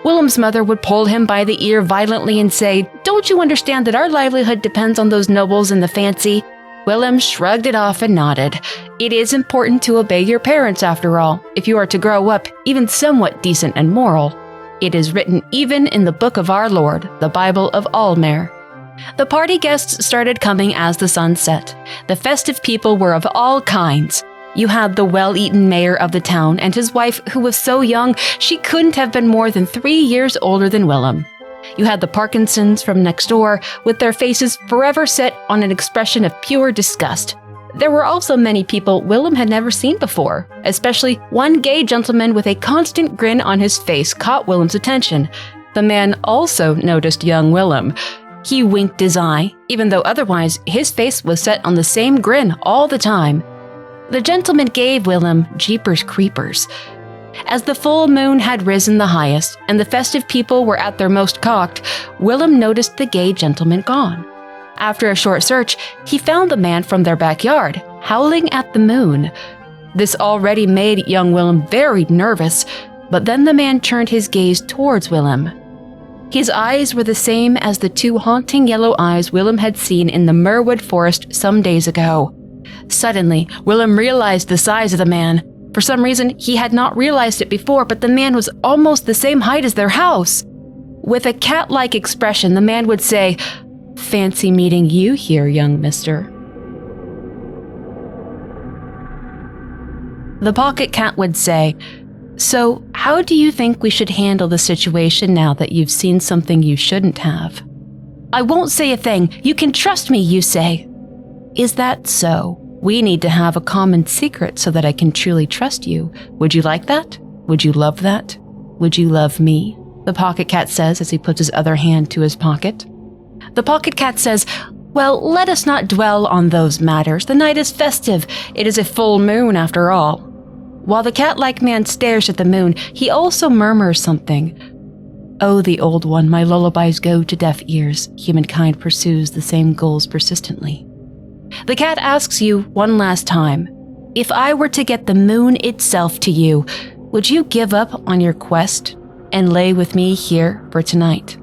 S1: Willem's mother would pull him by the ear violently and say, Don't you understand that our livelihood depends on those nobles and the fancy? Willem shrugged it off and nodded. It is important to obey your parents, after all, if you are to grow up even somewhat decent and moral. It is written even in the book of our Lord, the Bible of Almer. The party guests started coming as the sun set. The festive people were of all kinds. You had the well-eaten mayor of the town and his wife, who was so young she couldn't have been more than 3 years older than Willem. You had the Parkinsons from next door, with their faces forever set on an expression of pure disgust. There were also many people Willem had never seen before, especially one gay gentleman with a constant grin on his face caught Willem's attention. The man also noticed young Willem. He winked his eye, even though otherwise his face was set on the same grin all the time. The gentleman gave Willem jeepers creepers. As the full moon had risen the highest, and the festive people were at their most cocked, Willem noticed the gay gentleman gone. After a short search, he found the man from their backyard, howling at the moon. This already made young Willem very nervous, but then the man turned his gaze towards Willem. His eyes were the same as the 2 haunting yellow eyes Willem had seen in the Merwood forest some days ago. Suddenly, Willem realized the size of the man. For some reason, he had not realized it before, but the man was almost the same height as their house. With a cat-like expression, the man would say, "Fancy meeting you here, young mister." The Pocketcat would say, So, how do you think we should handle the situation now that you've seen something you shouldn't have? I won't say a thing. You can trust me, you say. Is that so? We need to have a common secret so that I can truly trust you. Would you like that? Would you love that? Would you love me? The Pocketcat says as he puts his other hand to his pocket. The Pocketcat says, well, let us not dwell on those matters. The night is festive. It is a full moon after all. While the cat-like man stares at the moon, he also murmurs something. Oh, the old one, my lullabies go to deaf ears. Humankind pursues the same goals persistently. The cat asks you one last time, if I were to get the moon itself to you, would you give up on your quest and lay with me here for tonight?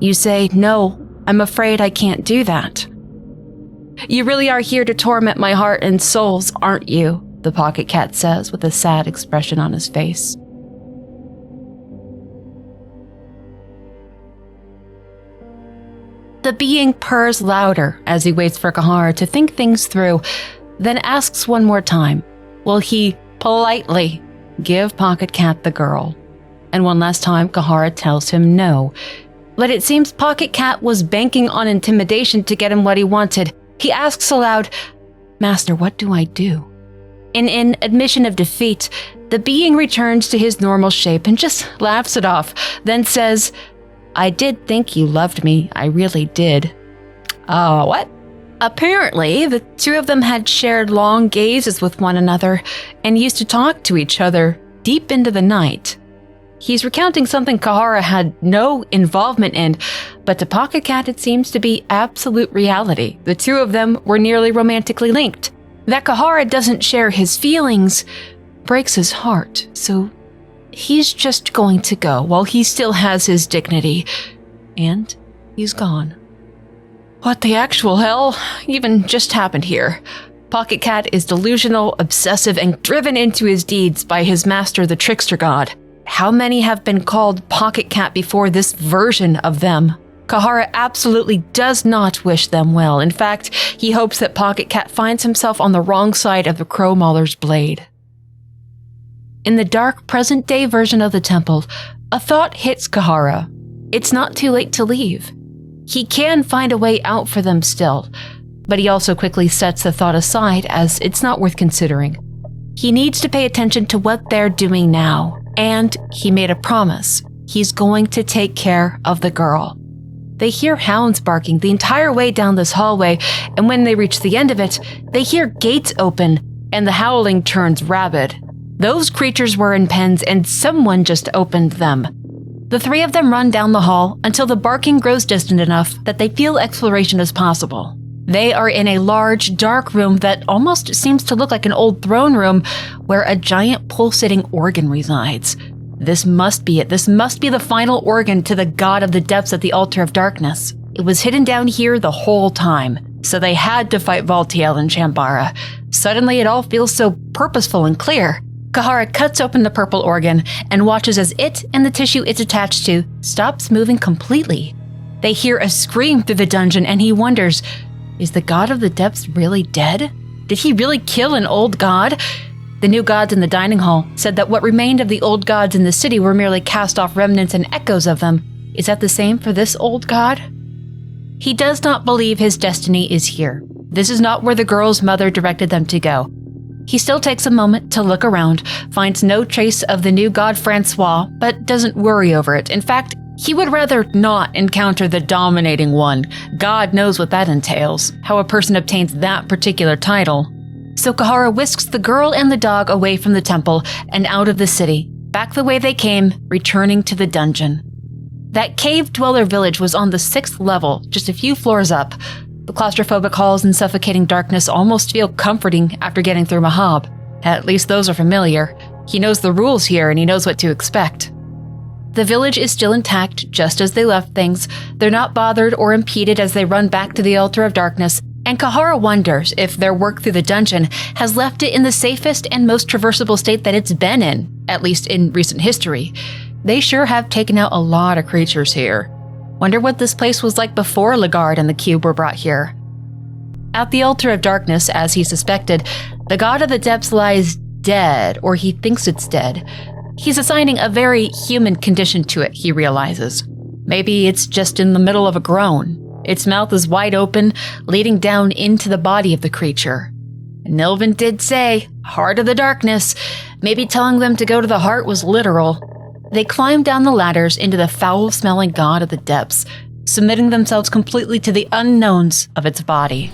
S1: You say, no, I'm afraid I can't do that. You really are here to torment my heart and souls, aren't you? The Pocketcat says with a sad expression on his face. The being purrs louder as he waits for Cahara to think things through, then asks one more time, will he politely give Pocketcat the girl? And one last time, Cahara tells him no. But it seems Pocketcat was banking on intimidation to get him what he wanted. He asks aloud, Master, what do I do? In admission of defeat, the being returns to his normal shape and just laughs it off, then says, I did think you loved me, I really did. What? Apparently, the two of them had shared long gazes with one another and used to talk to each other deep into the night. He's recounting something Cahara had no involvement in, but to Pocketcat it seems to be absolute reality. The two of them were nearly romantically linked. That Cahara doesn't share his feelings breaks his heart, so he's just going to go while he still has his dignity. And he's gone. What the actual hell even just happened here? Pocketcat is delusional, obsessive, and driven into his deeds by his master, the trickster god. How many have been called Pocketcat before this version of them? Cahara absolutely does not wish them well. In fact, he hopes that Pocketcat finds himself on the wrong side of the Crow Mauler's blade. In the dark present-day version of the temple, a thought hits Cahara. It's not too late to leave. He can find a way out for them still, but he also quickly sets the thought aside as it's not worth considering. He needs to pay attention to what they're doing now, and he made a promise. He's going to take care of the girl. They hear hounds barking the entire way down this hallway, and when they reach the end of it, they hear gates open, and the howling turns rabid. Those creatures were in pens, and someone just opened them. The three of them run down the hall until the barking grows distant enough that they feel exploration is possible. They are in a large, dark room that almost seems to look like an old throne room where a giant pulsating organ resides. This must be it. This must be the final organ to the god of the depths at the altar of darkness. It was hidden down here the whole time, so they had to fight Valtiel and Shambara. Suddenly it all feels so purposeful and clear. Cahara cuts open the purple organ and watches as it and the tissue it's attached to stops moving completely. They hear a scream through the dungeon and he wonders, is the god of the depths really dead? Did he really kill an old god? The new gods in the dining hall said that what remained of the old gods in the city were merely cast-off remnants and echoes of them. Is that the same for this old god? He does not believe his destiny is here. This is not where the girl's mother directed them to go. He still takes a moment to look around, finds no trace of the new god Francois, but doesn't worry over it. In fact, he would rather not encounter the dominating one. God knows what that entails, how a person obtains that particular title. So Cahara whisks the girl and the dog away from the temple and out of the city, back the way they came, returning to the dungeon. That cave dweller village was on the 6th level, just a few floors up. The claustrophobic halls and suffocating darkness almost feel comforting after getting through Mahab. At least those are familiar. He knows the rules here and he knows what to expect. The village is still intact, just as they left things. They're not bothered or impeded as they run back to the altar of darkness, and Cahara wonders if their work through the dungeon has left it in the safest and most traversable state that it's been in, at least in recent history. They sure have taken out a lot of creatures here. Wonder what this place was like before Legard and the cube were brought here. At the altar of darkness, as he suspected, the god of the depths lies dead, or he thinks it's dead. He's assigning a very human condition to it, he realizes. Maybe it's just in the middle of a groan. Its mouth is wide open, leading down into the body of the creature. Nilvin did say, Heart of the Darkness. Maybe telling them to go to the heart was literal. They climb down the ladders into the foul-smelling god of the depths, submitting themselves completely to the unknowns of its body.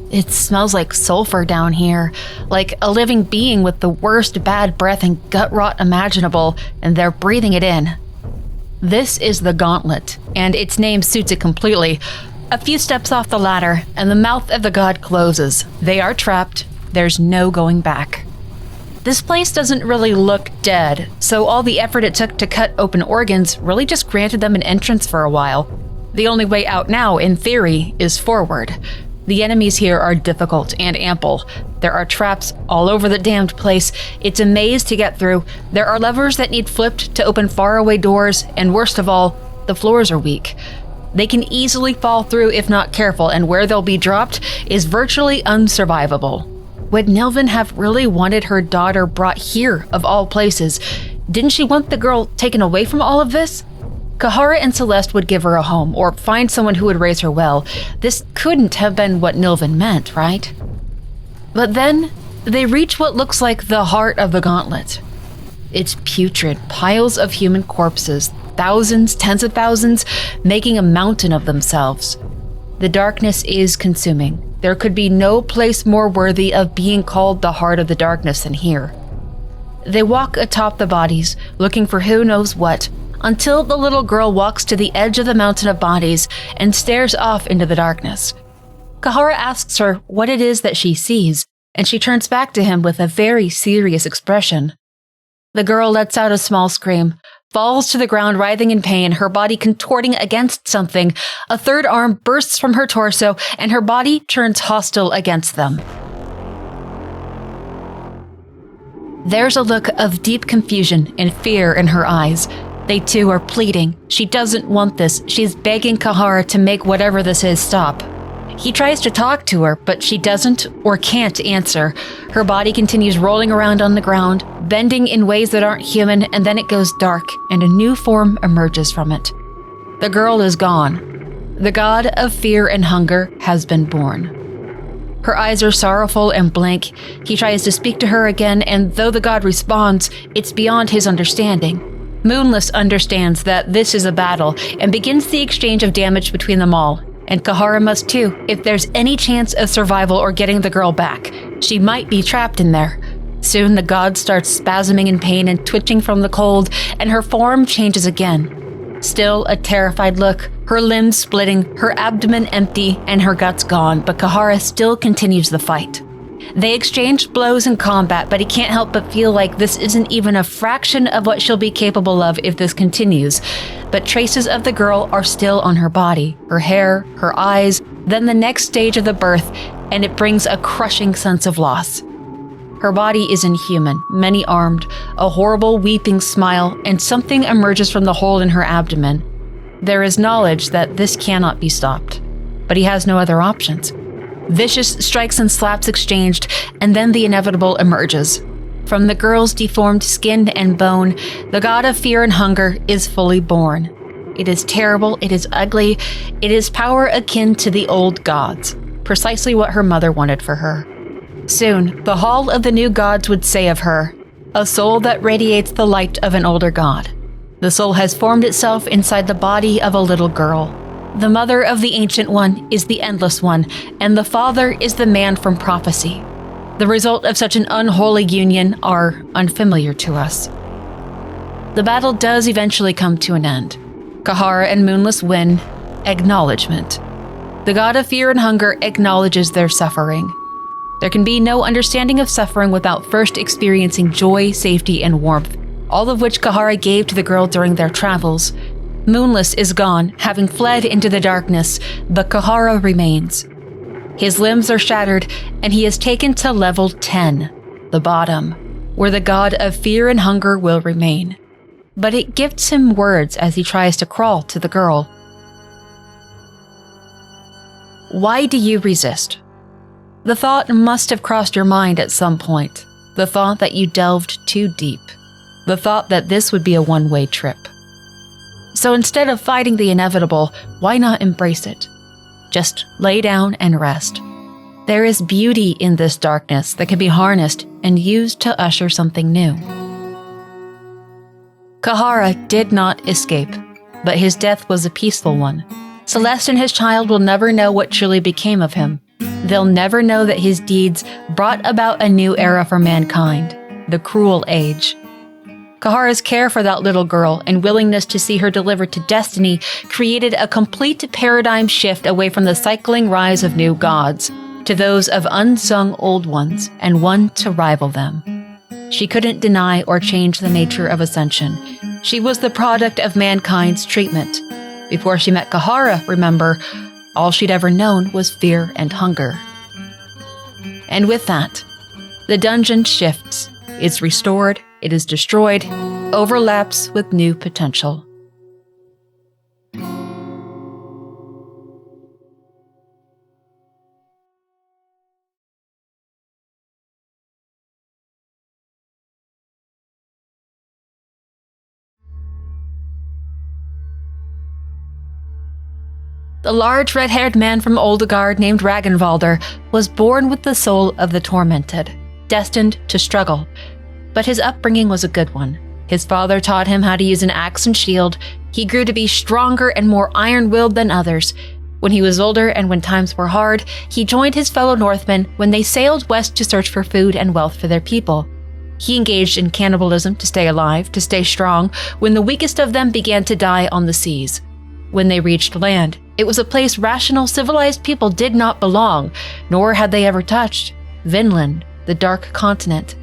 S1: It smells like sulfur down here, like a living being with the worst bad breath and gut rot imaginable, and they're breathing it in. This is the Gauntlet, and its name suits it completely. A few steps off the ladder, and the mouth of the god closes. They are trapped. There's no going back. This place doesn't really look dead, so all the effort it took to cut open organs really just granted them an entrance for a while. The only way out now, in theory, is forward. The enemies here are difficult and ample. There are traps all over the damned place. It's a maze to get through. There are levers that need flipped to open faraway doors, and worst of all, the floors are weak. They can easily fall through if not careful, and where they'll be dropped is virtually unsurvivable. Would Nilvin have really wanted her daughter brought here, of all places? Didn't she want the girl taken away from all of this? Cahara and Celeste would give her a home, or find someone who would raise her well. This couldn't have been what Nilvin meant, right? But then, they reach what looks like the heart of the Gauntlet. It's putrid, piles of human corpses, thousands, tens of thousands, making a mountain of themselves. The darkness is consuming. There could be no place more worthy of being called the heart of the darkness than here. They walk atop the bodies, looking for who knows what, until the little girl walks to the edge of the mountain of bodies and stares off into the darkness. Cahara asks her what it is that she sees, and she turns back to him with a very serious expression. The girl lets out a small scream, falls to the ground writhing in pain, her body contorting against something. A third arm bursts from her torso, and her body turns hostile against them. There's a look of deep confusion and fear in her eyes. They too are pleading. She doesn't want this. She's begging Cahara to make whatever this is stop. He tries to talk to her, but she doesn't or can't answer. Her body continues rolling around on the ground, bending in ways that aren't human, and then it goes dark, and a new form emerges from it. The girl is gone. The god of fear and hunger has been born. Her eyes are sorrowful and blank. He tries to speak to her again, and though the god responds, it's beyond his understanding. Moonless understands that this is a battle and begins the exchange of damage between them all. And Cahara must too, if there's any chance of survival or getting the girl back. She might be trapped in there. Soon the god starts spasming in pain and twitching from the cold, and her form changes again. Still a terrified look, her limbs splitting, her abdomen empty, and her guts gone, but Cahara still continues the fight. They exchange blows in combat, but he can't help but feel like this isn't even a fraction of what she'll be capable of if this continues. But traces of the girl are still on her body, her hair, her eyes, then the next stage of the birth, and it brings a crushing sense of loss. Her body is inhuman, many-armed, a horrible weeping smile, and something emerges from the hole in her abdomen. There is knowledge that this cannot be stopped, but he has no other options. Vicious strikes and slaps exchanged, and then the inevitable emerges. From the girl's deformed skin and bone, the god of fear and hunger is fully born. It is terrible, it is ugly, it is power akin to the old gods, precisely what her mother wanted for her. Soon, the hall of the new gods would say of her, a soul that radiates the light of an older god. The soul has formed itself inside the body of a little girl. The mother of the Ancient One is the Endless One, and the father is the man from prophecy. The result of such an unholy union are unfamiliar to us. The battle does eventually come to an end. Cahara and Moonless win. Acknowledgement. The god of fear and hunger acknowledges their suffering. There can be no understanding of suffering without first experiencing joy, safety, and warmth, all of which Cahara gave to the girl during their travels. Moonless is gone, having fled into the darkness, but Cahara remains. His limbs are shattered, and he is taken to level 10, the bottom, where the god of fear and hunger will remain. But it gifts him words as he tries to crawl to the girl. Why do you resist? The thought must have crossed your mind at some point, the thought that you delved too deep. the thought that this would be a one-way trip. So instead of fighting the inevitable, why not embrace it? Just lay down and rest. There is beauty in this darkness that can be harnessed and used to usher something new. Cahara did not escape, but his death was a peaceful one. Celeste and his child will never know what truly became of him. They'll never know that his deeds brought about a new era for mankind, the cruel age. Cahara's care for that little girl and willingness to see her delivered to destiny created a complete paradigm shift away from the cycling rise of new gods to those of unsung old ones, and one to rival them. She couldn't deny or change the nature of ascension. She was the product of mankind's treatment. Before she met Cahara, remember, all she'd ever known was fear and hunger. And with that, the dungeon shifts. It's restored, it is destroyed, overlaps with new potential. The large red-haired man from Oldegard named Ragnvaldr was born with the soul of the tormented, destined to struggle. But his upbringing was a good one. His father taught him how to use an axe and shield. He grew to be stronger and more iron-willed than others. When he was older and when times were hard, he joined his fellow Northmen when they sailed west to search for food and wealth for their people. He engaged in cannibalism to stay alive, to stay strong, when the weakest of them began to die on the seas. When they reached land, it was a place rational, civilized people did not belong, nor had they ever touched. Vinland, the Dark Continent.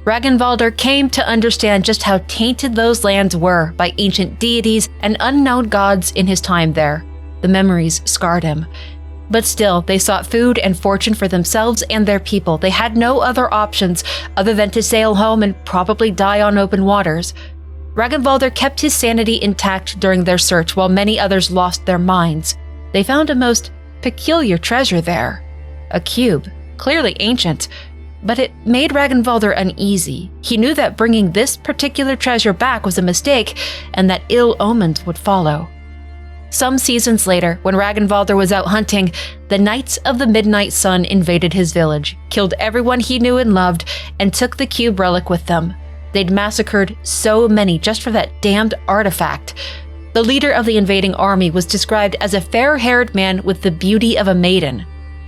S1: Ragnvaldr came to understand just how tainted those lands were by ancient deities and unknown gods in his time there. The memories scarred him. But still, they sought food and fortune for themselves and their people. They had no other options other than to sail home and probably die on open waters. Ragnvaldr kept his sanity intact during their search while many others lost their minds. They found a most peculiar treasure there. A cube, clearly ancient, but it made Ragnvaldr uneasy. He knew that bringing this particular treasure back was a mistake and that ill omens would follow. Some seasons later, when Ragnvaldr was out hunting, the Knights of the Midnight Sun invaded his village, killed everyone he knew and loved, and took the cube relic with them. They'd massacred so many just for that damned artifact. The leader of the invading army was described as a fair-haired man with the beauty of a maiden.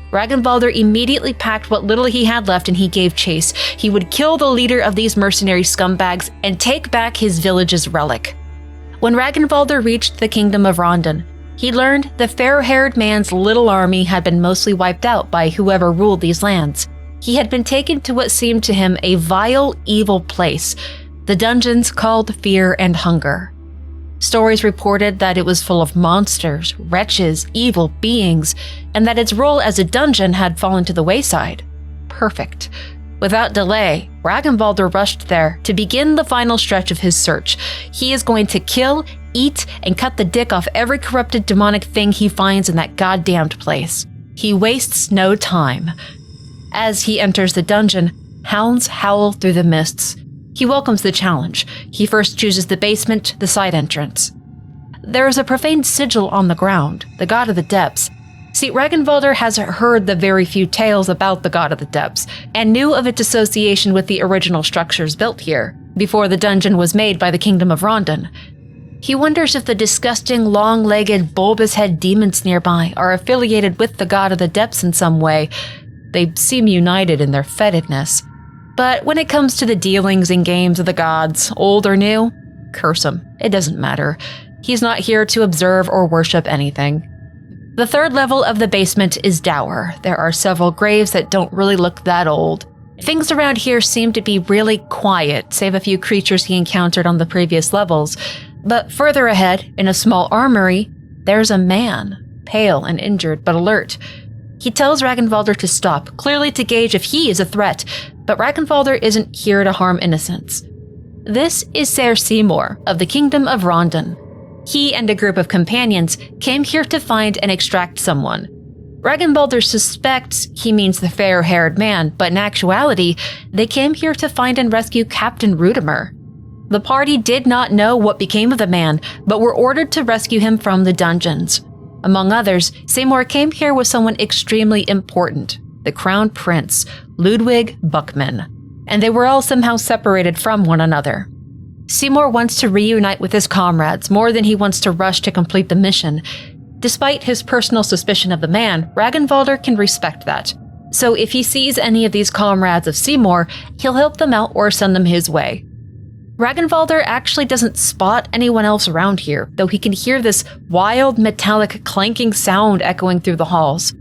S1: Ragnvaldr immediately packed what little he had left and he gave chase. He would kill the leader of these mercenary scumbags and take back his village's relic. When Ragnvaldr reached the kingdom of Rondon, he learned the fair-haired man's little army had been mostly wiped out by whoever ruled these lands. He had been taken to what seemed to him a vile, evil place, the dungeons called Fear and Hunger. Stories reported that it was full of monsters, wretches, evil beings, and that its role as a dungeon had fallen to the wayside. Perfect. Without delay, Ragnvaldr rushed there to begin the final stretch of his search. He is going to kill, eat, and cut the dick off every corrupted demonic thing he finds in that goddamned place. He wastes no time. As he enters the dungeon, hounds howl through the mists. He welcomes the challenge. He first chooses the basement, the side entrance. There is a profane sigil on the ground, the god of the depths. See, Ragnvaldr has heard the very few tales about the god of the depths, and knew of its association with the original structures built here, before the dungeon was made by the kingdom of Rondon. He wonders if the disgusting, long-legged, bulbous-head demons nearby are affiliated with the god of the depths in some way. They seem united in their fetidness. But when it comes to the dealings and games of the gods, old or new, curse him. It doesn't matter. He's not here to observe or worship anything. The third level of the basement is dour. There are several graves that don't really look that old. Things around here seem to be really quiet, save a few creatures he encountered on the previous levels. But further ahead, in a small armory, there's a man, pale and injured but alert. He tells Ragnvaldr to stop, clearly to gauge if he is a threat, but Ragnvaldr isn't here to harm innocents. This is Ser Seymour of the Kingdom of Rondon. He and a group of companions came here to find and extract someone. Ragnvaldr suspects he means the fair-haired man, but in actuality, they came here to find and rescue Captain Rudimer. The party did not know what became of the man, but were ordered to rescue him from the dungeons. Among others, Seymour came here with someone extremely important, the Crown Prince, Ludwig Buckman, and they were all somehow separated from one another. Seymour wants to reunite with his comrades more than he wants to rush to complete the mission. Despite his personal suspicion of the man, Ragnvaldr can respect that. So if he sees any of these comrades of Seymour, he'll help them out or send them his way. Ragnvaldr actually doesn't spot anyone else around here, though he can hear this wild metallic clanking sound echoing through the halls.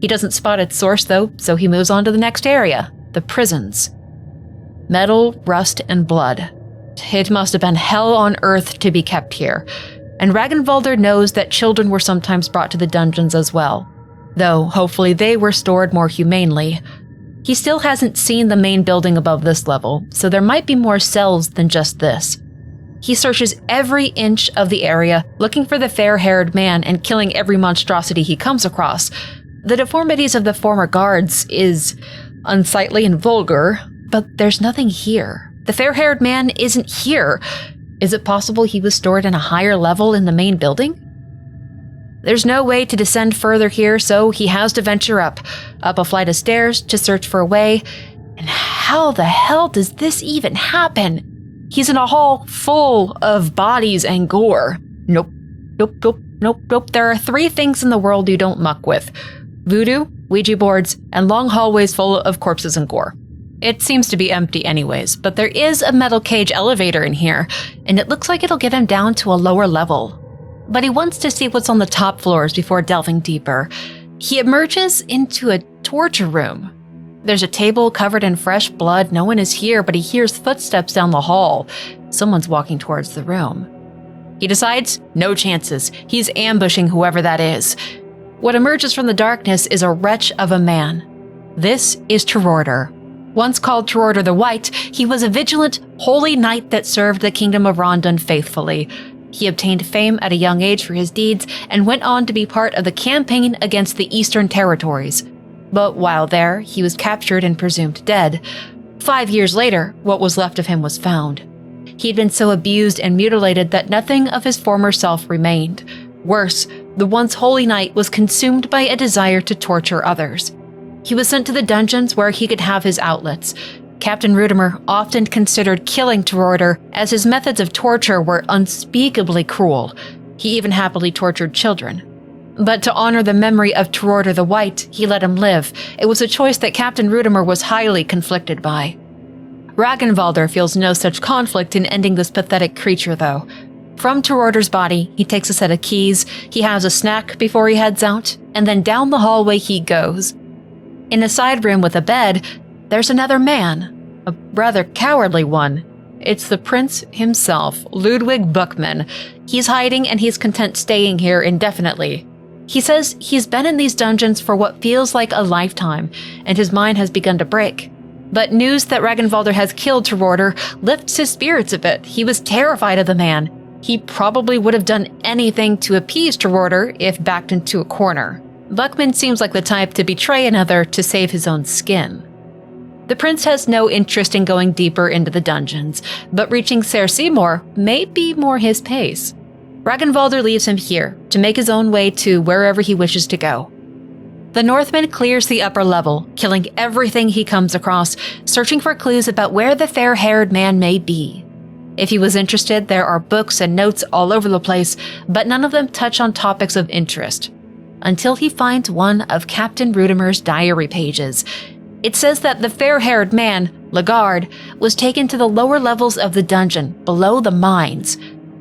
S1: He doesn't spot its source though, so he moves on to the next area, the prisons. Metal, rust, and blood. It must have been hell on earth to be kept here, and Ragnvaldr knows that children were sometimes brought to the dungeons as well, though hopefully they were stored more humanely. He still hasn't seen the main building above this level, so there might be more cells than just this. He searches every inch of the area, looking for the fair-haired man and killing every monstrosity he comes across. The deformities of the former guards is unsightly and vulgar, but there's nothing here. The fair-haired man isn't here. Is it possible he was stored in a higher level in the main building? There's no way to descend further here, so he has to venture up a flight of stairs to search for a way. And how the hell does this even happen? He's in a hall full of bodies and gore. Nope. There are 3 things in the world you don't muck with: voodoo, Ouija boards, and long hallways full of corpses and gore. It seems to be empty anyways, but there is a metal cage elevator in here, and it looks like it'll get him down to a lower level. But he wants to see what's on the top floors before delving deeper. He emerges into a torture room. There's a table covered in fresh blood. No one is here, but he hears footsteps down the hall. Someone's walking towards the room. He decides, no chances. He's ambushing whoever that is. What emerges from the darkness is a wretch of a man. This is Terorder. Once called Terorder the White, he was a vigilant, holy knight that served the kingdom of Rondon faithfully. He obtained fame at a young age for his deeds and went on to be part of the campaign against the Eastern Territories. But while there, he was captured and presumed dead. 5 years later, what was left of him was found. He'd been so abused and mutilated that nothing of his former self remained. Worse, the once holy knight was consumed by a desire to torture others. He was sent to the dungeons where he could have his outlets. Captain Rudimer often considered killing Terorder, as his methods of torture were unspeakably cruel. He even happily tortured children. But to honor the memory of Terorder the White, he let him live. It was a choice that Captain Rudimer was highly conflicted by. Ragnvaldr feels no such conflict in ending this pathetic creature, though. From Terorder's body, he takes a set of keys, he has a snack before he heads out, and then down the hallway he goes. In a side room with a bed, there's another man, a rather cowardly one. It's the prince himself, Ludwig Buckman. He's hiding and he's content staying here indefinitely. He says he's been in these dungeons for what feels like a lifetime, and his mind has begun to break. But news that Ragnvaldr has killed Terorder lifts his spirits a bit. He was terrified of the man. He probably would have done anything to appease Terorder if backed into a corner. Buckman seems like the type to betray another to save his own skin. The prince has no interest in going deeper into the dungeons, but reaching Ser Seymour may be more his pace. Ragnvaldr leaves him here to make his own way to wherever he wishes to go. The Northman clears the upper level, killing everything he comes across, searching for clues about where the fair-haired man may be. If he was interested, there are books and notes all over the place, but none of them touch on topics of interest. Until he finds one of Captain Rudimer's diary pages. It says that the fair-haired man, Lagarde, was taken to the lower levels of the dungeon, below the mines.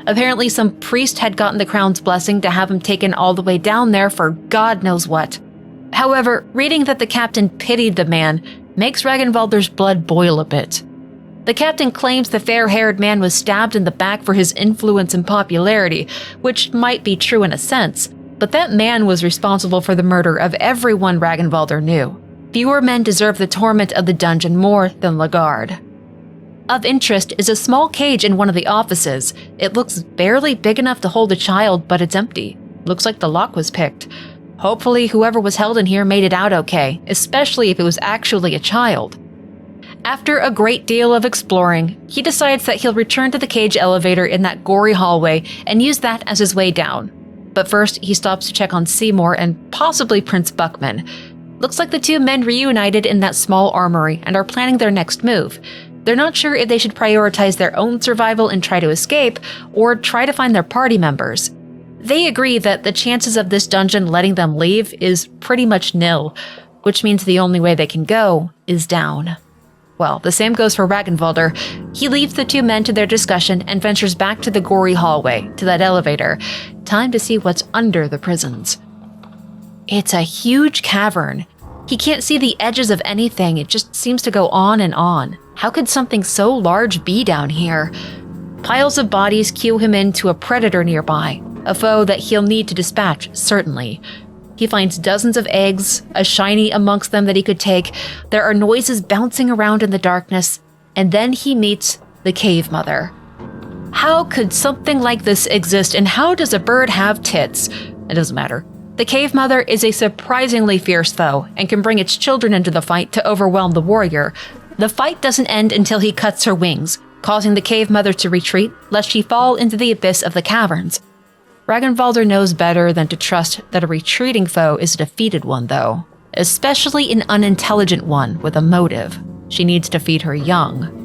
S1: Apparently some priest had gotten the crown's blessing to have him taken all the way down there for God knows what. However, reading that the captain pitied the man makes Ragnvaldr's blood boil a bit. The captain claims the fair-haired man was stabbed in the back for his influence and popularity, which might be true in a sense, but that man was responsible for the murder of everyone Ragnvaldr knew. Fewer men deserve the torment of the dungeon more than Lagarde. Of interest is a small cage in one of the offices. It looks barely big enough to hold a child, but it's empty. Looks like the lock was picked. Hopefully whoever was held in here made it out okay, especially if it was actually a child. After a great deal of exploring, he decides that he'll return to the cage elevator in that gory hallway and use that as his way down. But first, he stops to check on Seymour and possibly Prince Buckman. Looks like the two men reunited in that small armory and are planning their next move. They're not sure if they should prioritize their own survival and try to escape, or try to find their party members. They agree that the chances of this dungeon letting them leave is pretty much nil, which means the only way they can go is down. Well, the same goes for Ragnvaldr. He leaves the two men to their discussion and ventures back to the gory hallway, to that elevator. Time to see what's under the prisons. It's a huge cavern. He can't see the edges of anything, it just seems to go on and on. How could something so large be down here? Piles of bodies cue him into a predator nearby, a foe that he'll need to dispatch, certainly. He finds dozens of eggs, a shiny amongst them that he could take. There are noises bouncing around in the darkness, and then he meets the Cave Mother. How could something like this exist, and how does a bird have tits? It doesn't matter. The Cave Mother is a surprisingly fierce foe, and can bring its children into the fight to overwhelm the warrior. The fight doesn't end until he cuts her wings, causing the Cave Mother to retreat, lest she fall into the abyss of the caverns. Ragnvaldr knows better than to trust that a retreating foe is a defeated one, though. Especially an unintelligent one with a motive. She needs to feed her young.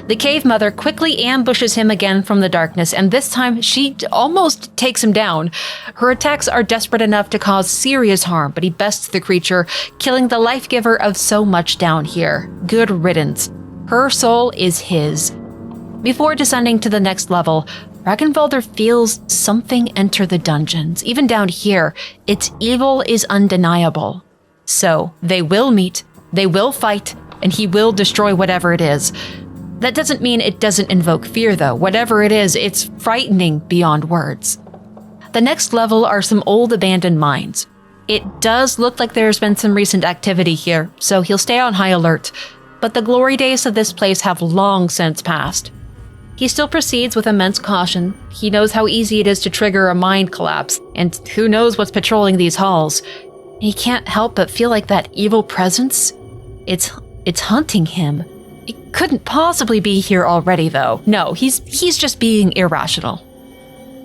S1: The Cave Mother quickly ambushes him again from the darkness, and this time she almost takes him down. Her attacks are desperate enough to cause serious harm, but he bests the creature, killing the life giver of so much down here. Good riddance. Her soul is his. Before descending to the next level, Ragnvaldr feels something enter the dungeons. Even down here, its evil is undeniable. So, they will meet, they will fight, and he will destroy whatever it is. That doesn't mean it doesn't invoke fear, though. Whatever it is, it's frightening beyond words. The next level are some old abandoned mines. It does look like there's been some recent activity here, so he'll stay on high alert. But the glory days of this place have long since passed. He still proceeds with immense caution. He knows how easy it is to trigger a mine collapse, and who knows what's patrolling these halls. He can't help but feel like that evil presence. It's hunting him. It couldn't possibly be here already, though. No, he's just being irrational.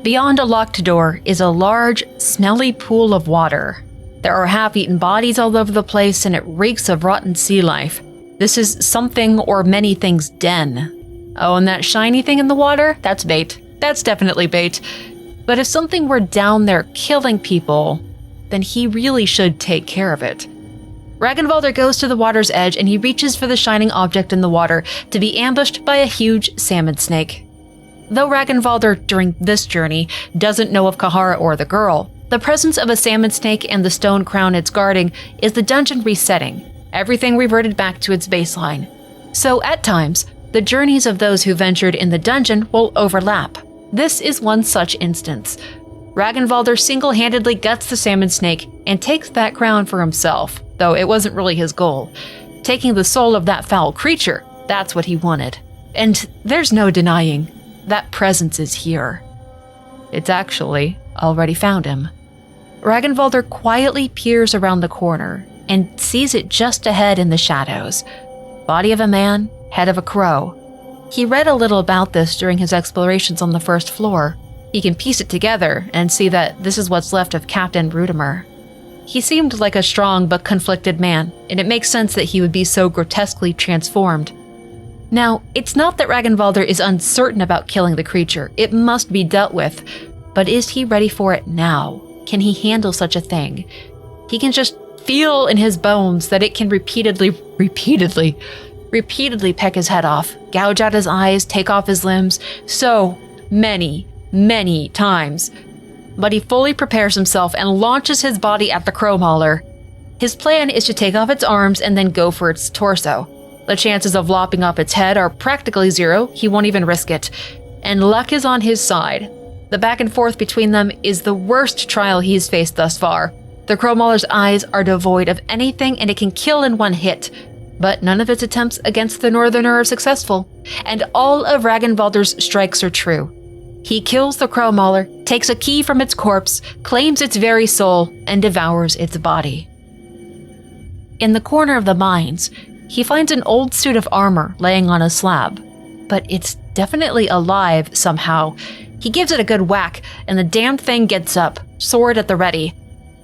S1: Beyond a locked door is a large, smelly pool of water. There are half-eaten bodies all over the place, and it reeks of rotten sea life. This is something or many things' den. Oh, and that shiny thing in the water? That's bait. That's definitely bait. But if something were down there killing people, then he really should take care of it. Ragnvaldr goes to the water's edge and he reaches for the shining object in the water to be ambushed by a huge salmon snake. Though Ragnvaldr, during this journey, doesn't know of Cahara or the girl, the presence of a salmon snake and the stone crown it's guarding is the dungeon resetting. Everything reverted back to its baseline. So at times, the journeys of those who ventured in the dungeon will overlap. This is one such instance. Ragnvaldr single-handedly guts the salmon snake and takes that crown for himself, though it wasn't really his goal. Taking the soul of that foul creature, that's what he wanted. And there's no denying, that presence is here. It's actually already found him. Ragnvaldr quietly peers around the corner and sees it just ahead in the shadows. Body of a man, head of a crow. He read a little about this during his explorations on the first floor. He can piece it together and see that this is what's left of Captain Rudimer. He seemed like a strong but conflicted man, and it makes sense that he would be so grotesquely transformed. Now, it's not that Ragnvaldr is uncertain about killing the creature. It must be dealt with. But is he ready for it now? Can he handle such a thing? He can just feel in his bones that it can repeatedly peck his head off, gouge out his eyes, take off his limbs, so many times. But he fully prepares himself and launches his body at the crow mauler. His plan is to take off its arms and then go for its torso. The chances of lopping off its head are practically zero. He won't even risk it. And luck is on his side. The back and forth between them is the worst trial he's faced thus far. The crow mauler's eyes are devoid of anything and it can kill in one hit. But none of its attempts against the Northerner are successful, and all of Ragnvaldr's strikes are true. He kills the crow mauler, takes a key from its corpse, claims its very soul, and devours its body. In the corner of the mines, he finds an old suit of armor laying on a slab, but it's definitely alive somehow. He gives it a good whack, and the damn thing gets up, sword at the ready.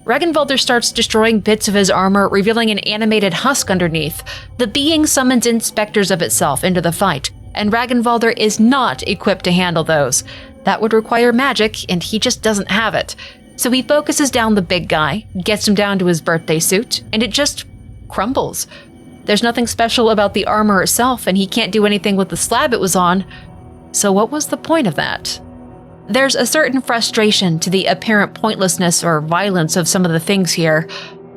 S1: Ragnvaldr starts destroying bits of his armor, revealing an animated husk underneath. The being summons in specters of itself into the fight, and Ragnvaldr is not equipped to handle those. That would require magic, and he just doesn't have it. So he focuses down the big guy, gets him down to his birthday suit, and it just crumbles. There's nothing special about the armor itself, and he can't do anything with the slab it was on. So what was the point of that? There's a certain frustration to the apparent pointlessness or violence of some of the things here.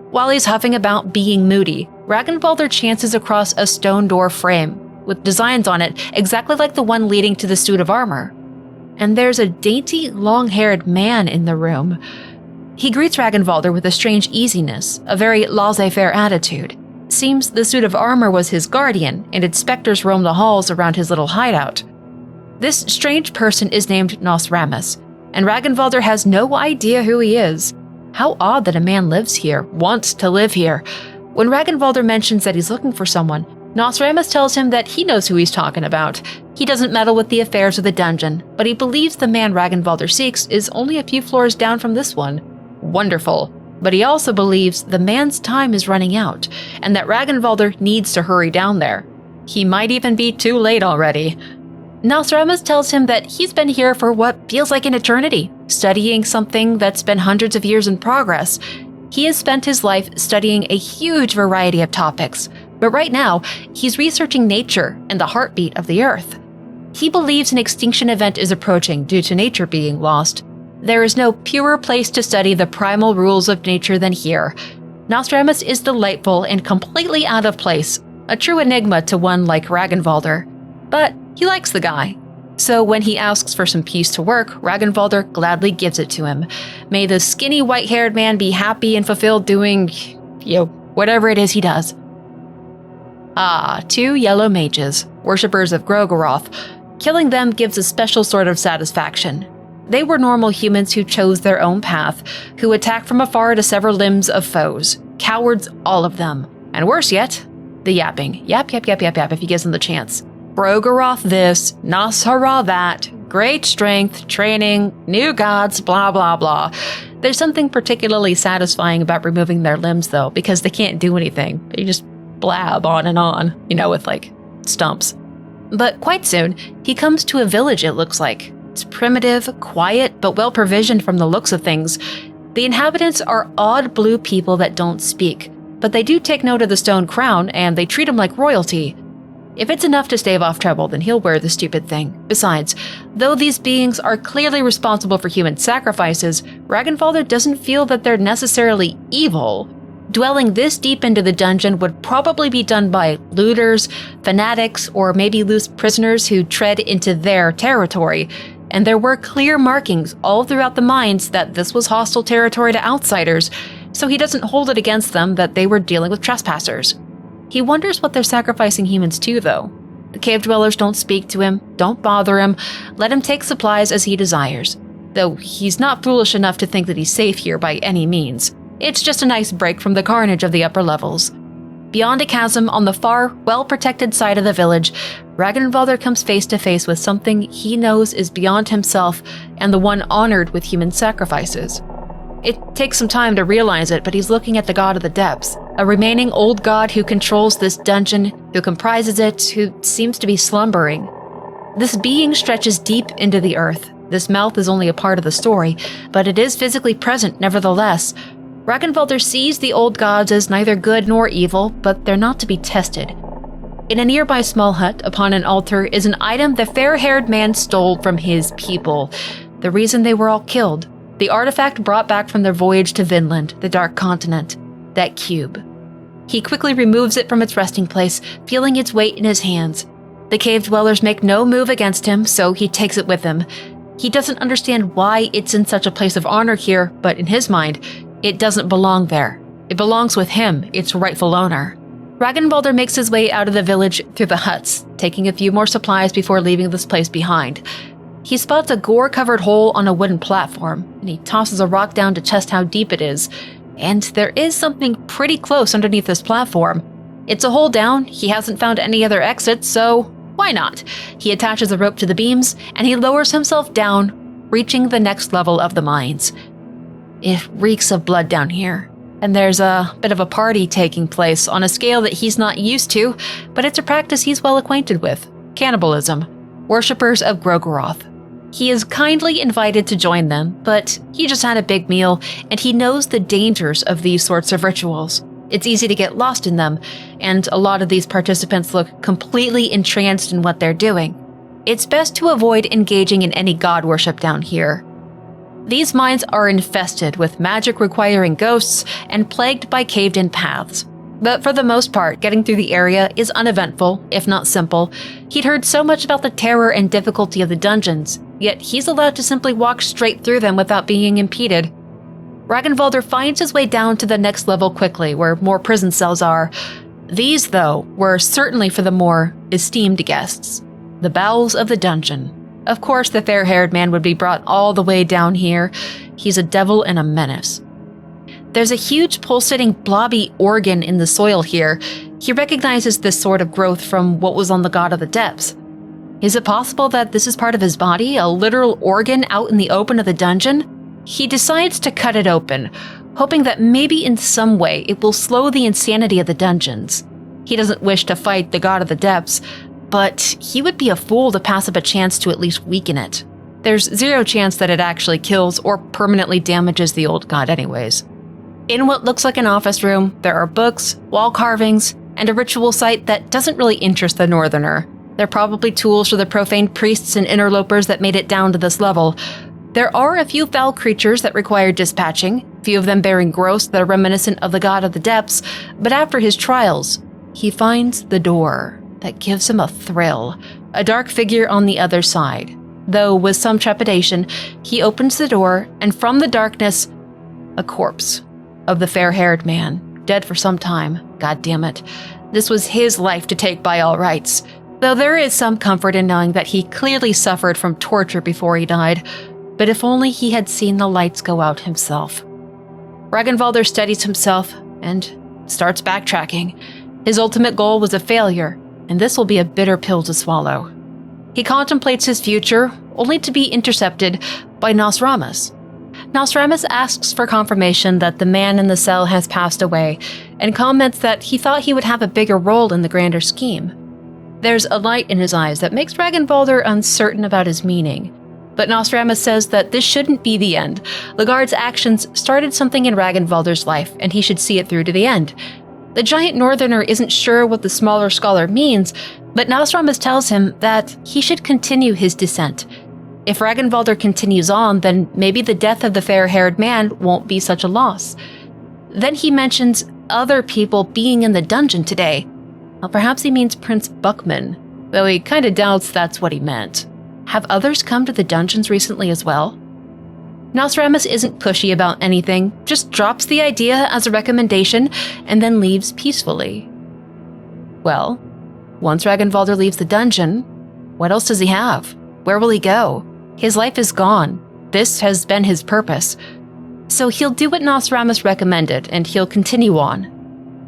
S1: While he's huffing about being moody, Ragnvaldr chances across a stone door frame with designs on it exactly like the one leading to the suit of armor. And there's a dainty, long-haired man in the room. He greets Ragnvaldr with a strange easiness, a very laissez-faire attitude. Seems the suit of armor was his guardian, and its specters roam the halls around his little hideout. This strange person is named Nosramus, and Ragnvaldr has no idea who he is. How odd that a man lives here, wants to live here. When Ragnvaldr mentions that he's looking for someone, Nosramus tells him that he knows who he's talking about. He doesn't meddle with the affairs of the dungeon, but he believes the man Ragnvaldr seeks is only a few floors down from this one. Wonderful. But he also believes the man's time is running out, and that Ragnvaldr needs to hurry down there. He might even be too late already. Nosramus tells him that he's been here for what feels like an eternity, studying something that's been hundreds of years in progress. He has spent his life studying a huge variety of topics, but right now, he's researching nature and the heartbeat of the Earth. He believes an extinction event is approaching due to nature being lost. There is no purer place to study the primal rules of nature than here. Nosramus is delightful and completely out of place, a true enigma to one like Ragnvaldr. But he likes the guy. So when he asks for some peace to work, Ragnvaldr gladly gives it to him. May the skinny white-haired man be happy and fulfilled doing, whatever it is he does. Ah, 2 yellow mages, worshippers of Grogaroth. Killing them gives a special sort of satisfaction. They were normal humans who chose their own path, who attacked from afar to sever limbs of foes. Cowards, all of them. And worse yet, the yapping. Yap, if he gives them the chance. Grogaroth this, Nashara that, great strength, training, new gods, blah blah blah. There's something particularly satisfying about removing their limbs though, because they can't do anything. They just blab on and on, with stumps. But quite soon, he comes to a village it looks like. It's primitive, quiet, but well provisioned from the looks of things. The inhabitants are odd blue people that don't speak, but they do take note of the stone crown and they treat him like royalty. If it's enough to stave off trouble, then he'll wear the stupid thing. Besides, though these beings are clearly responsible for human sacrifices, Ragnvaldr doesn't feel that they're necessarily evil. Dwelling this deep into the dungeon would probably be done by looters, fanatics, or maybe loose prisoners who tread into their territory, and there were clear markings all throughout the mines that this was hostile territory to outsiders, so he doesn't hold it against them that they were dealing with trespassers. He wonders what they're sacrificing humans to, though. The cave dwellers don't speak to him, don't bother him, let him take supplies as he desires, though he's not foolish enough to think that he's safe here by any means. It's just a nice break from the carnage of the upper levels. Beyond a chasm on the far, well-protected side of the village, Ragnvaldr comes face to face with something he knows is beyond himself and the one honored with human sacrifices. It takes some time to realize it, but he's looking at the god of the depths, a remaining old god who controls this dungeon, who comprises it, who seems to be slumbering. This being stretches deep into the earth. This mouth is only a part of the story, but it is physically present nevertheless. Ragnvaldr sees the old gods as neither good nor evil, but they're not to be tested. In a nearby small hut, upon an altar, is an item the fair-haired man stole from his people. The reason they were all killed. The artifact brought back from their voyage to Vinland, the Dark Continent. That cube. He quickly removes it from its resting place, feeling its weight in his hands. The cave dwellers make no move against him, so he takes it with him. He doesn't understand why it's in such a place of honor here, but in his mind, it doesn't belong there. It belongs with him, its rightful owner. Ragnvaldr makes his way out of the village through the huts, taking a few more supplies before leaving this place behind. He spots a gore-covered hole on a wooden platform, and he tosses a rock down to test how deep it is. And there is something pretty close underneath this platform. It's a hole down, he hasn't found any other exits, so why not? He attaches a rope to the beams, and he lowers himself down, reaching the next level of the mines. It reeks of blood down here, and there's a bit of a party taking place on a scale that he's not used to, but it's a practice he's well acquainted with: cannibalism, worshippers of Grogoroth. He is kindly invited to join them, but he just had a big meal, and he knows the dangers of these sorts of rituals. It's easy to get lost in them, and a lot of these participants look completely entranced in what they're doing. It's best to avoid engaging in any god worship down here. These mines are infested with magic requiring ghosts and plagued by caved-in paths. But for the most part, getting through the area is uneventful, if not simple. He'd heard so much about the terror and difficulty of the dungeons, yet he's allowed to simply walk straight through them without being impeded. Ragnvaldr finds his way down to the next level quickly, where more prison cells are. These, though, were certainly for the more esteemed guests. The bowels of the dungeon. Of course, the fair-haired man would be brought all the way down here. He's a devil and a menace. There's a huge pulsating blobby organ in the soil here. He recognizes this sort of growth from what was on the God of the Depths. Is it possible that this is part of his body, a literal organ out in the open of the dungeon? He decides to cut it open, hoping that maybe in some way it will slow the insanity of the dungeons. He doesn't wish to fight the God of the Depths, but he would be a fool to pass up a chance to at least weaken it. There's zero chance that it actually kills or permanently damages the old god anyways. In what looks like an office room, there are books, wall carvings, and a ritual site that doesn't really interest the Northerner. They're probably tools for the profane priests and interlopers that made it down to this level. There are a few foul creatures that require dispatching, few of them bearing growths that are reminiscent of the God of the Depths, but after his trials, he finds the door that gives him a thrill, a dark figure on the other side. Though with some trepidation, he opens the door, and from the darkness, a corpse of the fair-haired man, dead for some time. God damn it. This was his life to take by all rights, though there is some comfort in knowing that he clearly suffered from torture before he died. But if only he had seen the lights go out himself. Ragnvaldr steadies himself and starts backtracking. His ultimate goal was a failure, and this will be a bitter pill to swallow. He contemplates his future, only to be intercepted by Nosramus. Nosramus asks for confirmation that the man in the cell has passed away, and comments that he thought he would have a bigger role in the grander scheme. There's a light in his eyes that makes Ragnvaldr uncertain about his meaning. But Nosramus says that this shouldn't be the end. The guard's actions started something in Ragnvaldr's life, and he should see it through to the end. The giant Northerner isn't sure what the smaller scholar means, but Nosramus tells him that he should continue his descent. If Ragnvaldr continues on, then maybe the death of the fair-haired man won't be such a loss. Then he mentions other people being in the dungeon today. Well, perhaps he means Prince Buckman, though he kinda doubts that's what he meant. Have others come to the dungeons recently as well? Nosramus isn't pushy about anything, just drops the idea as a recommendation and then leaves peacefully. Well, once Ragnvaldr leaves the dungeon, what else does he have? Where will he go? His life is gone. This has been his purpose. So he'll do what Nosramus recommended, and he'll continue on.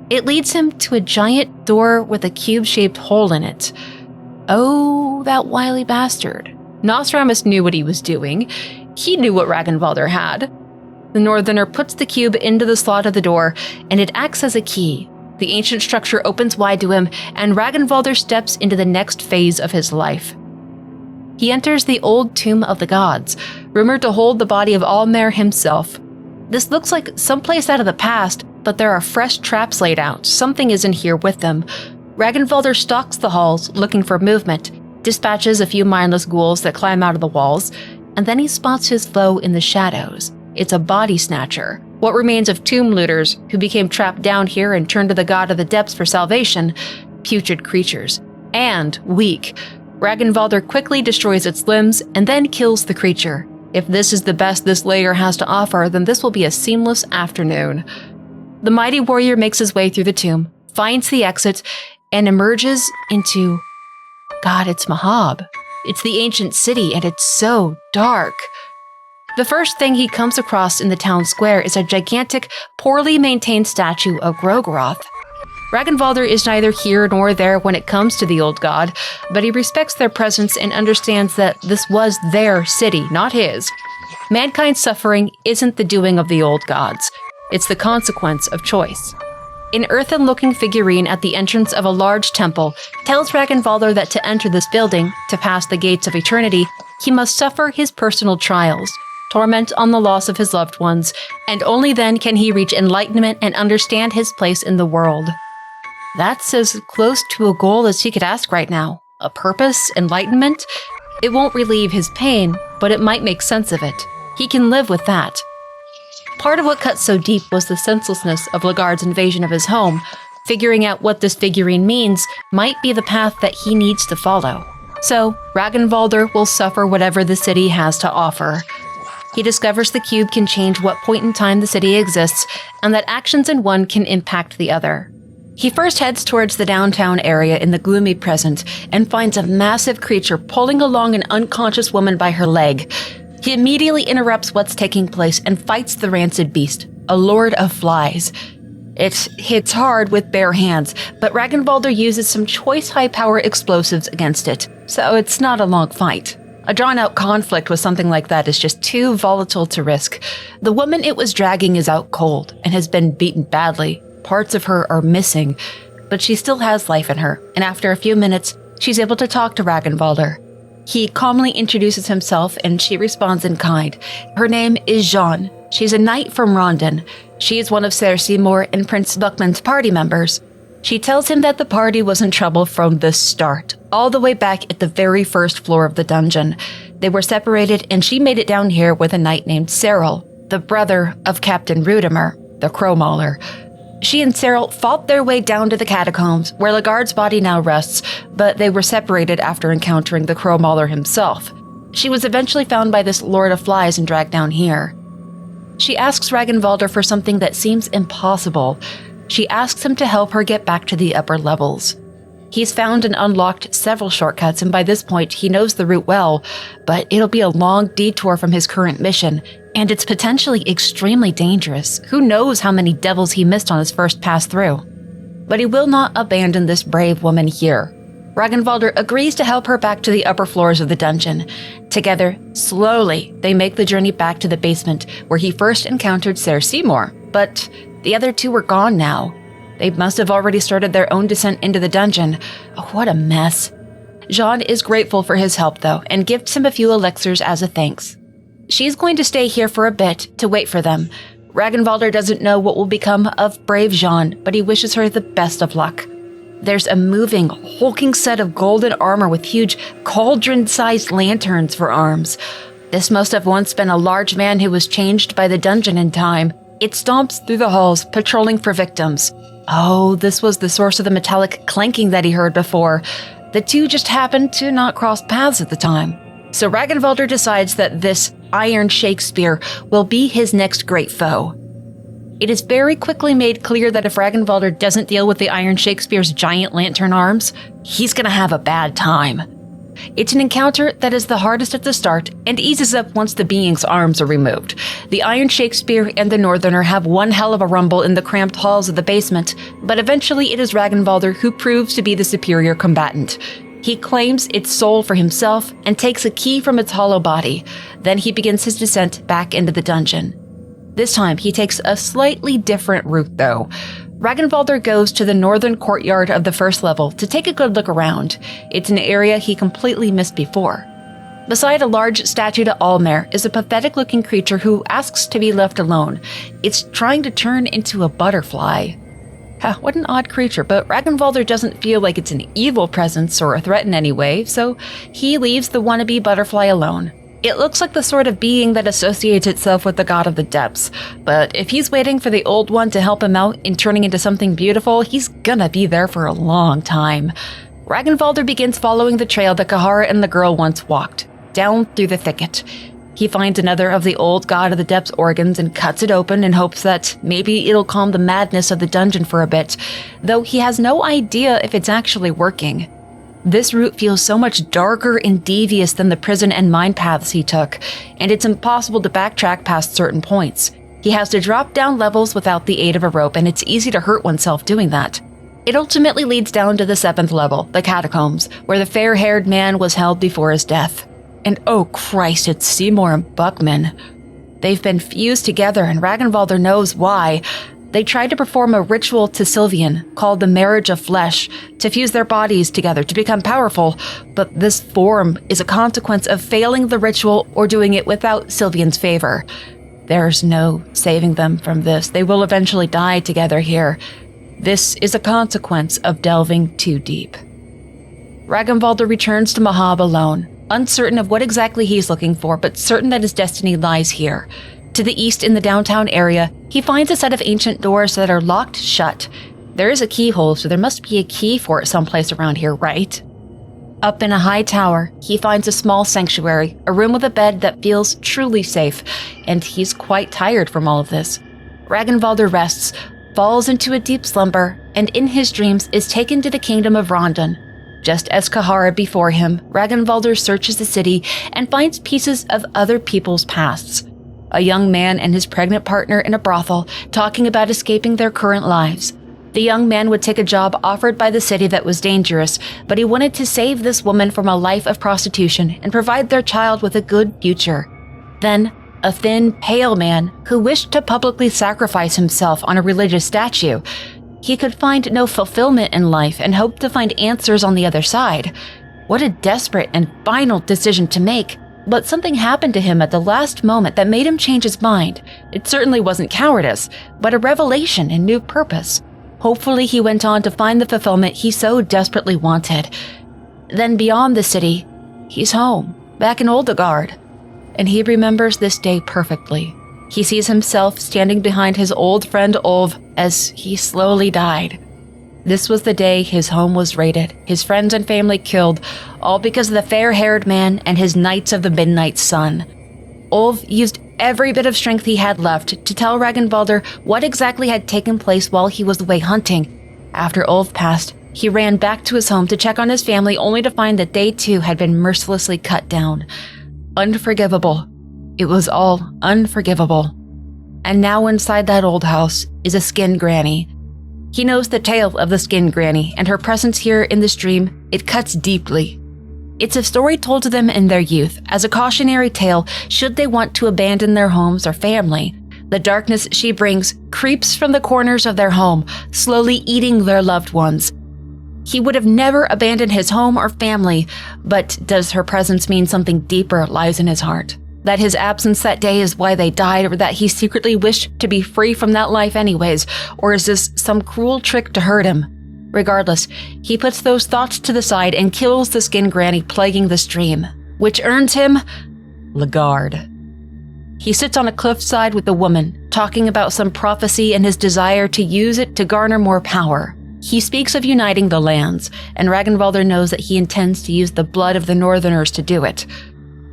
S1: It leads him to a giant door with a cube-shaped hole in it. Oh, that wily bastard. Nosramus knew what he was doing. He knew what Ragnvaldr had. The Northerner puts the cube into the slot of the door, and it acts as a key. The ancient structure opens wide to him, and Ragnvaldr steps into the next phase of his life. He enters the old tomb of the gods, rumored to hold the body of Almer himself. This looks like someplace out of the past, but there are fresh traps laid out. Something is in here with them. Ragnvaldr stalks the halls, looking for movement, dispatches a few mindless ghouls that climb out of the walls, and then he spots his foe in the shadows. It's a body snatcher, what remains of tomb looters who became trapped down here and turned to the God of the Depths for salvation, putrid creatures. And weak. Ragnvaldr quickly destroys its limbs and then kills the creature. If this is the best this layer has to offer, then this will be a seamless afternoon. The mighty warrior makes his way through the tomb, finds the exit, and emerges into... God, it's Mahab. It's the ancient city, and it's so dark. The first thing he comes across in the town square is a gigantic, poorly maintained statue of Grogoroth. Ragnvaldr is neither here nor there when it comes to the old god, but he respects their presence and understands that this was their city, not his. Mankind's suffering isn't the doing of the old gods. It's the consequence of choice. An earthen-looking figurine at the entrance of a large temple tells Ragnvaldr that to enter this building, to pass the gates of eternity, he must suffer his personal trials, torment on the loss of his loved ones, and only then can he reach enlightenment and understand his place in the world. That's as close to a goal as he could ask right now. A purpose, enlightenment? It won't relieve his pain, but it might make sense of it. He can live with that. Part of what cut so deep was the senselessness of Lagard's invasion of his home. Figuring out what this figurine means might be the path that he needs to follow. So, Ragnvaldr will suffer whatever the city has to offer. He discovers the cube can change what point in time the city exists, and that actions in one can impact the other. He first heads towards the downtown area in the gloomy present and finds a massive creature pulling along an unconscious woman by her leg. He immediately interrupts what's taking place and fights the rancid beast, a lord of flies. It hits hard with bare hands, but Ragnvaldr uses some choice high-power explosives against it, so it's not a long fight. A drawn-out conflict with something like that is just too volatile to risk. The woman it was dragging is out cold and has been beaten badly. Parts of her are missing, but she still has life in her, and after a few minutes, she's able to talk to Ragnvaldr. He calmly introduces himself, and she responds in kind. Her name is Jeanne. She's a knight from Rondon. She is one of Ser Seymour and Prince Buckman's party members. She tells him that the party was in trouble from the start, all the way back at the very first floor of the dungeon. They were separated, and she made it down here with a knight named Cyril, the brother of Captain Rudimer, the Crow Mauler. She and Cyril fought their way down to the catacombs, where Lagard's body now rests, but they were separated after encountering the Crow Mauler himself. She was eventually found by this Lord of Flies and dragged down here. She asks Ragnvaldr for something that seems impossible. She asks him to help her get back to the upper levels. He's found and unlocked several shortcuts, and by this point, he knows the route well, but it'll be a long detour from his current mission, and it's potentially extremely dangerous. Who knows how many devils he missed on his first pass through. But he will not abandon this brave woman here. Ragnvaldr agrees to help her back to the upper floors of the dungeon. Together, slowly, they make the journey back to the basement, where he first encountered Ser Seymour, but the other two were gone now. They must have already started their own descent into the dungeon. Oh, what a mess. Jeanne is grateful for his help, though, and gifts him a few elixirs as a thanks. She's going to stay here for a bit to wait for them. Ragnvaldr doesn't know what will become of brave Jeanne, but he wishes her the best of luck. There's a moving, hulking set of golden armor with huge cauldron-sized lanterns for arms. This must have once been a large man who was changed by the dungeon in time. It stomps through the halls, patrolling for victims. Oh, this was the source of the metallic clanking that he heard before. The two just happened to not cross paths at the time. So Ragnvaldr decides that this Iron Shakespeare will be his next great foe. It is very quickly made clear that if Ragnvaldr doesn't deal with the Iron Shakespeare's giant lantern arms, he's gonna have a bad time. It's an encounter that is the hardest at the start and eases up once the being's arms are removed. The Iron Shakespeare and the Northerner have one hell of a rumble in the cramped halls of the basement, but eventually it is Ragnvaldr who proves to be the superior combatant. He claims its soul for himself and takes a key from its hollow body. Then he begins his descent back into the dungeon. This time, he takes a slightly different route, though. Ragnvaldr goes to the northern courtyard of the first level to take a good look around. It's an area he completely missed before. Beside a large statue to Almer is a pathetic-looking creature who asks to be left alone. It's trying to turn into a butterfly. What an odd creature, but Ragnvaldr doesn't feel like it's an evil presence or a threat in any way, so he leaves the wannabe butterfly alone. It looks like the sort of being that associates itself with the god of the depths, but if he's waiting for the old one to help him out in turning into something beautiful, he's gonna be there for a long time. Ragnvaldr begins following the trail that Cahara and the girl once walked, down through the thicket. He finds another of the old god of the depths organs and cuts it open in hopes that maybe it'll calm the madness of the dungeon for a bit, though he has no idea if it's actually working. This route feels so much darker and devious than the prison and mine paths he took, and it's impossible to backtrack past certain points. He has to drop down levels without the aid of a rope, and it's easy to hurt oneself doing that. It ultimately leads down to the 7th level, the catacombs, where the fair-haired man was held before his death. And oh Christ, it's Seymour and Buckman. They've been fused together, and Ragnvaldr knows why. They tried to perform a ritual to Sylvian, called the Marriage of Flesh, to fuse their bodies together to become powerful, but this form is a consequence of failing the ritual or doing it without Sylvian's favor. There's no saving them from this. They will eventually die together here. This is a consequence of delving too deep. Ragnvaldr returns to Mahab alone, uncertain of what exactly he's looking for, but certain that his destiny lies here. To the east in the downtown area, he finds a set of ancient doors that are locked shut. There is a keyhole, so there must be a key for it someplace around here, right? Up in a high tower, he finds a small sanctuary, a room with a bed that feels truly safe, and he's quite tired from all of this. Ragnvaldr rests, falls into a deep slumber, and in his dreams is taken to the kingdom of Rondon. Just as Cahara before him, Ragnvaldr searches the city and finds pieces of other people's pasts. A young man and his pregnant partner in a brothel talking about escaping their current lives. The young man would take a job offered by the city that was dangerous, but he wanted to save this woman from a life of prostitution and provide their child with a good future. Then, a thin, pale man who wished to publicly sacrifice himself on a religious statue. He could find no fulfillment in life and hoped to find answers on the other side. What a desperate and final decision to make. But something happened to him at the last moment that made him change his mind. It certainly wasn't cowardice, but a revelation and new purpose. Hopefully he went on to find the fulfillment he so desperately wanted. Then beyond the city, he's home, back in Oldegard. And he remembers this day perfectly. He sees himself standing behind his old friend Olv as he slowly died. This was the day his home was raided, his friends and family killed, all because of the fair-haired man and his Knights of the Midnight Sun. Olv used every bit of strength he had left to tell Ragnvaldr what exactly had taken place while he was away hunting. After Olv passed, he ran back to his home to check on his family only to find that they too had been mercilessly cut down. Unforgivable. It was all unforgivable. And now inside that old house is a skin granny. He knows the tale of the skin granny, and her presence here in this dream, it cuts deeply. It's a story told to them in their youth, as a cautionary tale should they want to abandon their homes or family. The darkness she brings creeps from the corners of their home, slowly eating their loved ones. He would have never abandoned his home or family, but does her presence mean something deeper lies in his heart? That his absence that day is why they died, or that he secretly wished to be free from that life anyways, or is this some cruel trick to hurt him? Regardless, he puts those thoughts to the side and kills the skin granny plaguing this dream, which earns him Legard. He sits on a cliffside with the woman, talking about some prophecy and his desire to use it to garner more power. He speaks of uniting the lands, and Ragnvaldr knows that he intends to use the blood of the Northerners to do it.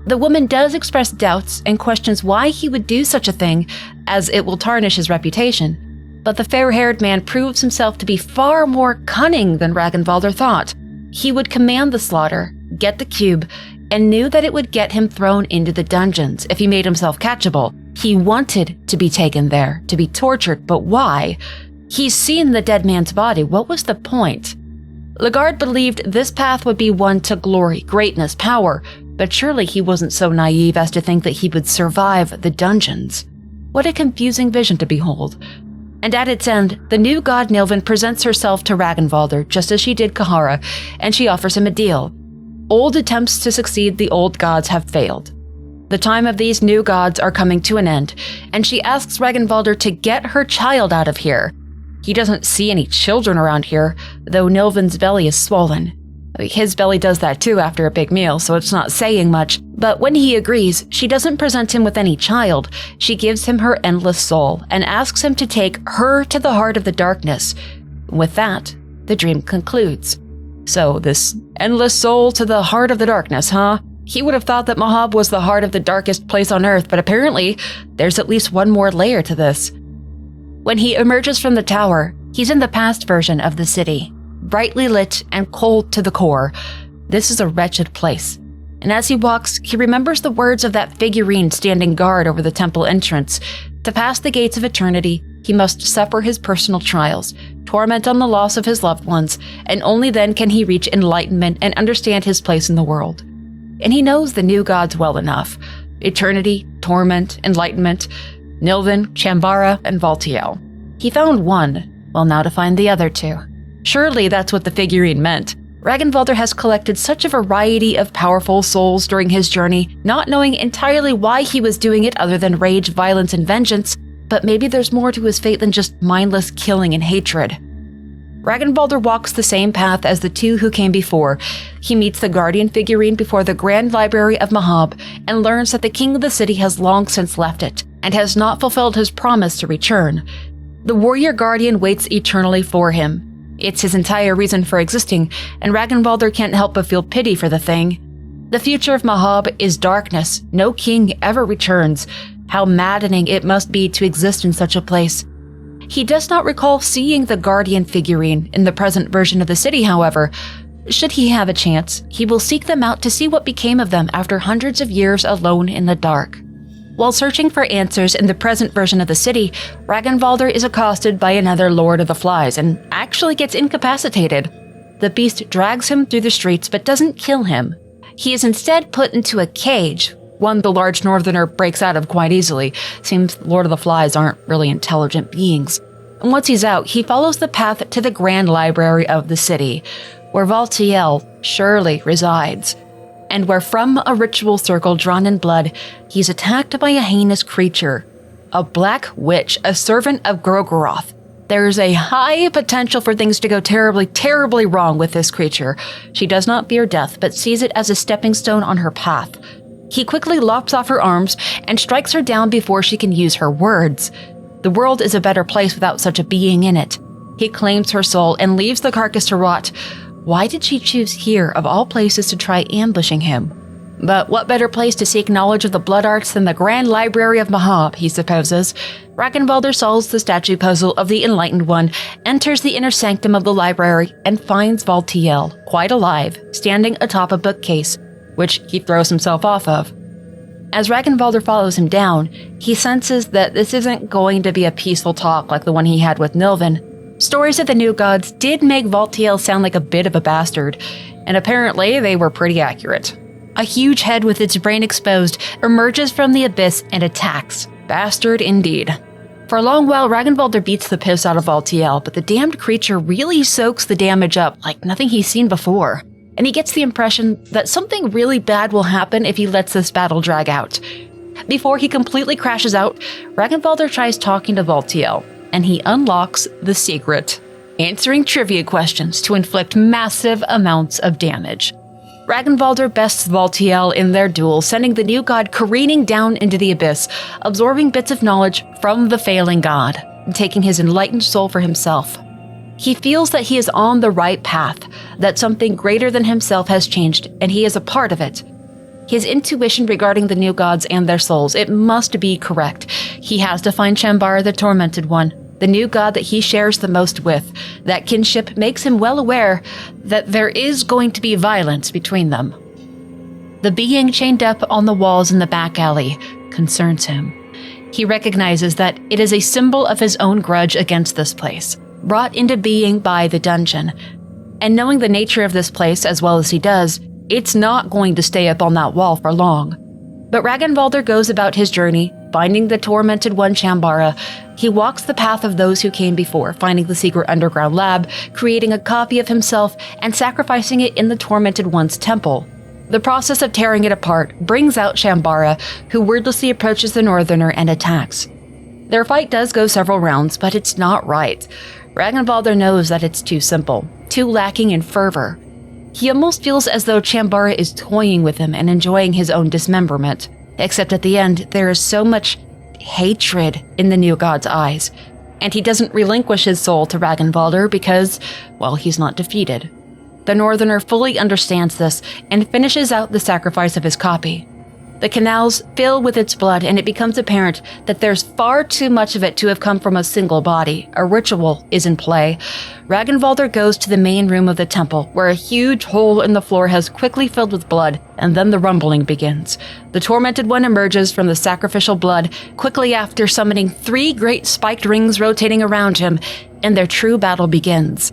S1: The woman does express doubts and questions why he would do such a thing, as it will tarnish his reputation. But the fair-haired man proves himself to be far more cunning than Ragnvaldr thought. He would command the slaughter, get the cube, and knew that it would get him thrown into the dungeons if he made himself catchable. He wanted to be taken there, to be tortured, but why? He's seen the dead man's body. What was the point? Legard believed this path would be one to glory, greatness, power, but surely he wasn't so naive as to think that he would survive the dungeons. What a confusing vision to behold. And at its end, the new god Nilvin presents herself to Ragnvaldr, just as she did Cahara, and she offers him a deal. Old attempts to succeed the old gods have failed. The time of these new gods are coming to an end, and she asks Ragnvaldr to get her child out of here. He doesn't see any children around here, though Nilvin's belly is swollen. His belly does that too after a big meal, so it's not saying much. But when he agrees, she doesn't present him with any child. She gives him her endless soul and asks him to take her to the heart of the darkness. With that, the dream concludes. So this endless soul to the heart of the darkness, huh? He would have thought that Mahab was the heart of the darkest place on earth, but apparently there's at least one more layer to this. When he emerges from the tower, he's in the past version of the city. Brightly lit and cold to the core. This is a wretched place. And as he walks, he remembers the words of that figurine standing guard over the temple entrance. To pass the gates of eternity, He must suffer his personal trials, torment on the loss of his loved ones, and only then can he reach enlightenment and understand his place in the world. And he knows the new gods well enough. Eternity, torment, enlightenment, Nilvan, Chambara, and Valtiel. He found one, well, now to find the other two. Surely that's what the figurine meant. Ragnvaldr has collected such a variety of powerful souls during his journey, not knowing entirely why he was doing it other than rage, violence, and vengeance, but maybe there's more to his fate than just mindless killing and hatred. Ragnvaldr walks the same path as the two who came before. He meets the Guardian figurine before the Grand Library of Mahab and learns that the king of the city has long since left it and has not fulfilled his promise to return. The warrior guardian waits eternally for him. It's his entire reason for existing, and Ragnvaldr can't help but feel pity for the thing. The future of Mahab is darkness. No king ever returns. How maddening it must be to exist in such a place. He does not recall seeing the Guardian figurine in the present version of the city, however. Should he have a chance, he will seek them out to see what became of them after hundreds of years alone in the dark. While searching for answers in the present version of the city, Ragnvaldr is accosted by another Lord of the Flies and actually gets incapacitated. The beast drags him through the streets but doesn't kill him. He is instead put into a cage, one the large northerner breaks out of quite easily. Seems Lord of the Flies aren't really intelligent beings. And once he's out, he follows the path to the Grand Library of the city, where Valtiel surely resides, and where from a ritual circle drawn in blood, he's attacked by a heinous creature, a black witch, a servant of Grogoroth. There's a high potential for things to go terribly, terribly wrong with this creature. She does not fear death, but sees it as a stepping stone on her path. He quickly lops off her arms and strikes her down before she can use her words. The world is a better place without such a being in it. He claims her soul and leaves the carcass to rot. Why did she choose here, of all places, to try ambushing him? But what better place to seek knowledge of the blood arts than the Grand Library of Mahab, he supposes. Ragnvaldr solves the statue puzzle of the Enlightened One, enters the inner sanctum of the library, and finds Valtiel, quite alive, standing atop a bookcase, which he throws himself off of. As Ragnvaldr follows him down, he senses that this isn't going to be a peaceful talk like the one he had with Nilvan. Stories of the new gods did make Valtiel sound like a bit of a bastard, and apparently they were pretty accurate. A huge head with its brain exposed emerges from the abyss and attacks. Bastard indeed. For a long while, Ragnvaldr beats the piss out of Valtiel, but the damned creature really soaks the damage up like nothing he's seen before, and he gets the impression that something really bad will happen if he lets this battle drag out. Before he completely crashes out, Ragnvaldr tries talking to Valtiel, and he unlocks the secret, answering trivia questions to inflict massive amounts of damage. Ragnvaldr bests Valtiel in their duel, sending the new god careening down into the abyss, absorbing bits of knowledge from the failing god, and taking his enlightened soul for himself. He feels that he is on the right path, that something greater than himself has changed, and he is a part of it. His intuition regarding the new gods and their souls, it must be correct. He has to find Chambara, the Tormented One, the new god that he shares the most with. That kinship makes him well aware that there is going to be violence between them. The being chained up on the walls in the back alley concerns him. He recognizes that it is a symbol of his own grudge against this place, brought into being by the dungeon. And knowing the nature of this place as well as he does, it's not going to stay up on that wall for long. But Ragnvaldr goes about his journey, finding the Tormented One Chambara. He walks the path of those who came before, finding the secret underground lab, creating a copy of himself, and sacrificing it in the Tormented One's temple. The process of tearing it apart brings out Chambara, who wordlessly approaches the Northerner and attacks. Their fight does go several rounds, but it's not right. Ragnvaldr knows that it's too simple, too lacking in fervor. He almost feels as though Chambara is toying with him and enjoying his own dismemberment. Except at the end, there is so much hatred in the new god's eyes, and he doesn't relinquish his soul to Ragnvaldr because, well, he's not defeated. The Northerner fully understands this and finishes out the sacrifice of his copy. The canals fill with its blood, and it becomes apparent that there's far too much of it to have come from a single body. A ritual is in play. Ragnvaldr goes to the main room of the temple, where a huge hole in the floor has quickly filled with blood, and then the rumbling begins. The Tormented One emerges from the sacrificial blood, quickly after summoning 3 great spiked rings rotating around him, and their true battle begins.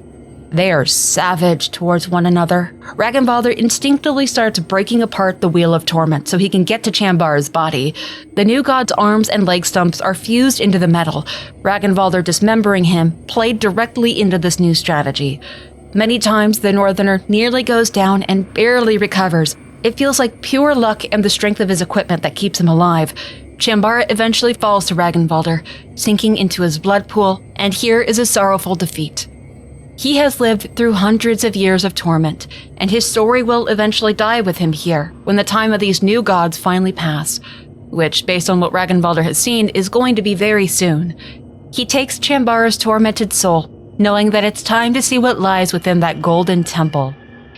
S1: They are savage towards one another. Ragnvaldr instinctively starts breaking apart the Wheel of Torment so he can get to Chambara's body. The new god's arms and leg stumps are fused into the metal. Ragnvaldr dismembering him played directly into this new strategy. Many times the Northerner nearly goes down and barely recovers. It feels like pure luck and the strength of his equipment that keeps him alive. Chambara eventually falls to Ragnvaldr, sinking into his blood pool, and here is a sorrowful defeat. He has lived through hundreds of years of torment, and his story will eventually die with him here when the time of these new gods finally pass, which, based on what Ragnvaldr has seen, is going to be very soon. He takes Chambara's tormented soul, knowing that it's time to see what lies within that golden temple.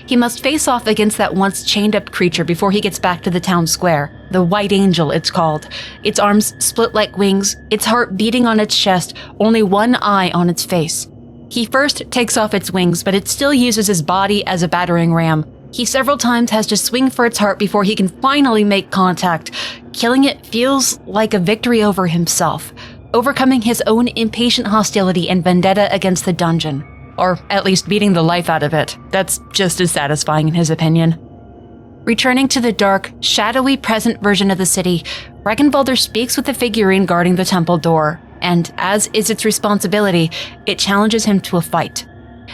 S1: He must face off against that once chained-up creature before he gets back to the town square. The White Angel, it's called. Its arms split like wings, its heart beating on its chest, only one eye on its face. He first takes off its wings, but it still uses his body as a battering ram. He several times has to swing for its heart before he can finally make contact. Killing it feels like a victory over himself, overcoming his own impatient hostility and vendetta against the dungeon. Or at least beating the life out of it. That's just as satisfying in his opinion. Returning to the dark, shadowy present version of the city, Ragnvaldr speaks with the figurine guarding the temple door, and as is its responsibility, it challenges him to a fight.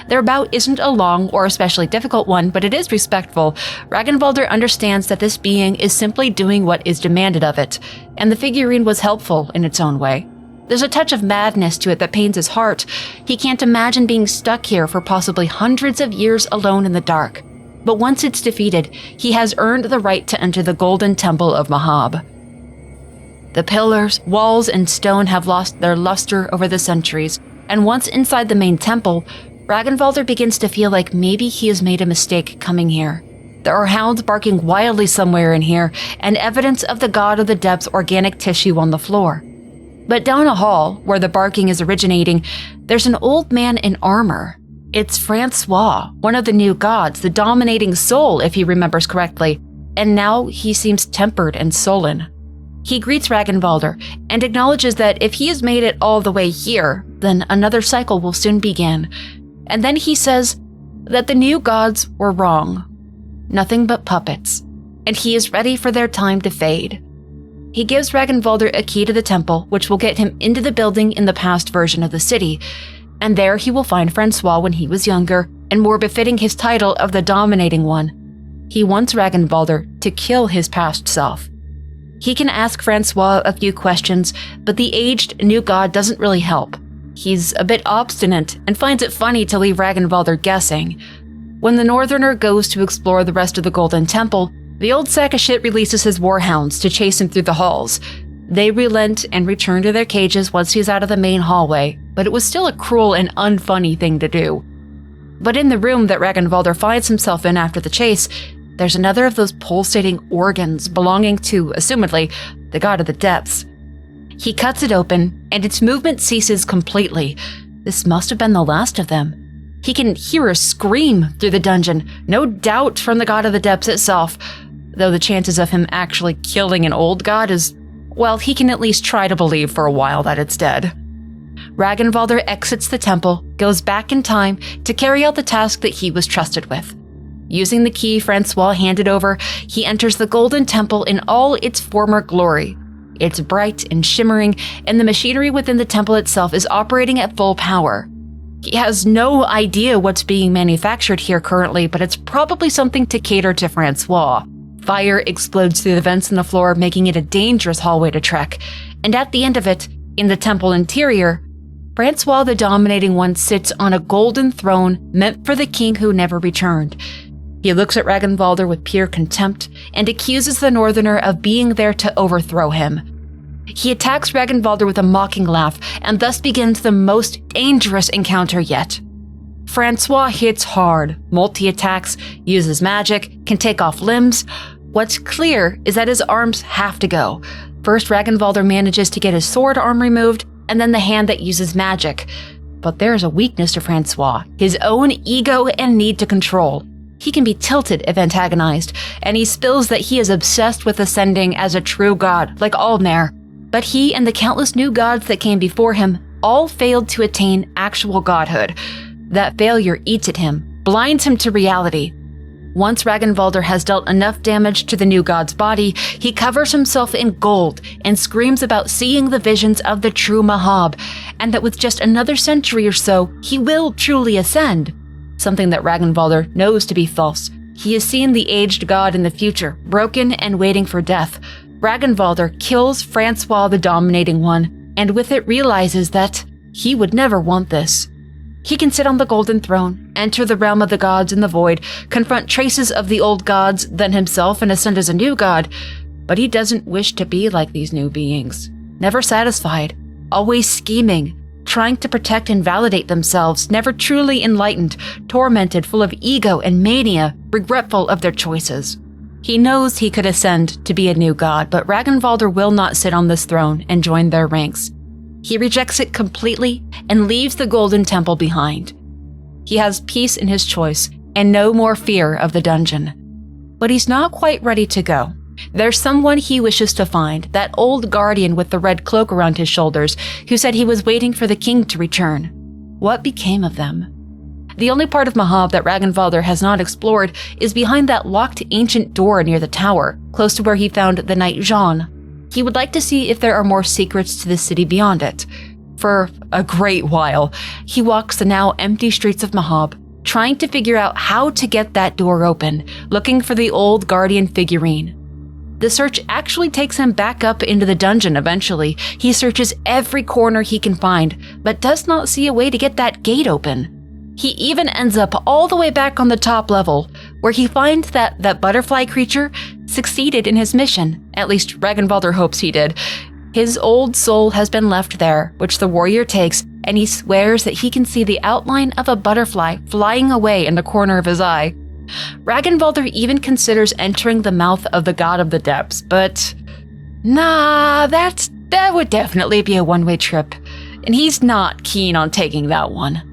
S1: Their bout isn't a long or especially difficult one, but it is respectful. Ragnvaldr understands that this being is simply doing what is demanded of it, and the figurine was helpful in its own way. There's a touch of madness to it that pains his heart. He can't imagine being stuck here for possibly hundreds of years alone in the dark. But once it's defeated, he has earned the right to enter the Golden Temple of Mahab. The pillars, walls, and stone have lost their luster over the centuries, and once inside the main temple, Ragnvaldr begins to feel like maybe he has made a mistake coming here. There are hounds barking wildly somewhere in here, and evidence of the god of the depths' organic tissue on the floor. But down a hall, where the barking is originating, there's an old man in armor. It's Francois, one of the new gods, the dominating soul, if he remembers correctly, and now he seems tempered and sullen. He greets Ragnvaldr and acknowledges that if he has made it all the way here, then another cycle will soon begin. And then he says that the new gods were wrong. Nothing but puppets, and he is ready for their time to fade. He gives Ragnvaldr a key to the temple, which will get him into the building in the past version of the city, and there he will find Francois when he was younger, and more befitting his title of the Dominating One. He wants Ragnvaldr to kill his past self. He can ask Francois a few questions, but the aged new god doesn't really help. He's a bit obstinate and finds it funny to leave Ragnvaldr guessing. When the Northerner goes to explore the rest of the Golden Temple, the old sack of shit releases his warhounds to chase him through the halls. They relent and return to their cages once he's out of the main hallway, but it was still a cruel and unfunny thing to do. But in the room that Ragnvaldr finds himself in after the chase, there's another of those pulsating organs belonging to, assumedly, the god of the depths. He cuts it open, and its movement ceases completely. This must have been the last of them. He can hear a scream through the dungeon, no doubt from the god of the depths itself, though the chances of him actually killing an old god is, well, he can at least try to believe for a while that it's dead. Ragnvaldr exits the temple, goes back in time to carry out the task that he was trusted with. Using the key Francois handed over, he enters the Golden Temple in all its former glory. It's bright and shimmering, and the machinery within the temple itself is operating at full power. He has no idea what's being manufactured here currently, but it's probably something to cater to Francois. Fire explodes through the vents in the floor, making it a dangerous hallway to trek. And at the end of it, in the temple interior, Francois the Dominating One sits on a golden throne meant for the king who never returned. He looks at Ragnvaldr with pure contempt and accuses the Northerner of being there to overthrow him. He attacks Ragnvaldr with a mocking laugh, and thus begins the most dangerous encounter yet. Francois hits hard, multi-attacks, uses magic, can take off limbs, What's clear is that his arms have to go. First, Ragnvaldr manages to get his sword arm removed, and then the hand that uses magic. But there's a weakness to Francois, his own ego and need to control. He can be tilted if antagonized, and he spills that he is obsessed with ascending as a true god, like Aldmer. But he and the countless new gods that came before him all failed to attain actual godhood. That failure eats at him, blinds him to reality. Once Ragnvaldr has dealt enough damage to the new god's body, he covers himself in gold and screams about seeing the visions of the true Mahab, and that with just another century or so, he will truly ascend. Something that Ragnvaldr knows to be false. He has seen the aged god in the future, broken and waiting for death. Ragnvaldr kills Francois the Dominating One, and with it realizes that he would never want this. He can sit on the golden throne, enter the realm of the gods in the void, confront traces of the old gods, then himself, and ascend as a new god. But he doesn't wish to be like these new beings. Never satisfied, always scheming, trying to protect and validate themselves, never truly enlightened, tormented, full of ego and mania, regretful of their choices. He knows he could ascend to be a new god, but Ragnvaldr will not sit on this throne and join their ranks. He rejects it completely and leaves the Golden Temple behind. He has peace in his choice and no more fear of the dungeon. But he's not quite ready to go. There's someone he wishes to find, that old guardian with the red cloak around his shoulders, who said he was waiting for the king to return. What became of them? The only part of Mahab that Ragnvaldr has not explored is behind that locked ancient door near the tower, close to where he found the knight Jean. He would like to see if there are more secrets to the city beyond it. For a great while, he walks the now empty streets of Mahab, trying to figure out how to get that door open, looking for the old guardian figurine. The search actually takes him back up into the dungeon eventually. He searches every corner he can find, but does not see a way to get that gate open. He even ends up all the way back on the top level, where he finds that butterfly creature succeeded in his mission. At least Ragnvaldr hopes he did. His old soul has been left there, which the warrior takes, and he swears that he can see the outline of a butterfly flying away in the corner of his eye. Ragnvaldr even considers entering the mouth of the god of the depths, but nah, that would definitely be a one-way trip, and he's not keen on taking that one.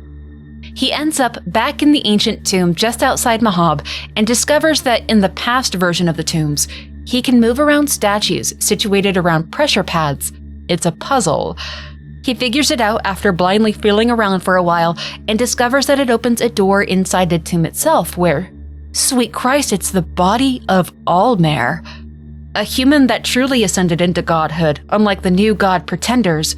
S1: He ends up back in the ancient tomb just outside Mahab and discovers that in the past version of the tombs, he can move around statues situated around pressure pads. It's a puzzle. He figures it out after blindly feeling around for a while and discovers that it opens a door inside the tomb itself where, sweet Christ, it's the body of Aldmer, a human that truly ascended into godhood, unlike the new god pretenders.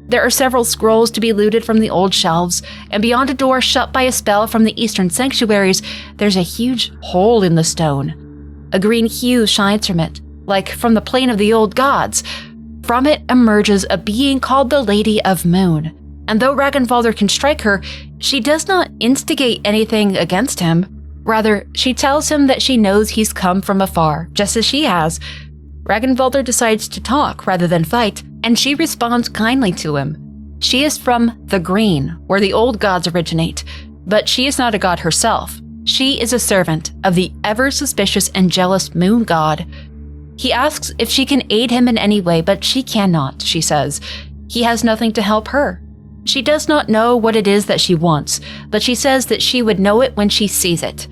S1: There are several scrolls to be looted from the old shelves, and beyond a door shut by a spell from the eastern sanctuaries, there's a huge hole in the stone. A green hue shines from it, like from the plane of the old gods. From it emerges a being called the Lady of Moon, and though Ragnvaldr can strike her, she does not instigate anything against him. Rather, she tells him that she knows he's come from afar, just as she has. Ragnvaldr decides to talk rather than fight, and she responds kindly to him. She is from the Green, where the old gods originate, but she is not a god herself. She is a servant of the ever-suspicious and jealous moon god. He asks if she can aid him in any way, but she cannot, she says. He has nothing to help her. She does not know what it is that she wants, but she says that she would know it when she sees it.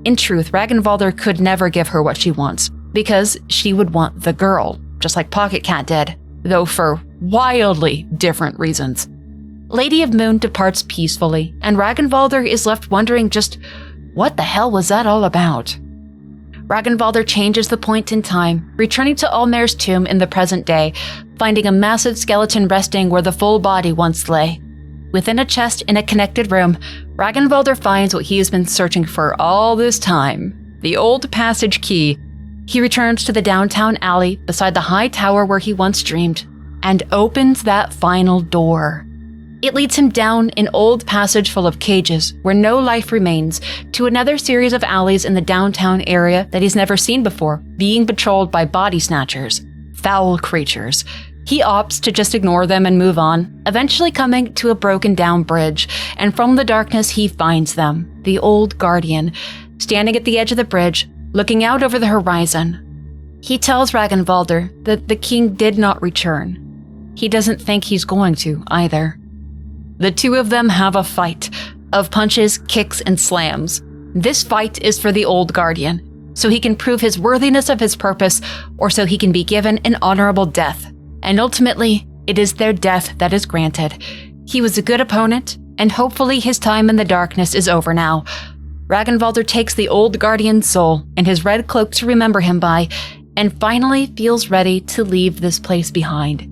S1: In truth, Ragnvaldr could never give her what she wants, because she would want the girl, just like Pocketcat did, though for wildly different reasons. Lady of Moon departs peacefully, and Ragnvaldr is left wondering just what the hell was that all about? Ragnvaldr changes the point in time, returning to Aldmer's tomb in the present day, finding a massive skeleton resting where the full body once lay. Within a chest in a connected room, Ragnvaldr finds what he has been searching for all this time, the old passage key. He returns to the downtown alley beside the high tower where he once dreamed, and opens that final door. It leads him down an old passage full of cages where no life remains to another series of alleys in the downtown area that he's never seen before, being patrolled by body snatchers, foul creatures. He opts to just ignore them and move on, eventually coming to a broken down bridge, and from the darkness he finds them, the old guardian, standing at the edge of the bridge, looking out over the horizon. He tells Ragnvaldr that the king did not return. He doesn't think he's going to either. The two of them have a fight of punches, kicks, and slams. This fight is for the old guardian, so he can prove his worthiness of his purpose, or so he can be given an honorable death. And ultimately, it is their death that is granted. He was a good opponent, and hopefully his time in the darkness is over now. Ragnvaldr takes the old guardian's soul and his red cloak to remember him by, and finally feels ready to leave this place behind.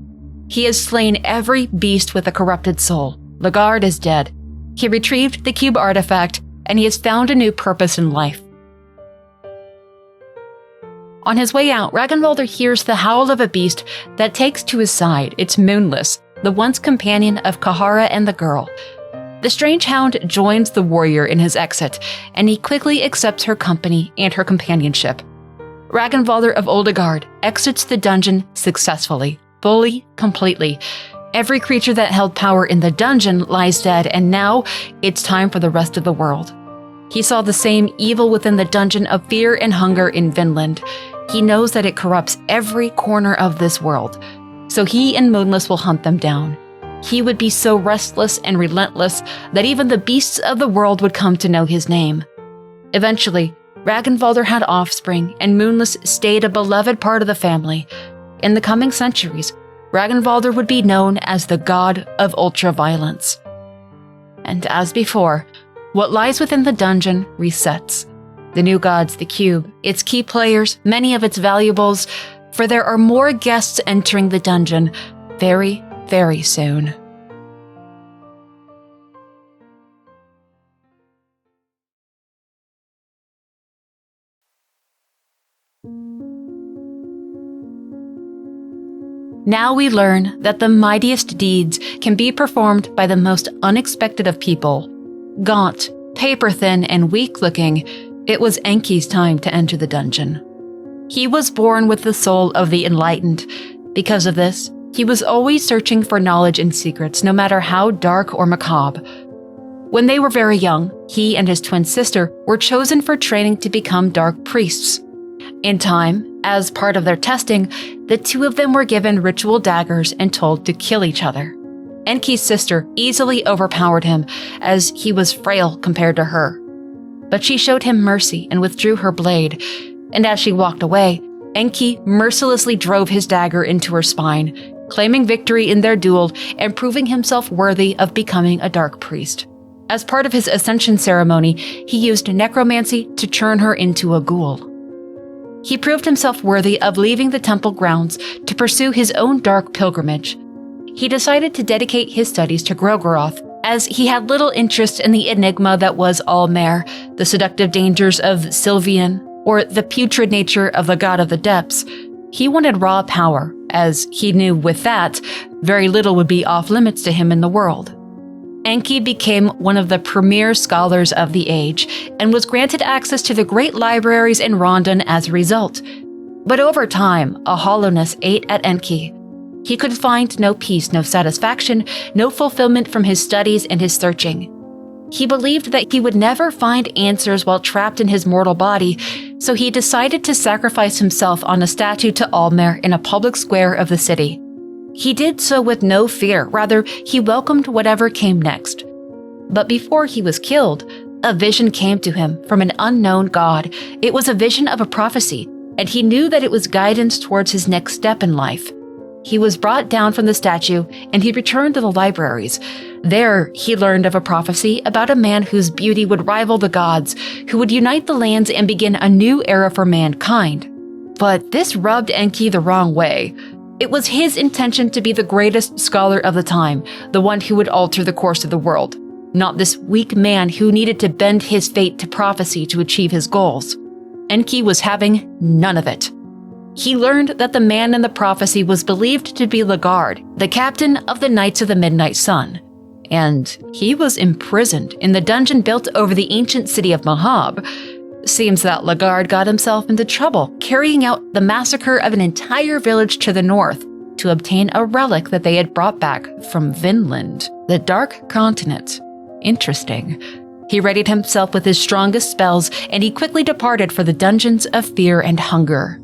S1: He has slain every beast with a corrupted soul. Lagard is dead. He retrieved the cube artifact, and he has found a new purpose in life. On his way out, Ragnvaldr hears the howl of a beast that takes to his side. It's Moonless, the once companion of Cahara and the girl. The strange hound joins the warrior in his exit, and he quickly accepts her company and her companionship. Ragnvaldr of Oldegard exits the dungeon successfully, fully, completely. Every creature that held power in the dungeon lies dead, and now it's time for the rest of the world. He saw the same evil within the dungeon of fear and hunger in Vinland. He knows that it corrupts every corner of this world, so he and Moonless will hunt them down. He would be so restless and relentless that even the beasts of the world would come to know his name. Eventually, Ragnvaldr had offspring, and Moonless stayed a beloved part of the family. In the coming centuries, Ragnvaldr would be known as the god of ultraviolence. And as before, what lies within the dungeon resets. The new gods, the cube, its key players, many of its valuables, for there are more guests entering the dungeon very, very soon. Now we learn that the mightiest deeds can be performed by the most unexpected of people. Gaunt, paper-thin, and weak-looking, it was Enki's time to enter the dungeon. He was born with the soul of the enlightened. Because of this, he was always searching for knowledge and secrets, no matter how dark or macabre. When they were very young, he and his twin sister were chosen for training to become dark priests. In time, as part of their testing, the two of them were given ritual daggers and told to kill each other. Enki's sister easily overpowered him, as he was frail compared to her. But she showed him mercy and withdrew her blade, and as she walked away, Enki mercilessly drove his dagger into her spine, claiming victory in their duel and proving himself worthy of becoming a dark priest. As part of his ascension ceremony, he used necromancy to turn her into a ghoul. He proved himself worthy of leaving the temple grounds to pursue his own dark pilgrimage. He decided to dedicate his studies to Grogoroth, as he had little interest in the enigma that was Allmare, the seductive dangers of Sylvian, or the putrid nature of the god of the depths. He wanted raw power, as he knew with that, very little would be off-limits to him in the world. Enki became one of the premier scholars of the age, and was granted access to the great libraries in Rondon as a result. But over time, a hollowness ate at Enki. He could find no peace, no satisfaction, no fulfillment from his studies and his searching. He believed that he would never find answers while trapped in his mortal body, so he decided to sacrifice himself on a statue to Allmare in a public square of the city. He did so with no fear, rather, he welcomed whatever came next. But before he was killed, a vision came to him from an unknown god. It was a vision of a prophecy, and he knew that it was guidance towards his next step in life. He was brought down from the statue, and he returned to the libraries. There, he learned of a prophecy about a man whose beauty would rival the gods, who would unite the lands and begin a new era for mankind. But this rubbed Enki the wrong way. It was his intention to be the greatest scholar of the time, the one who would alter the course of the world, not this weak man who needed to bend his fate to prophecy to achieve his goals. Enki was having none of it. He learned that the man in the prophecy was believed to be Lagard, the captain of the Knights of the Midnight Sun, and he was imprisoned in the dungeon built over the ancient city of Mahab. Seems that Lagard got himself into trouble, carrying out the massacre of an entire village to the north to obtain a relic that they had brought back from Vinland, the Dark Continent. Interesting. He readied himself with his strongest spells, and he quickly departed for the dungeons of fear and hunger.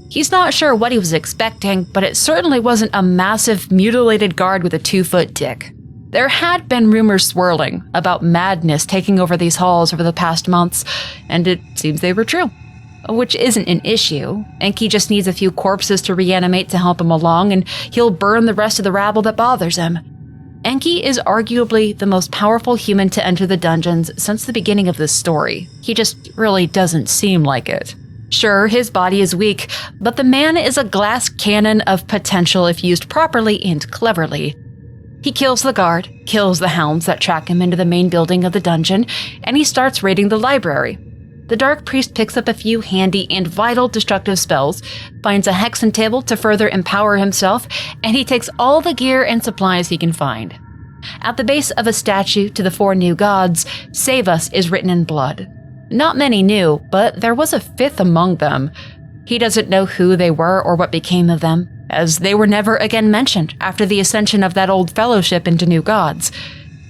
S1: He's not sure what he was expecting, but it certainly wasn't a massive, mutilated guard with a 2-foot dick. There had been rumors swirling about madness taking over these halls over the past months, and it seems they were true. Which isn't an issue. Enki just needs a few corpses to reanimate to help him along, and he'll burn the rest of the rabble that bothers him. Enki is arguably the most powerful human to enter the dungeons since the beginning of this story. He just really doesn't seem like it. Sure, his body is weak, but the man is a glass cannon of potential if used properly and cleverly. He kills the guard, kills the hounds that track him into the main building of the dungeon, and he starts raiding the library. The Dark Priest picks up a few handy and vital destructive spells, finds a hexen table to further empower himself, and he takes all the gear and supplies he can find. At the base of a statue to the 4 new gods, "Save us" is written in blood. Not many knew, but there was a 5th among them. He doesn't know who they were or what became of them, as they were never again mentioned after the ascension of that old fellowship into new gods.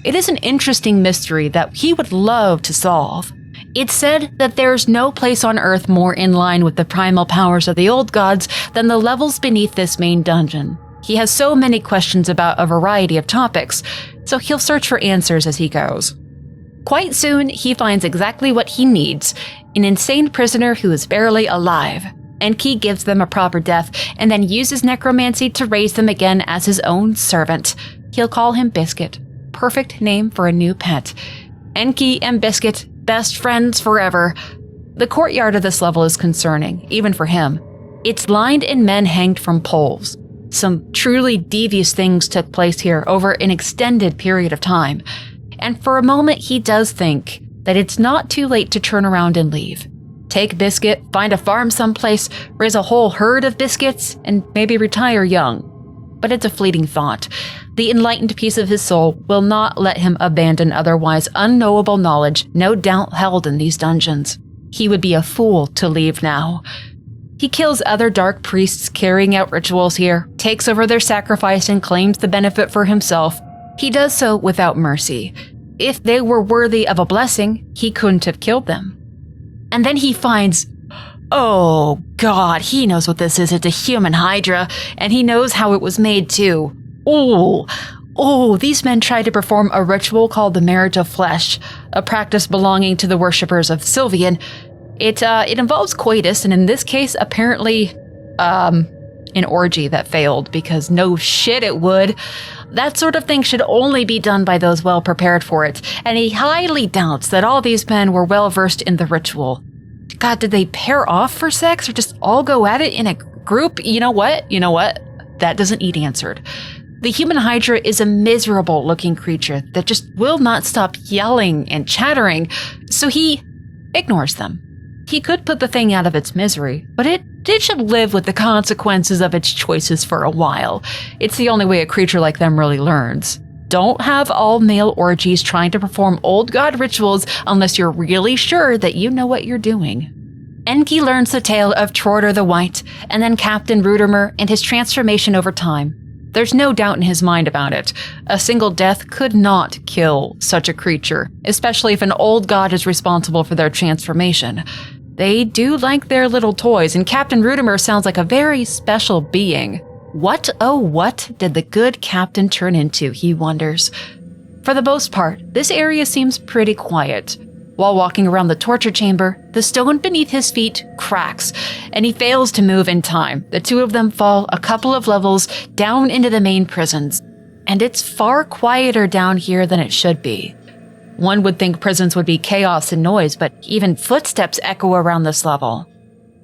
S1: It is an interesting mystery that he would love to solve. It's said that there's no place on Earth more in line with the primal powers of the old gods than the levels beneath this main dungeon. He has so many questions about a variety of topics, so he'll search for answers as he goes. Quite soon, he finds exactly what he needs, an insane prisoner who is barely alive. Enki gives them a proper death and then uses necromancy to raise them again as his own servant. He'll call him Biscuit. Perfect name for a new pet. Enki and Biscuit, best friends forever. The courtyard of this level is concerning, even for him. It's lined in men hanged from poles. Some truly devious things took place here over an extended period of time. And for a moment, he does think that it's not too late to turn around and leave. Take Biscuit, find a farm someplace, raise a whole herd of biscuits, and maybe retire young. But it's a fleeting thought. The enlightened piece of his soul will not let him abandon otherwise unknowable knowledge no doubt held in these dungeons. He would be a fool to leave now. He kills other dark priests carrying out rituals here, takes over their sacrifice and claims the benefit for himself. He does so without mercy. If they were worthy of a blessing, he couldn't have killed them. And then he finds, oh God, he knows what this is. It's a human hydra, and he knows how it was made too. These men tried to perform a ritual called the marriage of flesh, a practice belonging to the worshippers of Sylvian. It involves coitus, and in this case, apparently, an orgy that failed, because no shit it would. That sort of thing should only be done by those well prepared for it, and he highly doubts that all these men were well versed in the ritual. God, did they pair off for sex or just all go at it in a group? You know what? That doesn't need answered. The human hydra is a miserable looking creature that just will not stop yelling and chattering, so he ignores them. He could put the thing out of its misery, but it should live with the consequences of its choices for a while. It's the only way a creature like them really learns. Don't have all male orgies trying to perform old god rituals unless you're really sure that you know what you're doing. Enki learns the tale of Trotter the White, and then Captain Rudermer and his transformation over time. There's no doubt in his mind about it. A single death could not kill such a creature, especially if an old god is responsible for their transformation. They do like their little toys, and Captain Rudermer sounds like a very special being. What, oh what, did the good captain turn into, he wonders. For the most part, this area seems pretty quiet. While walking around the torture chamber, the stone beneath his feet cracks, and he fails to move in time. The two of them fall a couple of levels down into the main prisons, and it's far quieter down here than it should be. One would think prisons would be chaos and noise, but even footsteps echo around this level.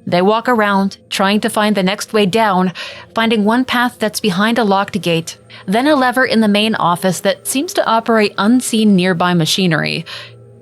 S1: They walk around, trying to find the next way down, finding one path that's behind a locked gate, then a lever in the main office that seems to operate unseen nearby machinery.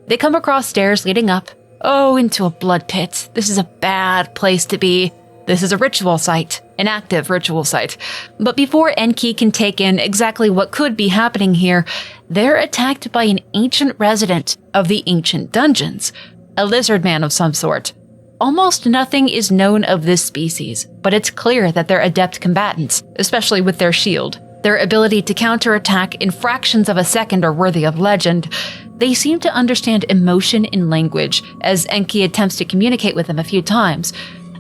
S1: They come across stairs leading up, into a blood pit. This is a bad place to be. This is a ritual site, an active ritual site. But before Enki can take in exactly what could be happening here, they're attacked by an ancient resident of the ancient dungeons, a lizard man of some sort. Almost nothing is known of this species, but it's clear that they're adept combatants, especially with their shield. Their ability to counterattack in fractions of a second are worthy of legend. They seem to understand emotion in language, as Enki attempts to communicate with them a few times.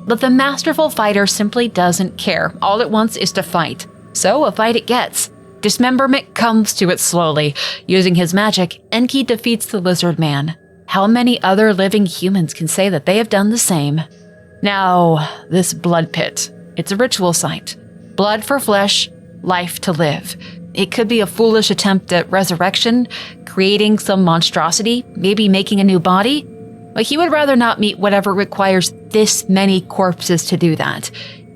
S1: But the masterful fighter simply doesn't care. All it wants is to fight. So a fight it gets. Dismemberment comes to it slowly. Using his magic, Enki defeats the lizard man. How many other living humans can say that they have done the same? Now, this blood pit. It's a ritual site. Blood for flesh, life to live. It could be a foolish attempt at resurrection, creating some monstrosity, maybe making a new body. But he would rather not meet whatever requires this many corpses to do that.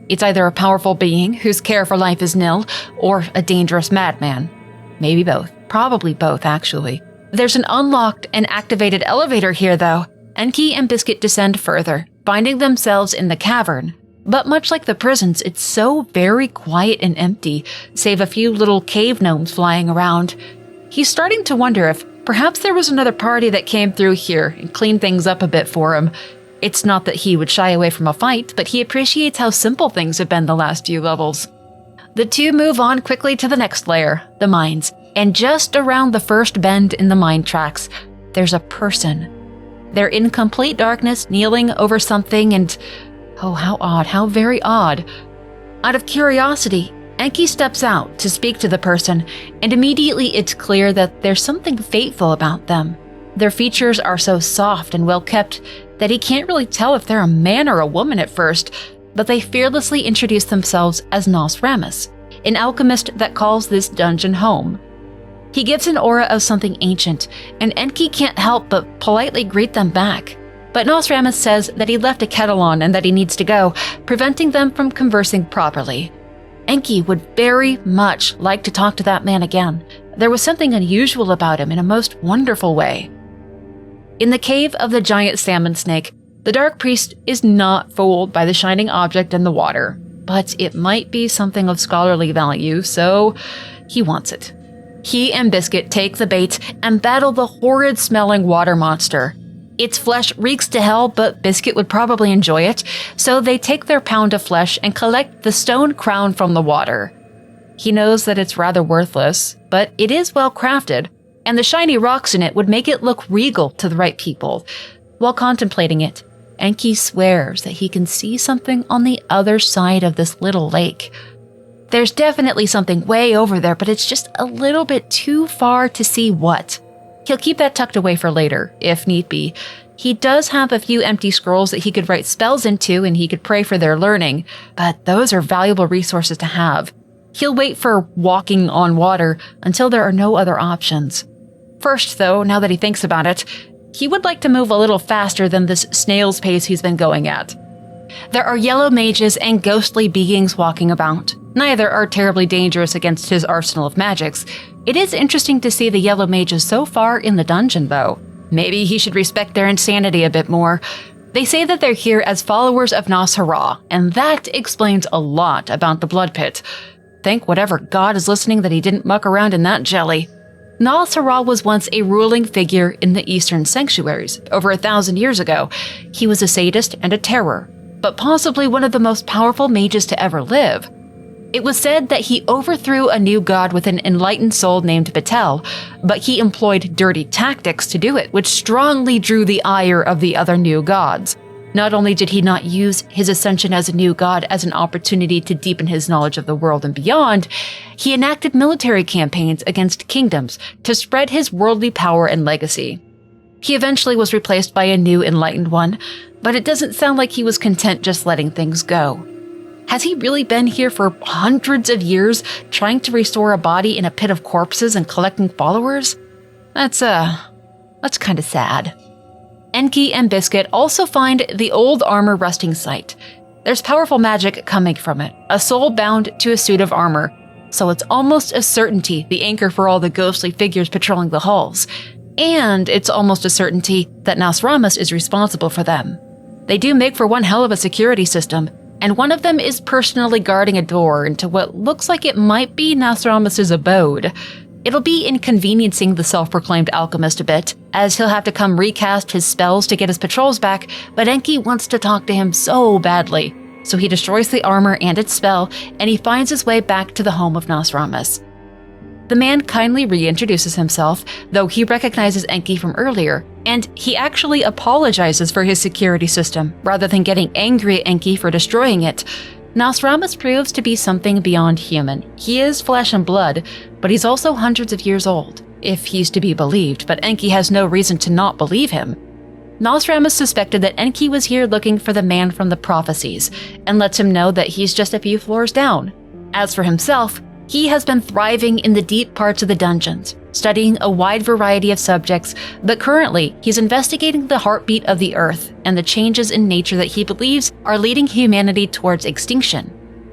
S1: It's either a powerful being whose care for life is nil, or a dangerous madman. Maybe both. Probably both, actually. There's an unlocked and activated elevator here, though. Enki and Biscuit descend further, finding themselves in the cavern. But much like the prisons, it's so very quiet and empty, save a few little cave gnomes flying around. He's starting to wonder if perhaps there was another party that came through here and cleaned things up a bit for him. It's not that he would shy away from a fight, but he appreciates how simple things have been the last few levels. The two move on quickly to the next layer, the mines, and just around the first bend in the mine tracks, there's a person. They're in complete darkness, kneeling over something, and oh, how odd, how very odd. Out of curiosity, Enki steps out to speak to the person, and immediately it's clear that there's something fateful about them. Their features are so soft and well kept that he can't really tell if they're a man or a woman at first, but they fearlessly introduce themselves as Nosramus, an alchemist that calls this dungeon home. He gives an aura of something ancient, and Enki can't help but politely greet them back. But Nosramus says that he left a kettle on and that he needs to go, preventing them from conversing properly. Enki would very much like to talk to that man again. There was something unusual about him in a most wonderful way. In the cave of the giant salmon snake, the dark priest is not fooled by the shining object in the water, but it might be something of scholarly value, so he wants it. He and Biscuit take the bait and battle the horrid-smelling water monster. Its flesh reeks to hell, but Biscuit would probably enjoy it, so they take their pound of flesh and collect the stone crown from the water. He knows that it's rather worthless, but it is well crafted, and the shiny rocks in it would make it look regal to the right people. While contemplating it, Enki swears that he can see something on the other side of this little lake. There's definitely something way over there, but it's just a little bit too far to see what. He'll keep that tucked away for later, if need be. He does have a few empty scrolls that he could write spells into, and he could pray for their learning, but those are valuable resources to have. He'll wait for walking on water until there are no other options. First, though, now that he thinks about it, he would like to move a little faster than this snail's pace he's been going at. There are yellow mages and ghostly beings walking about. Neither are terribly dangerous against his arsenal of magics. It is interesting to see the yellow mages so far in the dungeon, though. Maybe he should respect their insanity a bit more. They say that they're here as followers of Hor Hor, and that explains a lot about the blood pit. Thank whatever god is listening that he didn't muck around in that jelly. Hor Hor was once a ruling figure in the eastern sanctuaries, over 1,000 years ago. He was a sadist and a terror, but possibly one of the most powerful mages to ever live. It was said that he overthrew a new god with an enlightened soul named Betel, but he employed dirty tactics to do it, which strongly drew the ire of the other new gods. Not only did he not use his ascension as a new god as an opportunity to deepen his knowledge of the world and beyond, he enacted military campaigns against kingdoms to spread his worldly power and legacy. He eventually was replaced by a new enlightened one, but it doesn't sound like he was content just letting things go. Has he really been here for hundreds of years, trying to restore a body in a pit of corpses and collecting followers? That's kind of sad. Enki and Biscuit also find the old armor resting site. There's powerful magic coming from it, a soul bound to a suit of armor, so it's almost a certainty the anchor for all the ghostly figures patrolling the halls. And it's almost a certainty that Nosramus is responsible for them. They do make for one hell of a security system, and one of them is personally guarding a door into what looks like it might be Nosramus's abode. It'll be inconveniencing the self-proclaimed alchemist a bit, as he'll have to come recast his spells to get his patrols back, but Enki wants to talk to him so badly. So he destroys the armor and its spell, and he finds his way back to the home of Nosramus. The man kindly reintroduces himself, though he recognizes Enki from earlier, and he actually apologizes for his security system, rather than getting angry at Enki for destroying it. Nostradamus proves to be something beyond human. He is flesh and blood, but he's also hundreds of years old, if he's to be believed, but Enki has no reason to not believe him. Nostradamus suspected that Enki was here looking for the man from the prophecies, and lets him know that he's just a few floors down. As for himself, he has been thriving in the deep parts of the dungeons, studying a wide variety of subjects, but currently he's investigating the heartbeat of the Earth and the changes in nature that he believes are leading humanity towards extinction.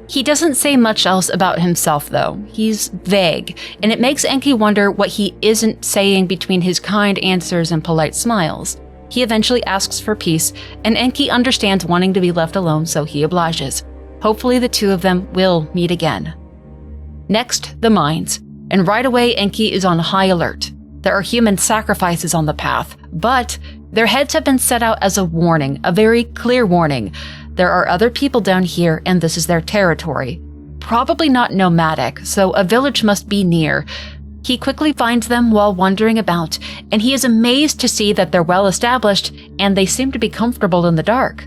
S1: He doesn't say much else about himself though. He's vague, and it makes Enki wonder what he isn't saying between his kind answers and polite smiles. He eventually asks for peace, and Enki understands wanting to be left alone, so he obliges. Hopefully the two of them will meet again. Next, the mines. And right away, Enki is on high alert. There are human sacrifices on the path, but their heads have been set out as a warning, a very clear warning. There are other people down here, and this is their territory. Probably not nomadic, so a village must be near. He quickly finds them while wandering about, and he is amazed to see that they're well established, and they seem to be comfortable in the dark.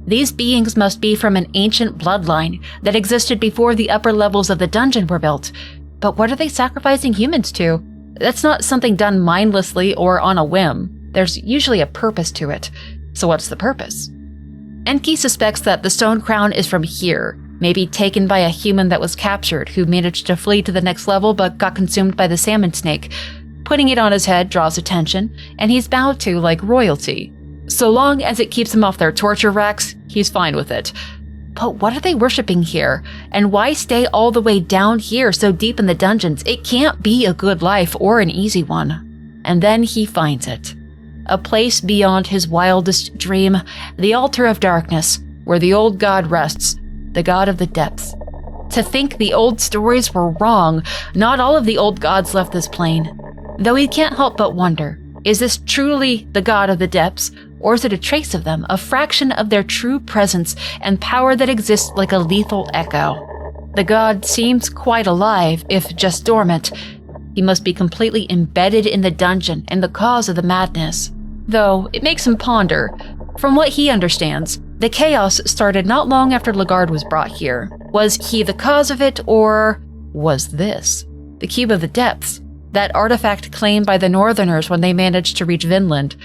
S1: These beings must be from an ancient bloodline that existed before the upper levels of the dungeon were built. But what are they sacrificing humans to? That's not something done mindlessly or on a whim. There's usually a purpose to it. So what's the purpose? Enki suspects that the stone crown is from here, maybe taken by a human that was captured who managed to flee to the next level but got consumed by the salmon snake. Putting it on his head draws attention, and he's bowed to like royalty. So long as it keeps him off their torture racks, he's fine with it. But what are they worshipping here? And why stay all the way down here so deep in the dungeons? It can't be a good life or an easy one. And then he finds it. A place beyond his wildest dream, the altar of darkness, where the old god rests, the god of the depths. To think the old stories were wrong, not all of the old gods left this plane. Though he can't help but wonder, is this truly the god of the depths? Or is it a trace of them, a fraction of their true presence and power that exists like a lethal echo? The god seems quite alive, if just dormant. He must be completely embedded in the dungeon and the cause of the madness. Though, it makes him ponder. From what he understands, the chaos started not long after Lagard was brought here. Was he the cause of it, or was this the Cube of the Depths? That artifact claimed by the Northerners when they managed to reach Vinland.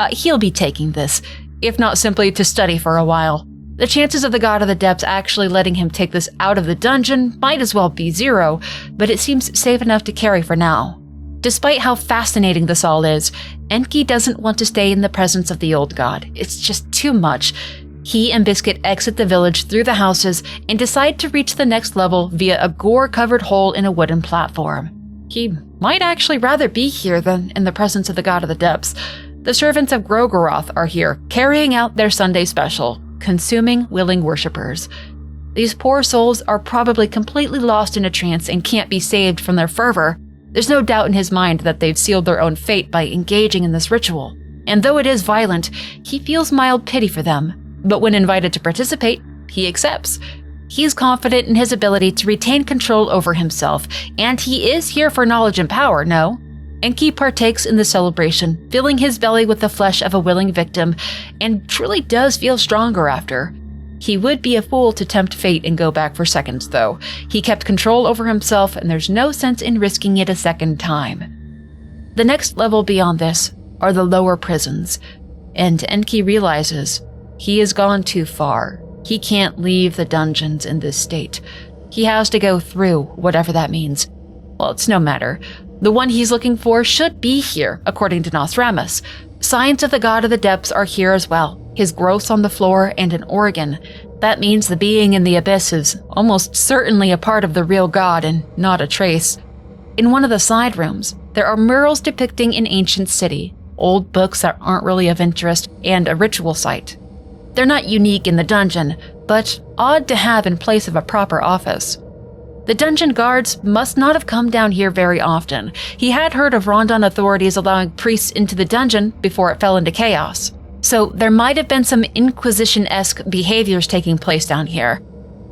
S1: He'll be taking this, if not simply to study for a while. The chances of the God of the Depths actually letting him take this out of the dungeon might as well be zero, but it seems safe enough to carry for now. Despite how fascinating this all is, Enki doesn't want to stay in the presence of the old god. It's just too much. He and Biscuit exit the village through the houses and decide to reach the next level via a gore-covered hole in a wooden platform. He might actually rather be here than in the presence of the God of the Depths. The servants of Grogoroth are here, carrying out their Sunday special, consuming willing worshippers. These poor souls are probably completely lost in a trance and can't be saved from their fervor. There's no doubt in his mind that they've sealed their own fate by engaging in this ritual. And though it is violent, he feels mild pity for them. But when invited to participate, he accepts. He's confident in his ability to retain control over himself, and he is here for knowledge and power, no? Enki partakes in the celebration, filling his belly with the flesh of a willing victim, and truly does feel stronger after. He would be a fool to tempt fate and go back for seconds, though. He kept control over himself, and there's no sense in risking it a second time. The next level beyond this are the lower prisons, and Enki realizes he has gone too far. He can't leave the dungeons in this state. He has to go through, whatever that means. Well, it's no matter. The one he's looking for should be here, according to Nostradamus. Signs of the God of the Depths are here as well. His growths on the floor and an organ. That means the being in the abyss is almost certainly a part of the real god and not a trace. In one of the side rooms, there are murals depicting an ancient city, old books that aren't really of interest, and a ritual site. They're not unique in the dungeon, but odd to have in place of a proper office. The dungeon guards must not have come down here very often. He had heard of Rondon authorities allowing priests into the dungeon before it fell into chaos. So there might have been some Inquisition-esque behaviors taking place down here.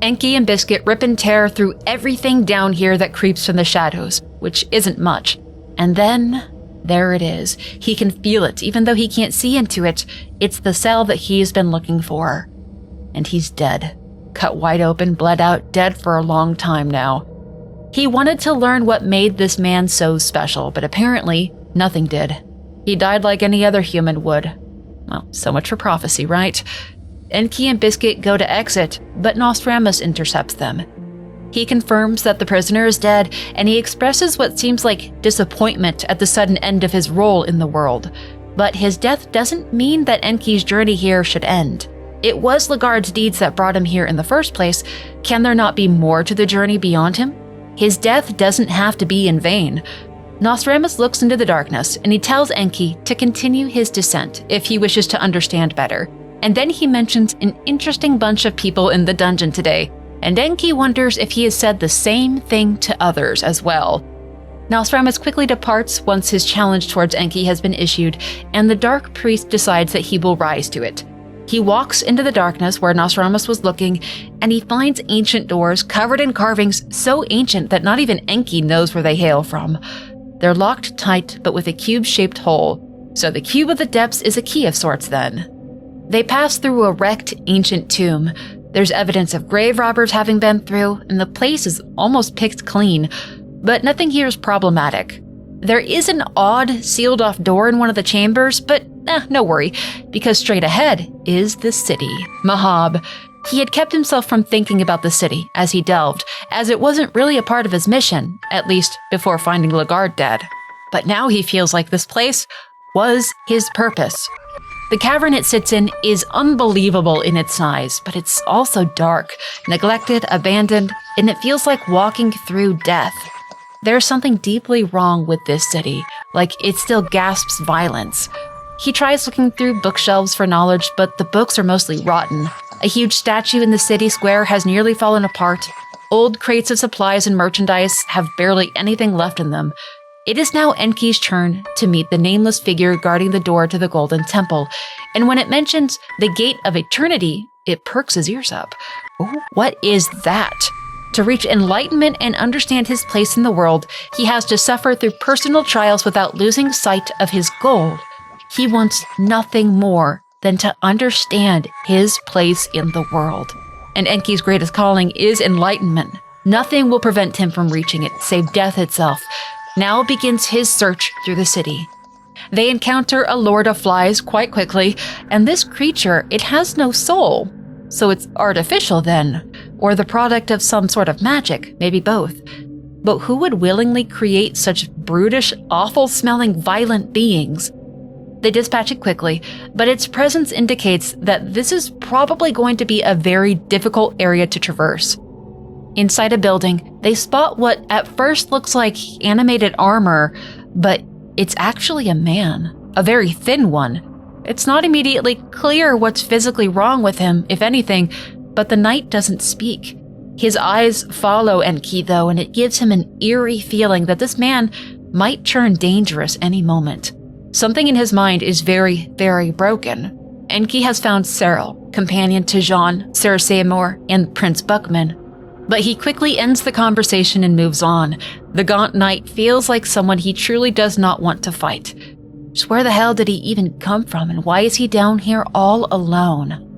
S1: Enki and Biscuit rip and tear through everything down here that creeps from the shadows, which isn't much. And then, there it is. He can feel it, even though he can't see into it. It's the cell that he's been looking for. And he's dead. Cut wide open, bled out, dead for a long time now. He wanted to learn what made this man so special, but apparently, nothing did. He died like any other human would. Well, so much for prophecy, right? Enki and Biscuit go to exit, but Nostradamus intercepts them. He confirms that the prisoner is dead, and he expresses what seems like disappointment at the sudden end of his role in the world. But his death doesn't mean that Enki's journey here should end. It was Lagard's deeds that brought him here in the first place. Can there not be more to the journey beyond him? His death doesn't have to be in vain. Nostradamus looks into the darkness, and he tells Enki to continue his descent if he wishes to understand better. And then he mentions an interesting bunch of people in the dungeon today, and Enki wonders if he has said the same thing to others as well. Nostradamus quickly departs once his challenge towards Enki has been issued, and the dark priest decides that he will rise to it. He walks into the darkness where Nostradamus was looking, and he finds ancient doors covered in carvings so ancient that not even Enki knows where they hail from. They're locked tight, but with a cube-shaped hole, so the cube of the depths is a key of sorts then. They pass through a wrecked, ancient tomb. There's evidence of grave robbers having been through, and the place is almost picked clean, but nothing here is problematic. There is an odd, sealed-off door in one of the chambers, but no worry, because straight ahead is the city, Mahab. He had kept himself from thinking about the city as he delved, as it wasn't really a part of his mission, at least before finding Lagard dead. But now he feels like this place was his purpose. The cavern it sits in is unbelievable in its size, but it's also dark, neglected, abandoned, and it feels like walking through death. There's something deeply wrong with this city, like it still gasps violence. He tries looking through bookshelves for knowledge, but the books are mostly rotten. A huge statue in the city square has nearly fallen apart. Old crates of supplies and merchandise have barely anything left in them. It is now Enki's turn to meet the nameless figure guarding the door to the Golden Temple, and when it mentions the Gate of Eternity, it perks his ears up. Oh, what is that? To reach enlightenment and understand his place in the world, he has to suffer through personal trials without losing sight of his goal. He wants nothing more than to understand his place in the world. And Enki's greatest calling is enlightenment. Nothing will prevent him from reaching it, save death itself. Now begins his search through the city. They encounter a Lord of Flies quite quickly, and this creature, it has no soul. So it's artificial then, or the product of some sort of magic, maybe both. But who would willingly create such brutish, awful-smelling, violent beings? They dispatch it quickly, but its presence indicates that this is probably going to be a very difficult area to traverse. Inside a building, they spot what at first looks like animated armor, but it's actually a man, a very thin one. It's not immediately clear what's physically wrong with him, if anything, but the knight doesn't speak. His eyes follow Enki, though, and it gives him an eerie feeling that this man might turn dangerous any moment. Something in his mind is very, very broken. Enki has found Cyril, companion to Jean, Sir Seymour, and Prince Buckman. But he quickly ends the conversation and moves on. The gaunt knight feels like someone he truly does not want to fight. Just where the hell did he even come from, and why is he down here all alone?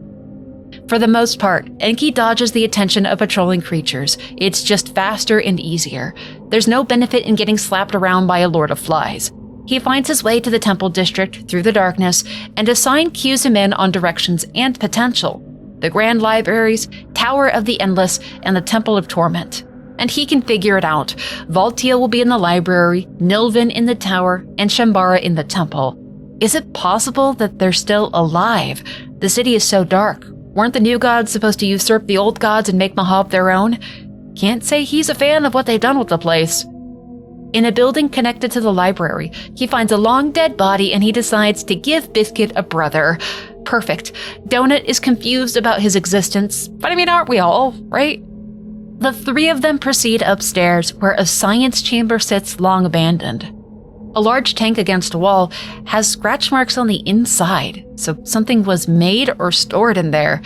S1: For the most part, Enki dodges the attention of patrolling creatures. It's just faster and easier. There's no benefit in getting slapped around by a Lord of Flies. He finds his way to the temple district through the darkness, and a sign cues him in on directions and potential. The Grand Libraries, Tower of the Endless, and the Temple of Torment. And he can figure it out. Valtiel will be in the library, Nilvin in the tower, and Shambara in the temple. Is it possible that they're still alive? The city is so dark. Weren't the new gods supposed to usurp the old gods and make Mahab their own? Can't say he's a fan of what they've done with the place. In a building connected to the library, he finds a long dead body and he decides to give Biscuit a brother. Perfect. Donut is confused about his existence, but I mean, aren't we all, right? The three of them proceed upstairs, where a science chamber sits long abandoned. A large tank against a wall has scratch marks on the inside, so something was made or stored in there.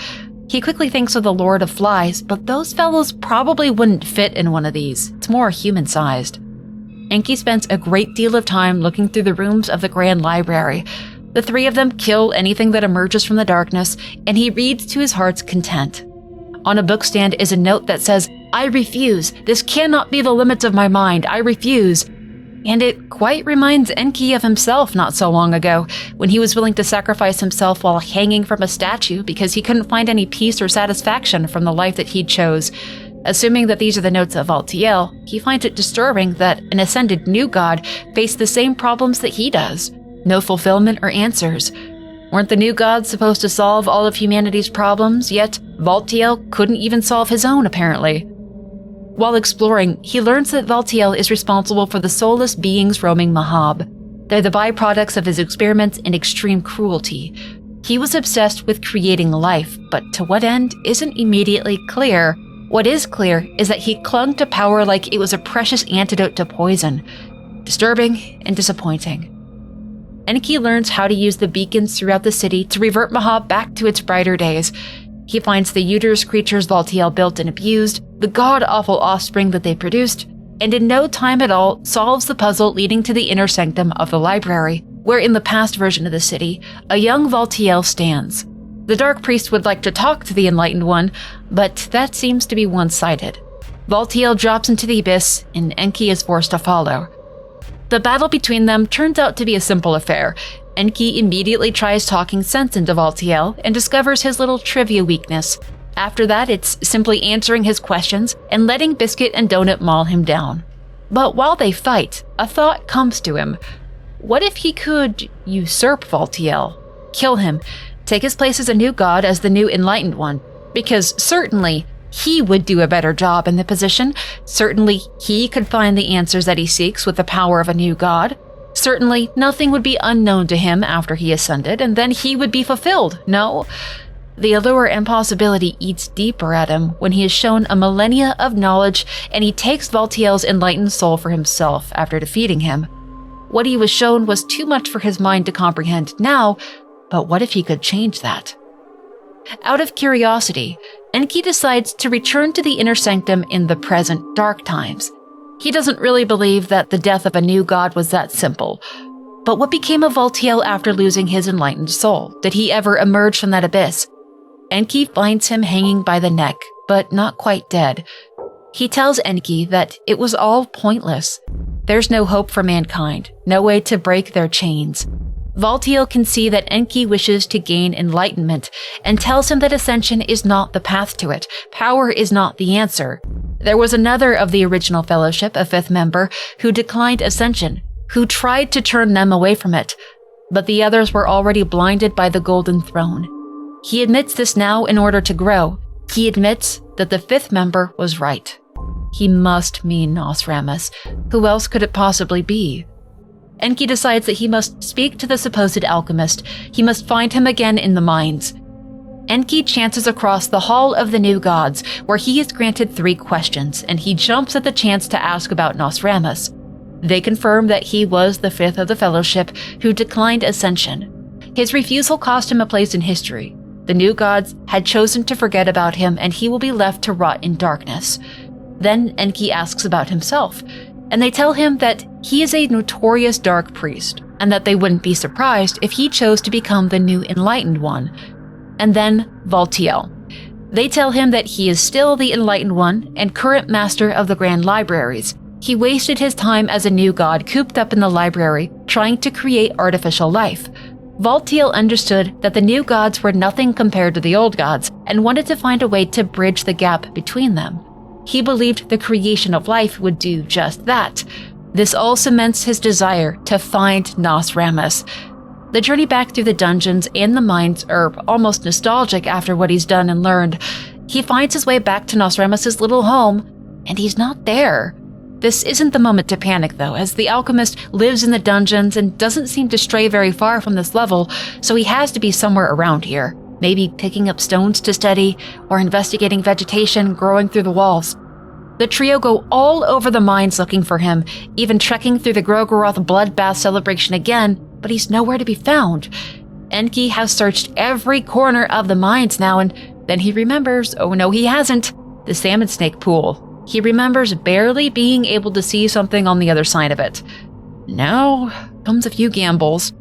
S1: He quickly thinks of the Lord of Flies, but those fellows probably wouldn't fit in one of these. It's more human-sized. Enki spends a great deal of time looking through the rooms of the Grand Library. The three of them kill anything that emerges from the darkness, and he reads to his heart's content. On a bookstand is a note that says, "I refuse. This cannot be the limits of my mind. I refuse." And it quite reminds Enki of himself not so long ago, when he was willing to sacrifice himself while hanging from a statue because he couldn't find any peace or satisfaction from the life that he chose. Assuming that these are the notes of Valtiel, he finds it disturbing that an ascended new god faced the same problems that he does. No fulfillment or answers. Weren't the new gods supposed to solve all of humanity's problems, yet Valtiel couldn't even solve his own, apparently. While exploring, he learns that Valtiel is responsible for the soulless beings roaming Mahab. They're the byproducts of his experiments in extreme cruelty. He was obsessed with creating life, but to what end isn't immediately clear. What is clear is that he clung to power like it was a precious antidote to poison. Disturbing and disappointing. Enki learns how to use the beacons throughout the city to revert Mahab back to its brighter days. He finds the uterus creatures Valtiel built and abused, the god-awful offspring that they produced, and in no time at all solves the puzzle leading to the inner sanctum of the library, where in the past version of the city, a young Valtiel stands. The Dark Priest would like to talk to the Enlightened One, but that seems to be one-sided. Valtiel drops into the abyss, and Enki is forced to follow. The battle between them turns out to be a simple affair. Enki immediately tries talking sense into Valtiel and discovers his little trivia weakness. After that, it's simply answering his questions and letting Biscuit and Donut maul him down. But while they fight, a thought comes to him. What if he could usurp Valtiel? Kill him, take his place as a new god, as the new Enlightened One? Because certainly, he would do a better job in the position. Certainly, he could find the answers that he seeks with the power of a new god. Certainly, nothing would be unknown to him after he ascended, and then he would be fulfilled. No, the allure and possibility eats deeper at him when he is shown a millennia of knowledge and he takes Valtiel's enlightened soul for himself after defeating him. What he was shown was too much for his mind to comprehend now, but what if he could change that? Out of curiosity, Enki decides to return to the inner sanctum in the present dark times. He doesn't really believe that the death of a new god was that simple. But what became of Valtiel after losing his enlightened soul? Did he ever emerge from that abyss? Enki finds him hanging by the neck, but not quite dead. He tells Enki that it was all pointless. There's no hope for mankind, no way to break their chains. Valtiel can see that Enki wishes to gain enlightenment and tells him that ascension is not the path to it. Power is not the answer. There was another of the original fellowship, a fifth member, who declined ascension, who tried to turn them away from it, but the others were already blinded by the golden throne. He admits this now in order to grow. He admits that the fifth member was right. He must mean Nosramus. Who else could it possibly be? Enki decides that he must speak to the supposed alchemist. He must find him again in the mines. Enki chances across the Hall of the New Gods, where he is granted 3 questions, and he jumps at the chance to ask about Nosramus. They confirm that he was the fifth of the Fellowship who declined ascension. His refusal cost him a place in history. The New Gods had chosen to forget about him, and he will be left to rot in darkness. Then Enki asks about himself, and they tell him that he is a notorious dark priest, and that they wouldn't be surprised if he chose to become the new Enlightened One. And then Valtiel. They tell him that he is still the Enlightened One and current master of the Grand Libraries. He wasted his time as a new god cooped up in the library, trying to create artificial life. Valtiel understood that the new gods were nothing compared to the old gods, and wanted to find a way to bridge the gap between them. He believed the creation of life would do just that. This all cements his desire to find Nosramus. The journey back through the dungeons and the mines are almost nostalgic after what he's done and learned. He finds his way back to Nosramus' little home, and he's not there. This isn't the moment to panic, though, as the alchemist lives in the dungeons and doesn't seem to stray very far from this level, so he has to be somewhere around here, maybe picking up stones to study or investigating vegetation growing through the walls. The trio go all over the mines looking for him, even trekking through the Grogoroth bloodbath celebration again, but he's nowhere to be found. Enki has searched every corner of the mines now, and Then he remembers, oh no he hasn't, the salmon snake pool. He remembers barely being able to see something on the other side of it. Now comes a few gambles.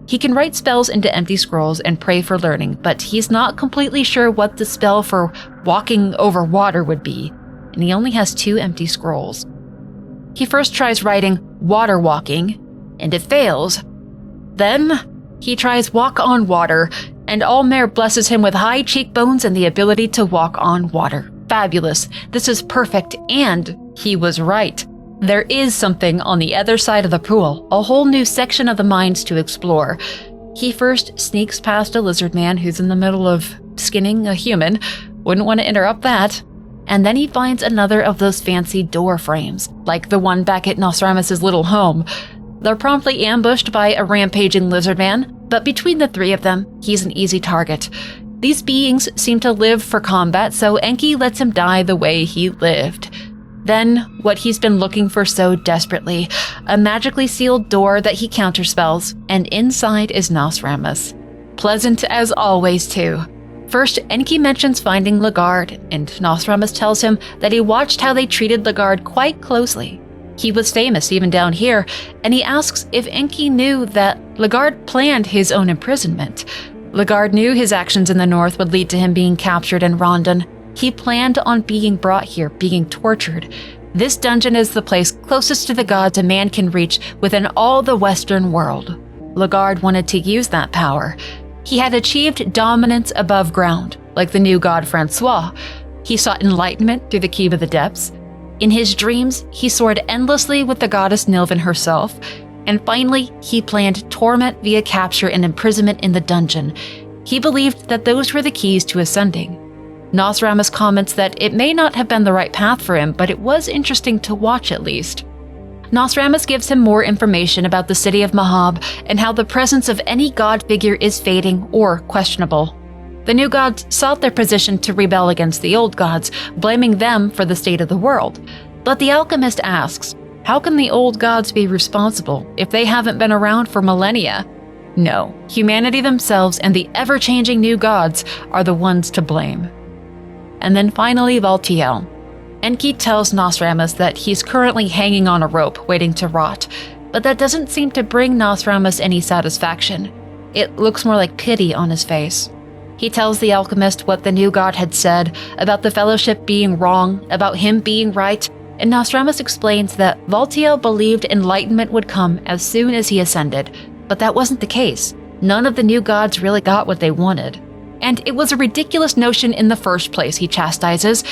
S1: He can write spells into empty scrolls and pray for learning, but he's not completely sure what the spell for walking over water would be, and he only has 2 empty scrolls. He first tries writing water walking, and it fails. Then he tries walk on water, and Allmare blesses him with high cheekbones and the ability to walk on water. Fabulous. This is perfect, and he was right. There is something on the other side of the pool, a whole new section of the mines to explore. He first sneaks past a lizard man who's in the middle of skinning a human. Wouldn't want to interrupt that. And then he finds another of those fancy door frames, like the one back at Nosramus's little home. They're promptly ambushed by a rampaging lizard man, but between the 3 of them, he's an easy target. These beings seem to live for combat, so Enki lets him die the way he lived. Then, what he's been looking for so desperately, a magically sealed door that he counterspells, and inside is Nosramus. Pleasant as always, too. First, Enki mentions finding Lagarde, and Nosramus tells him that he watched how they treated Lagarde quite closely. He was famous even down here, and he asks if Enki knew that Lagarde planned his own imprisonment. Lagarde knew his actions in the north would lead to him being captured in Rondon. He planned on being brought here, being tortured. This dungeon is the place closest to the gods a man can reach within all the Western world. Lagarde wanted to use that power. He had achieved dominance above ground, like the new god Francois. He sought enlightenment through the Keep of the Depths. In his dreams, he soared endlessly with the goddess Nilvan herself. And finally, he planned torment via capture and imprisonment in the dungeon. He believed that those were the keys to ascending. Nosramus comments that it may not have been the right path for him, but it was interesting to watch at least. Nosramus gives him more information about the city of Mahab and how the presence of any god figure is fading or questionable. The new gods sought their position to rebel against the old gods, blaming them for the state of the world. But the alchemist asks, how can the old gods be responsible if they haven't been around for millennia? No, humanity themselves and the ever-changing new gods are the ones to blame. And then finally, Valtiel. Enki tells Nosramus that he's currently hanging on a rope, waiting to rot, but that doesn't seem to bring Nosramus any satisfaction. It looks more like pity on his face. He tells the alchemist what the new god had said about the fellowship being wrong, about him being right, and Nosramus explains that Valtiel believed enlightenment would come as soon as he ascended, but that wasn't the case. None of the new gods really got what they wanted. And it was a ridiculous notion in the first place, he chastises.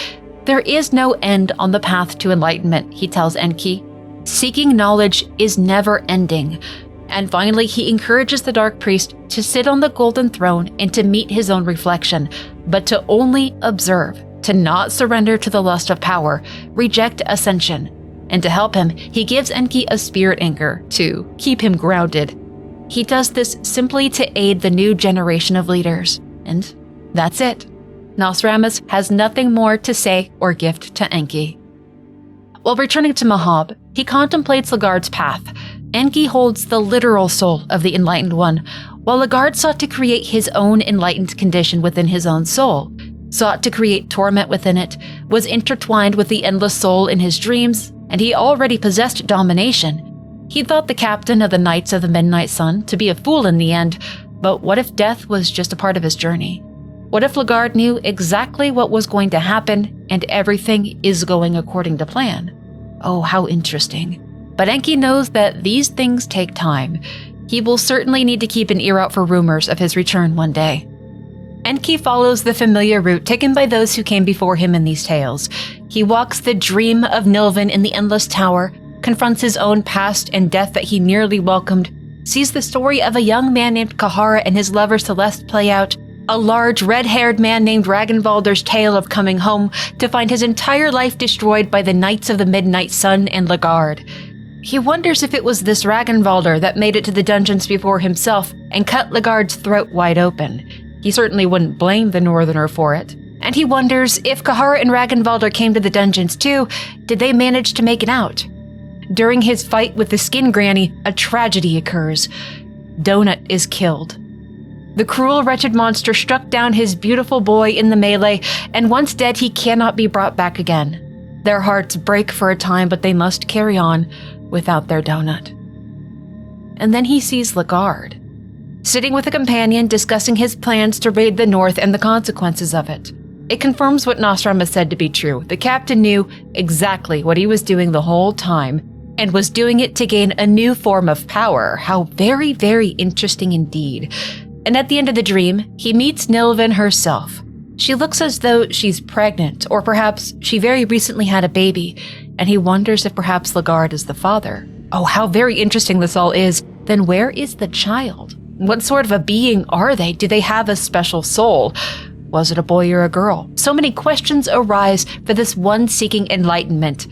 S1: There is no end on the path to enlightenment, he tells Enki. Seeking knowledge is never ending. And finally, he encourages the Dark Priest to sit on the golden throne and to meet his own reflection, but to only observe, to not surrender to the lust of power, reject ascension. And to help him, he gives Enki a spirit anchor to keep him grounded. He does this simply to aid the new generation of leaders. And that's it. Nosramus has nothing more to say or gift to Enki. While returning to Mahab, he contemplates Lagarde's path. Enki holds the literal soul of the Enlightened One, while Lagarde sought to create his own enlightened condition within his own soul, sought to create torment within it, was intertwined with the endless soul in his dreams, and he already possessed domination. He thought the captain of the Knights of the Midnight Sun to be a fool in the end, but what if death was just a part of his journey? What if Lagarde knew exactly what was going to happen and everything is going according to plan? Oh, how interesting. But Enki knows that these things take time. He will certainly need to keep an ear out for rumors of his return one day. Enki follows the familiar route taken by those who came before him in these tales. He walks the dream of Nilvan in the Endless Tower, confronts his own past and death that he nearly welcomed, sees the story of a young man named Cahara and his lover Celeste play out, a large red-haired man named Ragnvaldr's tale of coming home to find his entire life destroyed by the Knights of the Midnight Sun and Lagarde. He wonders if it was this Ragnvaldr that made it to the dungeons before himself and cut Lagarde's throat wide open. He certainly wouldn't blame the Northerner for it. And he wonders if Cahara and Ragnvaldr came to the dungeons too, did they manage to make it out? During his fight with the Skin Granny, a tragedy occurs. Donut is killed. The cruel, wretched monster struck down his beautiful boy in the melee, and once dead, he cannot be brought back again. Their hearts break for a time, but they must carry on without their donut. And then he sees Legard, sitting with a companion discussing his plans to raid the north and the consequences of it. It confirms what Nostrum has said to be true. The captain knew exactly what he was doing the whole time, and was doing it to gain a new form of power. How very, very interesting indeed. And at the end of the dream, he meets Nilvin herself. She looks as though she's pregnant, or perhaps she very recently had a baby, and he wonders if perhaps Legard is the father. Oh, how very interesting this all is. Then where is the child? What sort of a being are they? Do they have a special soul? Was it a boy or a girl? So many questions arise for this one seeking enlightenment.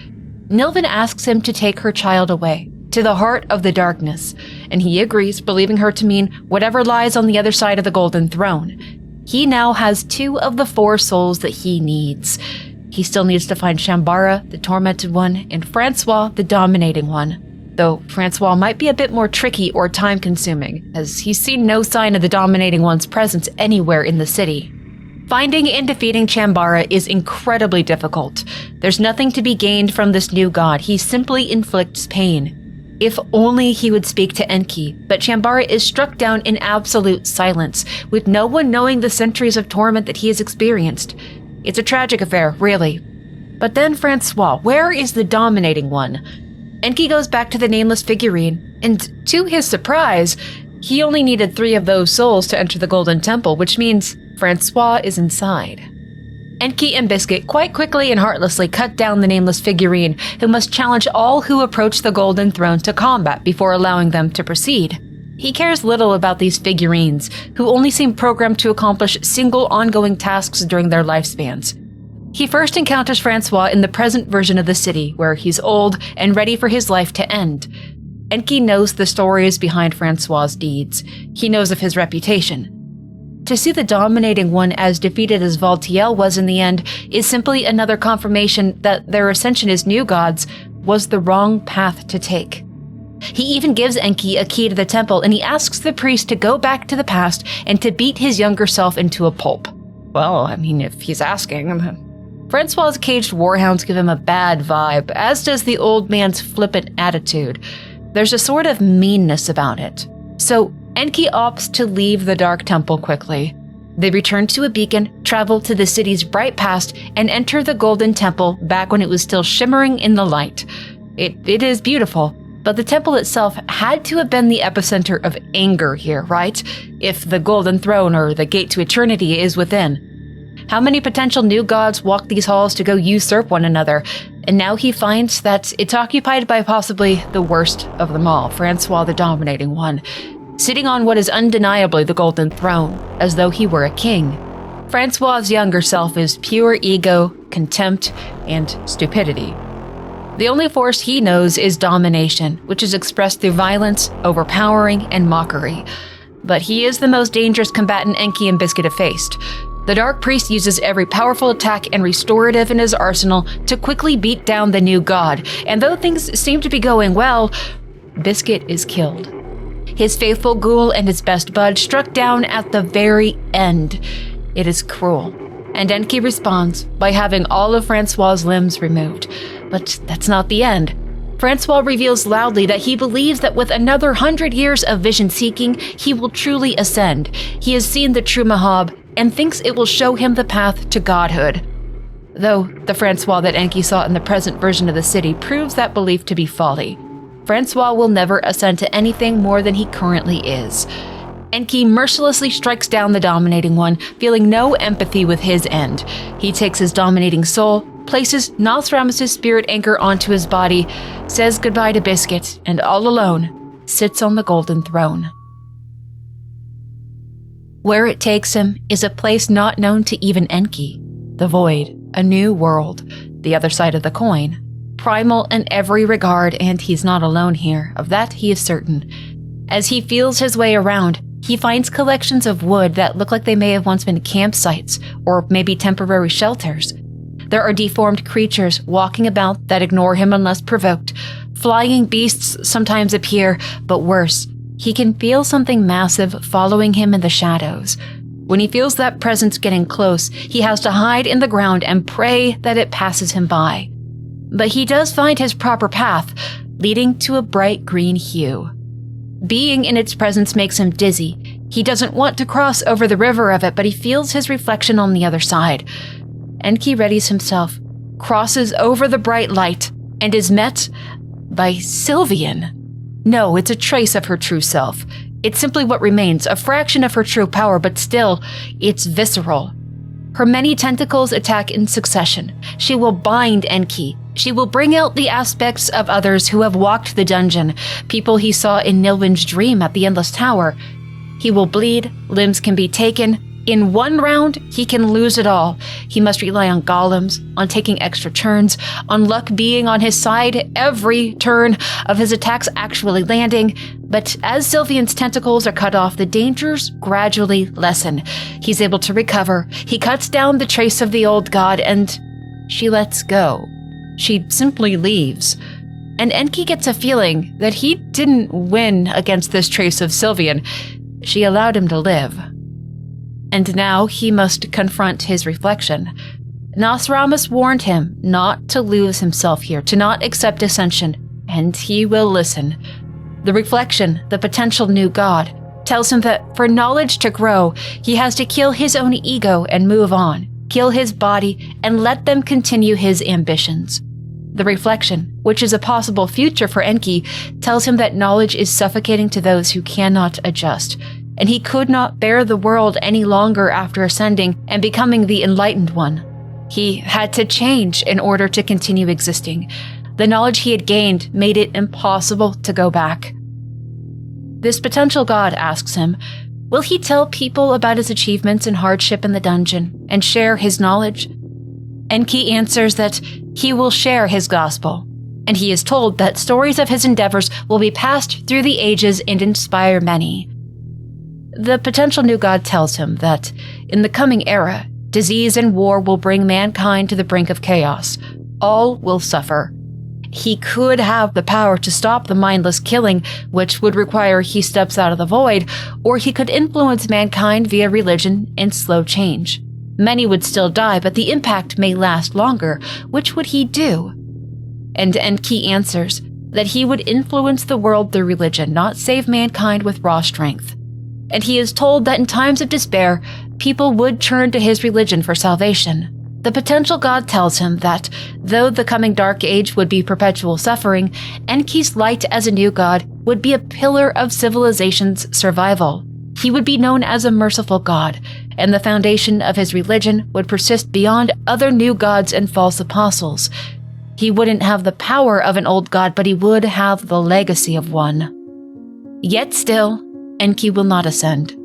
S1: Nilvin asks him to take her child away, to the heart of the darkness, and he agrees, believing her to mean whatever lies on the other side of the Golden Throne. He now has 2 of the 4 souls that he needs. He still needs to find Shambara, the tormented one, and Francois, the dominating one. Though Francois might be a bit more tricky or time-consuming, as he's seen no sign of the dominating one's presence anywhere in the city. Finding and defeating Shambara is incredibly difficult. There's nothing to be gained from this new god. He simply inflicts pain. If only he would speak to Enki, but Shambara is struck down in absolute silence, with no one knowing the centuries of torment that he has experienced. It's a tragic affair, really. But then Francois, where is the dominating one? Enki goes back to the nameless figurine, and to his surprise, he only needed 3 of those souls to enter the Golden Temple, which means Francois is inside. Enki and Biscuit quite quickly and heartlessly cut down the nameless figurine, who must challenge all who approach the Golden Throne to combat before allowing them to proceed. He cares little about these figurines, who only seem programmed to accomplish single ongoing tasks during their lifespans. He first encounters Francois in the present version of the city, where he's old and ready for his life to end. Enki knows the stories behind Francois's deeds. He knows of his reputation. To see the dominating one as defeated as Valtiel was in the end is simply another confirmation that their ascension as new gods was the wrong path to take. He even gives Enki a key to the temple, and he asks the priest to go back to the past and to beat his younger self into a pulp. Well, I mean, if he's asking. Francois's caged warhounds give him a bad vibe, as does the old man's flippant attitude. There's a sort of meanness about it. So Enki opts to leave the Dark Temple quickly. They return to a beacon, travel to the city's bright past, and enter the Golden Temple back when it was still shimmering in the light. It is beautiful, but the temple itself had to have been the epicenter of anger here, right? If the Golden Throne or the Gate to Eternity is within. How many potential new gods walk these halls to go usurp one another? And now he finds that it's occupied by possibly the worst of them all, Francois the dominating one, sitting on what is undeniably the Golden Throne, as though he were a king. Francois's younger self is pure ego, contempt, and stupidity. The only force he knows is domination, which is expressed through violence, overpowering, and mockery. But he is the most dangerous combatant Enki and Biscuit have faced. The Dark Priest uses every powerful attack and restorative in his arsenal to quickly beat down the new god, and though things seem to be going well, Biscuit is killed. His faithful ghoul and his best bud struck down at the very end. It is cruel, and Enki responds by having all of Francois's limbs removed. But that's not the end. Francois reveals loudly that he believes that with another 100 years of vision-seeking, he will truly ascend. He has seen the true Mahab and thinks it will show him the path to godhood. Though the Francois that Enki saw in the present version of the city proves that belief to be folly. Francois will never ascend to anything more than he currently is. Enki mercilessly strikes down the dominating one, feeling no empathy with his end. He takes his dominating soul, places Nostradamus' spirit anchor onto his body, says goodbye to Biscuit, and all alone, sits on the Golden Throne. Where it takes him is a place not known to even Enki. The Void, a new world, the other side of the coin. Primal in every regard, and he's not alone here, of that he is certain. As he feels his way around, he finds collections of wood that look like they may have once been campsites, or maybe temporary shelters. There are deformed creatures walking about that ignore him unless provoked. Flying beasts sometimes appear, but worse, He can feel something massive following him in the shadows. When he feels that presence getting close, he has to hide in the ground and pray that it passes him by. But he does find his proper path, leading to a bright green hue. Being in its presence makes him dizzy. He doesn't want to cross over the river of it, but he feels his reflection on the other side. Enki readies himself, crosses over the bright light, and is met by Sylvian. No, it's a trace of her true self. It's simply what remains, a fraction of her true power, but still, it's visceral. Her many tentacles attack in succession. She will bind Enki. She will bring out the aspects of others who have walked the dungeon, people he saw in Nilwyn's dream at the Endless Tower. He will bleed, limbs can be taken. In one round, he can lose it all. He must rely on golems, on taking extra turns, on luck being on his side, every turn of his attacks actually landing. But as Sylvian's tentacles are cut off, the dangers gradually lessen. He's able to recover. He cuts down the trace of the old god, and she lets go. She simply leaves. And Enki gets a feeling that he didn't win against this trace of Sylvian. She allowed him to live. And now he must confront his reflection. Nosramus warned him not to lose himself here, to not accept ascension, and he will listen. The reflection, the potential new god, tells him that for knowledge to grow, he has to kill his own ego and move on, kill his body, and let them continue his ambitions. The reflection, which is a possible future for Enki, tells him that knowledge is suffocating to those who cannot adjust, and he could not bear the world any longer after ascending and becoming the enlightened one. He had to change in order to continue existing. The knowledge he had gained made it impossible to go back. This potential god asks him, will he tell people about his achievements and hardship in the dungeon and share his knowledge? Enki answers that he will share his gospel, and he is told that stories of his endeavors will be passed through the ages and inspire many. The potential new god tells him that in the coming era, disease and war will bring mankind to the brink of chaos. All will suffer. He could have the power to stop the mindless killing, which would require he steps out of the void, or he could influence mankind via religion and slow change. Many would still die, but the impact may last longer. Which would he do? And Enki answers that he would influence the world through religion, not save mankind with raw strength. And he is told that in times of despair, people would turn to his religion for salvation. The potential god tells him that, though the coming dark age would be perpetual suffering, Enki's light as a new god would be a pillar of civilization's survival. He would be known as a merciful god, and the foundation of his religion would persist beyond other new gods and false apostles. He wouldn't have the power of an old god, but he would have the legacy of one. Yet still, Enki will not ascend.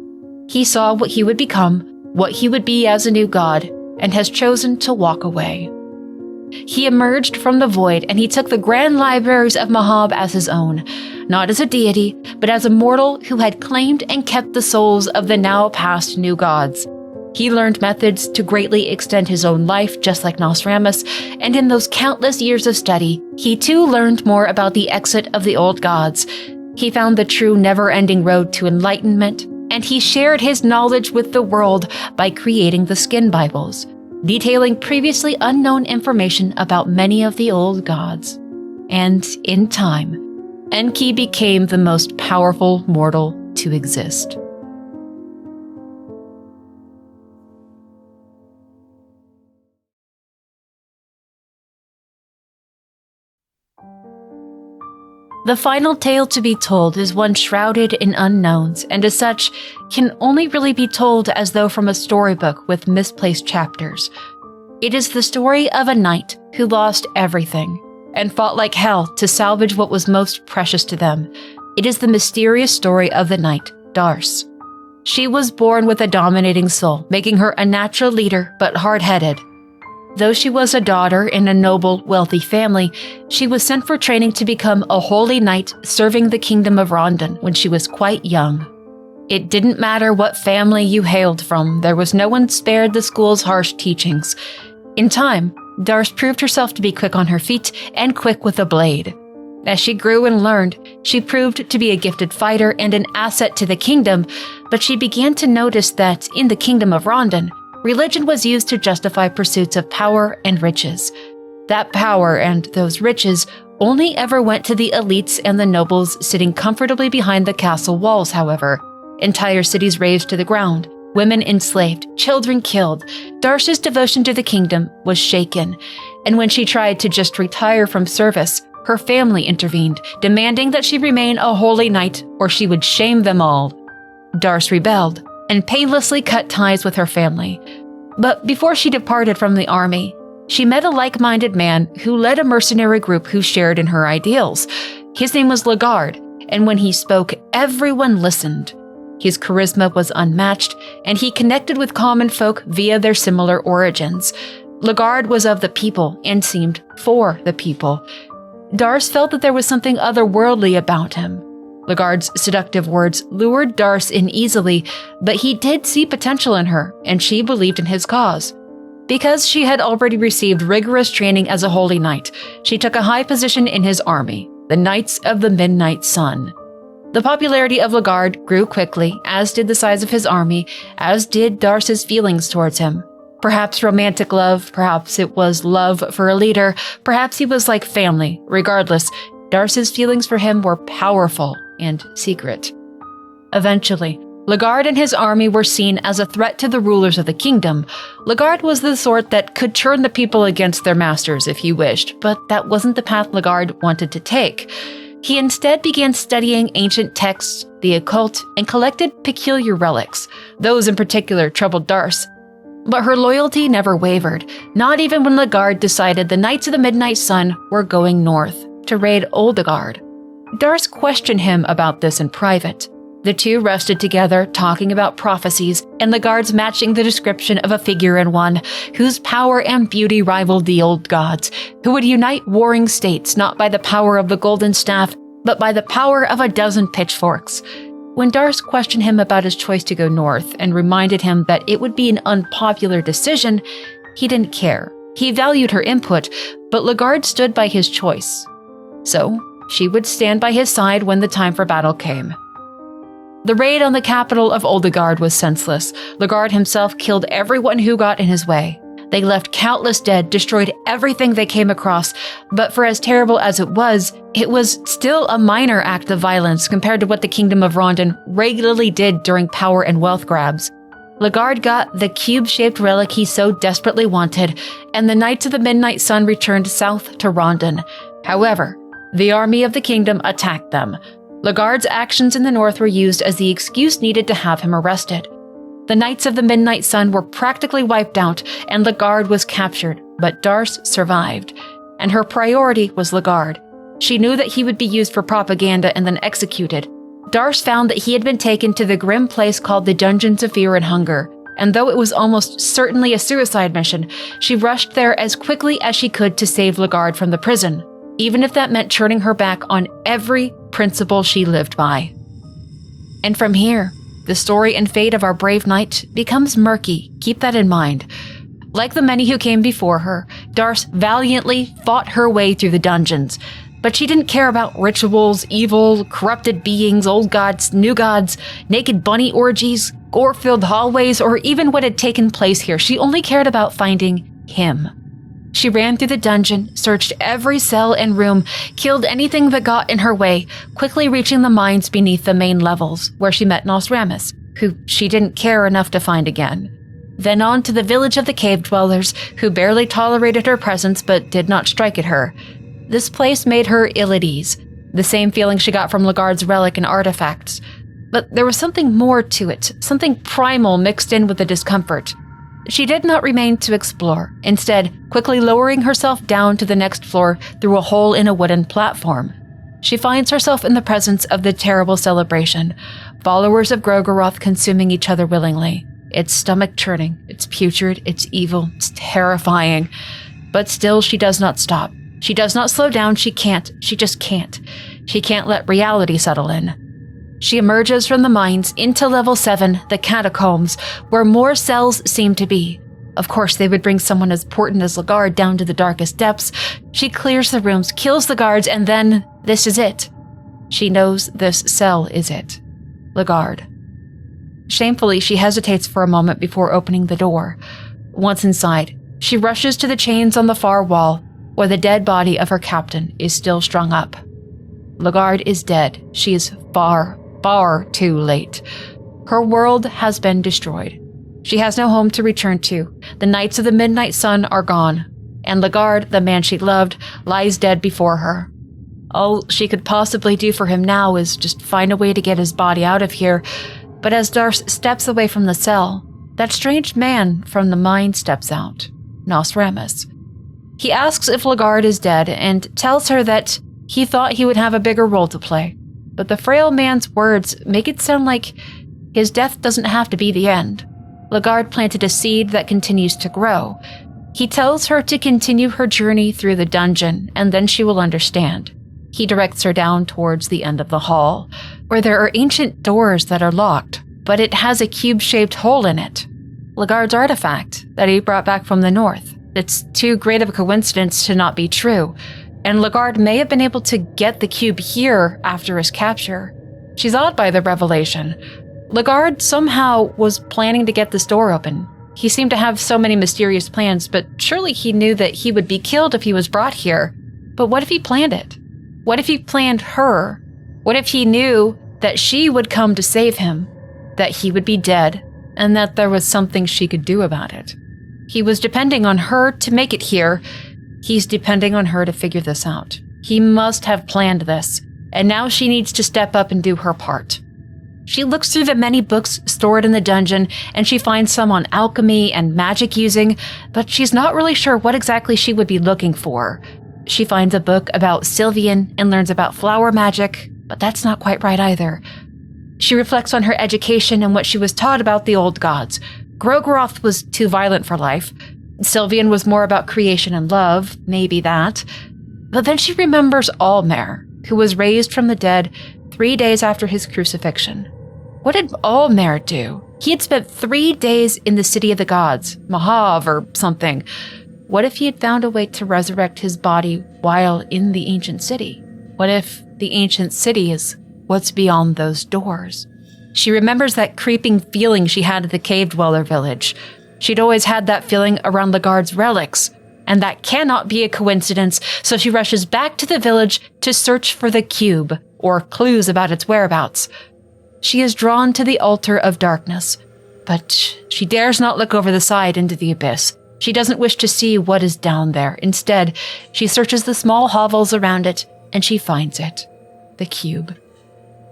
S1: He saw what he would become, what he would be as a new god, and has chosen to walk away. He emerged from the void, and he took the grand libraries of Mahab as his own, not as a deity, but as a mortal who had claimed and kept the souls of the now past new gods. He learned methods to greatly extend his own life, just like Nosramus, and in those countless years of study, he too learned more about the exit of the old gods. He found the true never-ending road to enlightenment, and he shared his knowledge with the world by creating the Skin Bibles, detailing previously unknown information about many of the old gods. And in time, Enki became the most powerful mortal to exist. The final tale to be told is one shrouded in unknowns, and as such, can only really be told as though from a storybook with misplaced chapters. It is the story of a knight who lost everything, and fought like hell to salvage what was most precious to them. It is the mysterious story of the knight, Darce. She was born with a dominating soul, making her a natural leader but hard-headed. Though she was a daughter in a noble, wealthy family, she was sent for training to become a holy knight serving the kingdom of Rondon when she was quite young. It didn't matter what family you hailed from, there was no one spared the school's harsh teachings. In time, Darce proved herself to be quick on her feet and quick with a blade. As she grew and learned, she proved to be a gifted fighter and an asset to the kingdom, but she began to notice that in the kingdom of Rondon, religion was used to justify pursuits of power and riches. That power and those riches only ever went to the elites and the nobles sitting comfortably behind the castle walls, however. Entire cities razed to the ground, women enslaved, children killed. Darce's devotion to the kingdom was shaken, and when she tried to just retire from service, her family intervened, demanding that she remain a holy knight or she would shame them all. Darce rebelled and painlessly cut ties with her family. But before she departed from the army, she met a like-minded man who led a mercenary group who shared in her ideals. His name was Legard, and when he spoke, everyone listened. His charisma was unmatched, and he connected with common folk via their similar origins. Legard was of the people and seemed for the people. Darce felt that there was something otherworldly about him. Legard's seductive words lured Darce in easily, but he did see potential in her, and she believed in his cause. Because she had already received rigorous training as a holy knight, she took a high position in his army, the Knights of the Midnight Sun. The popularity of Legard grew quickly, as did the size of his army, as did Darce's feelings towards him. Perhaps romantic love, perhaps it was love for a leader, perhaps he was like family. Regardless, Darce's feelings for him were powerful and secret. Eventually, Legard and his army were seen as a threat to the rulers of the kingdom. Legard was the sort that could turn the people against their masters if he wished, but that wasn't the path Legard wanted to take. He instead began studying ancient texts, the occult, and collected peculiar relics. Those in particular troubled Darce. But her loyalty never wavered, not even when Legard decided the Knights of the Midnight Sun were going north to raid Oldegard. Darce questioned him about this in private. The two rested together, talking about prophecies, and Legard's matching the description of a figure in one, whose power and beauty rivaled the old gods, who would unite warring states not by the power of the golden staff, but by the power of a dozen pitchforks. When Darce questioned him about his choice to go north and reminded him that it would be an unpopular decision, he didn't care. He valued her input, but Legard stood by his choice. So, she would stand by his side when the time for battle came. The raid on the capital of Oldegard was senseless. Legard himself killed everyone who got in his way. They left countless dead, destroyed everything they came across, but for as terrible as it was still a minor act of violence compared to what the Kingdom of Rondon regularly did during power and wealth grabs. Legard got the cube-shaped relic he so desperately wanted, and the Knights of the Midnight Sun returned south to Rondon. However, the army of the kingdom attacked them. Legard's actions in the north were used as the excuse needed to have him arrested. The Knights of the Midnight Sun were practically wiped out, and Legard was captured, but Darce survived. And her priority was Legard. She knew that he would be used for propaganda and then executed. Darce found that he had been taken to the grim place called the Dungeons of Fear and Hunger, and though it was almost certainly a suicide mission, she rushed there as quickly as she could to save Legard from the prison, even if that meant turning her back on every principle she lived by. And from here, the story and fate of our brave knight becomes murky. Keep that in mind. Like the many who came before her, Darce valiantly fought her way through the dungeons, but she didn't care about rituals, evil, corrupted beings, old gods, new gods, naked bunny orgies, gore-filled hallways, or even what had taken place here. She only cared about finding him. She ran through the dungeon, searched every cell and room, killed anything that got in her way, quickly reaching the mines beneath the main levels, where she met Nosramis, who she didn't care enough to find again. Then on to the village of the cave dwellers, who barely tolerated her presence but did not strike at her. This place made her ill at ease, the same feeling she got from Legard's relic and artifacts. But there was something more to it, something primal mixed in with the discomfort. She did not remain to explore, instead quickly lowering herself down to the next floor through a hole in a wooden platform. She finds herself in the presence of the terrible celebration, followers of Grogoroth consuming each other willingly. It's stomach-churning, it's putrid, it's evil, it's terrifying. But still she does not stop. She does not slow down, she just can't. She can't let reality settle in. She emerges from the mines into level 7, the catacombs, where more cells seem to be. Of course, they would bring someone as important as Legard down to the darkest depths. She clears the rooms, kills the guards, and then this is it. She knows this cell is it. Legard. Shamefully, she hesitates for a moment before opening the door. Once inside, she rushes to the chains on the far wall, where the dead body of her captain is still strung up. Legard is dead. She is far, far too late. Her world has been destroyed. She has no home to return to. The Knights of the Midnight Sun are gone, and Legard, the man she loved, lies dead before her. All she could possibly do for him now is just find a way to get his body out of here, but as Darce steps away from the cell, that strange man from the mine steps out, Nosramus. He asks if Legard is dead and tells her that he thought he would have a bigger role to play, but the frail man's words make it sound like his death doesn't have to be the end. Legard planted a seed that continues to grow. He tells her to continue her journey through the dungeon, and then she will understand. He directs her down towards the end of the hall, where there are ancient doors that are locked, but it has a cube-shaped hole in it. Legard's artifact that he brought back from the north. It's too great of a coincidence to not be true, and Legard may have been able to get the cube here after his capture. She's awed by the revelation. Legard somehow was planning to get this door open. He seemed to have so many mysterious plans, but surely he knew that he would be killed if he was brought here. But what if he planned it? What if he planned her? What if he knew that she would come to save him, that he would be dead, and that there was something she could do about it? He was depending on her to make it here. He's depending on her to figure this out. He must have planned this, and now she needs to step up and do her part. She looks through the many books stored in the dungeon, and she finds some on alchemy and magic using, but she's not really sure what exactly she would be looking for. She finds a book about Sylvian and learns about flower magic, but that's not quite right either. She reflects on her education and what she was taught about the old gods. Grogoroth was too violent for life. Sylvian was more about creation and love, maybe that. But then she remembers Almer, who was raised from the dead 3 days after his crucifixion. What did Almer do? He had spent 3 days in the city of the gods, Mahav or something. What if he had found a way to resurrect his body while in the ancient city? What if the ancient city is what's beyond those doors? She remembers that creeping feeling she had at the cave dweller village. She'd always had that feeling around Legard's relics, and that cannot be a coincidence, so she rushes back to the village to search for the cube, or clues about its whereabouts. She is drawn to the altar of darkness, but she dares not look over the side into the abyss. She doesn't wish to see what is down there. Instead, she searches the small hovels around it, and she finds it. The cube.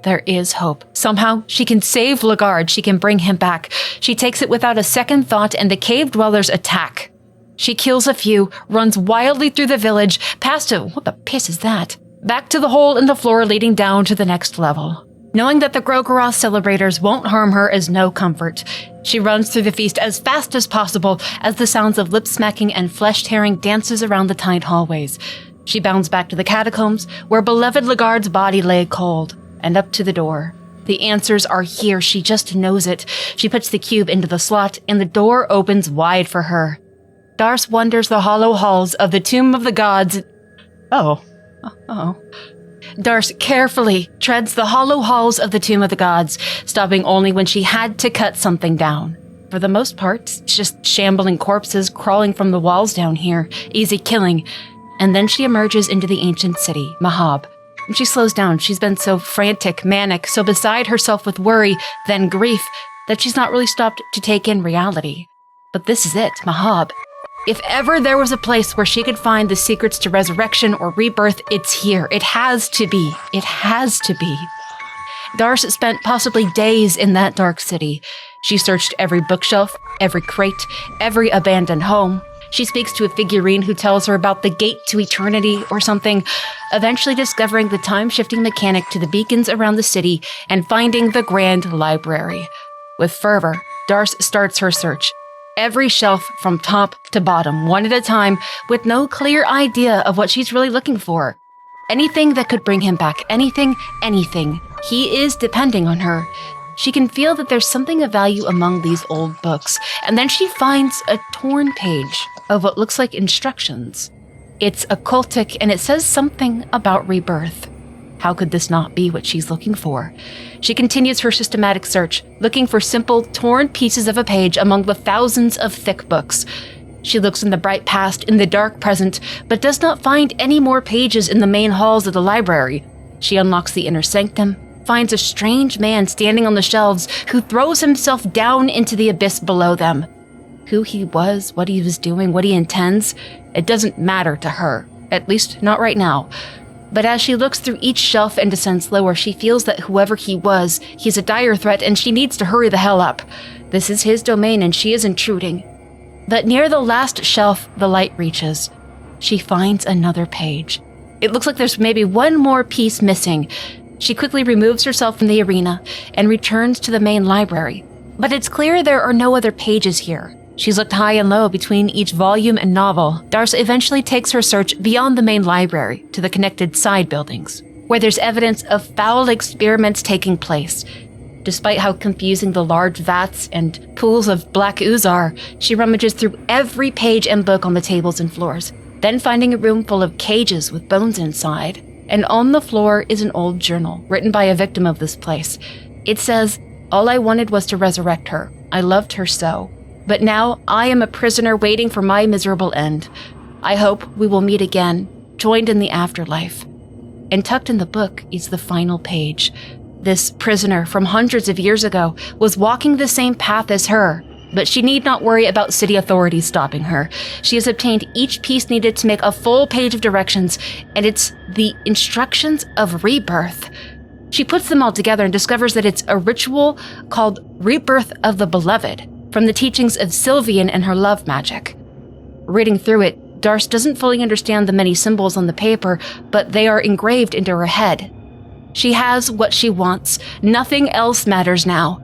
S1: There is hope. Somehow, she can save Legard. She can bring him back. She takes it without a second thought, and the cave dwellers attack. She kills a few, runs wildly through the village, past a... what the piss is that? Back to the hole in the floor leading down to the next level. Knowing that the Grogoroth celebrators won't harm her is no comfort. She runs through the feast as fast as possible as the sounds of lip-smacking and flesh-tearing dances around the tight hallways. She bounds back to the catacombs, where beloved Legard's body lay cold, and up to the door. The answers are here, she just knows it. She puts the cube into the slot, and the door opens wide for her. Darce wanders the hollow halls of the Tomb of the Gods. Oh. Darce carefully treads the hollow halls of the Tomb of the Gods, stopping only when she had to cut something down. For the most part, it's just shambling corpses crawling from the walls down here, easy killing. And then she emerges into the ancient city, Mahab. She slows down. She's been so frantic, manic, so beside herself with worry, then grief, that she's not really stopped to take in reality. But this is it, Mahab. If ever there was a place where she could find the secrets to resurrection or rebirth, it's here. It has to be. It has to be. Darce spent possibly days in that dark city. She searched every bookshelf, every crate, every abandoned home. She speaks to a figurine who tells her about the gate to eternity or something, eventually discovering the time-shifting mechanic to the beacons around the city and finding the Grand Library. With fervor, Darce starts her search. Every shelf from top to bottom, one at a time, with no clear idea of what she's really looking for. Anything that could bring him back, anything. He is depending on her. she can feel that there's something of value among these old books, and then she finds a torn page of what looks like instructions. It's occultic, and it says something about rebirth. How could this not be what she's looking for? She continues her systematic search, looking for simple, torn pieces of a page among the thousands of thick books. She looks in the bright past, in the dark present, but does not find any more pages in the main halls of the library. She unlocks the inner sanctum, finds a strange man standing on the shelves who throws himself down into the abyss below them. Who he was, what he was doing, what he intends, it doesn't matter to her, at least not right now. But as she looks through each shelf and descends lower, she feels that whoever he was, he's a dire threat and she needs to hurry the hell up. This is his domain and she is intruding. But near the last shelf, the light reaches. She finds another page. It looks like there's maybe one more piece missing. She quickly removes herself from the arena and returns to the main library. But it's clear there are no other pages here. She's looked high and low between each volume and novel. Darce eventually takes her search beyond the main library to the connected side buildings, where there's evidence of foul experiments taking place. Despite how confusing the large vats and pools of black ooze are, she rummages through every page and book on the tables and floors, then finding a room full of cages with bones inside. And on the floor is an old journal written by a victim of this place. It says, "All I wanted was to resurrect her. I loved her so. But now I am a prisoner waiting for my miserable end. I hope we will meet again, joined in the afterlife." And tucked in the book is the final page. This prisoner from hundreds of years ago was walking the same path as her, but she need not worry about city authorities stopping her. She has obtained each piece needed to make a full page of directions, and it's the instructions of rebirth. She puts them all together and discovers that it's a ritual called Rebirth of the Beloved, from the teachings of Sylvian and her love magic. Reading through it, Darce doesn't fully understand the many symbols on the paper, but they are engraved into her head. She has what she wants. Nothing else matters now.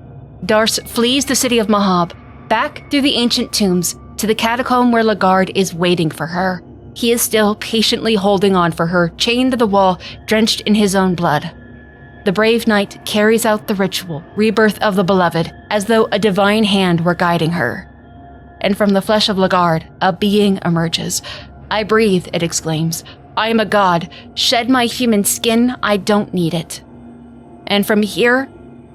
S1: Darce flees the city of Mahab, back through the ancient tombs, to the catacomb where Lagarde is waiting for her. He is still patiently holding on for her, chained to the wall, drenched in his own blood. The brave knight carries out the ritual, Rebirth of the Beloved, as though a divine hand were guiding her. And from the flesh of Lagarde, a being emerges. "I breathe," it exclaims. "I am a god. Shed my human skin, I don't need it." And from here,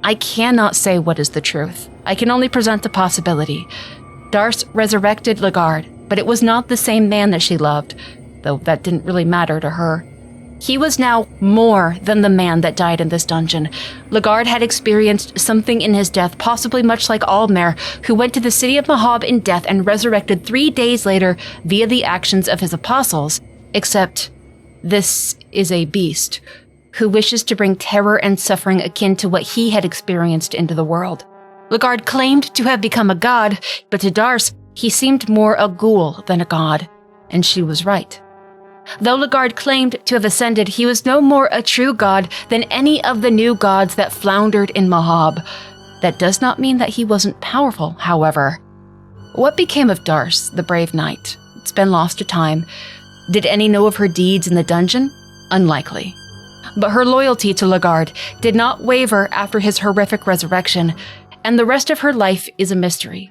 S1: I cannot say what is the truth. I can only present a possibility. Darce resurrected Lagarde, but it was not the same man that she loved, though that didn't really matter to her. He was now more than the man that died in this dungeon. Lagarde had experienced something in his death, possibly much like Aldmer, who went to the city of Mahab in death and resurrected 3 days later via the actions of his apostles. Except, this is a beast who wishes to bring terror and suffering akin to what he had experienced into the world. Lagarde claimed to have become a god, but to Darce, he seemed more a ghoul than a god, and she was right. Though Lagarde claimed to have ascended, he was no more a true god than any of the new gods that floundered in Mahab. That does not mean that he wasn't powerful, however. What became of Darce, the brave knight? It's been lost to time. Did any know of her deeds in the dungeon? Unlikely. But her loyalty to Lagarde did not waver after his horrific resurrection, and the rest of her life is a mystery.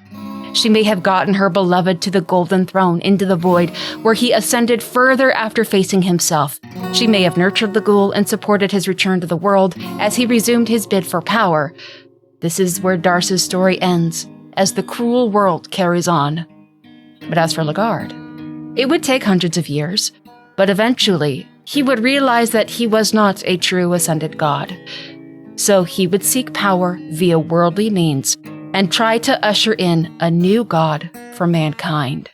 S1: She may have gotten her beloved to the golden throne into the void, where he ascended further after facing himself. She may have nurtured the ghoul and supported his return to the world as he resumed his bid for power. This is where Darce's story ends, as the cruel world carries on. But as for Lagarde, it would take hundreds of years, but eventually he would realize that he was not a true ascended god. So he would seek power via worldly means and try to usher in a new god for mankind.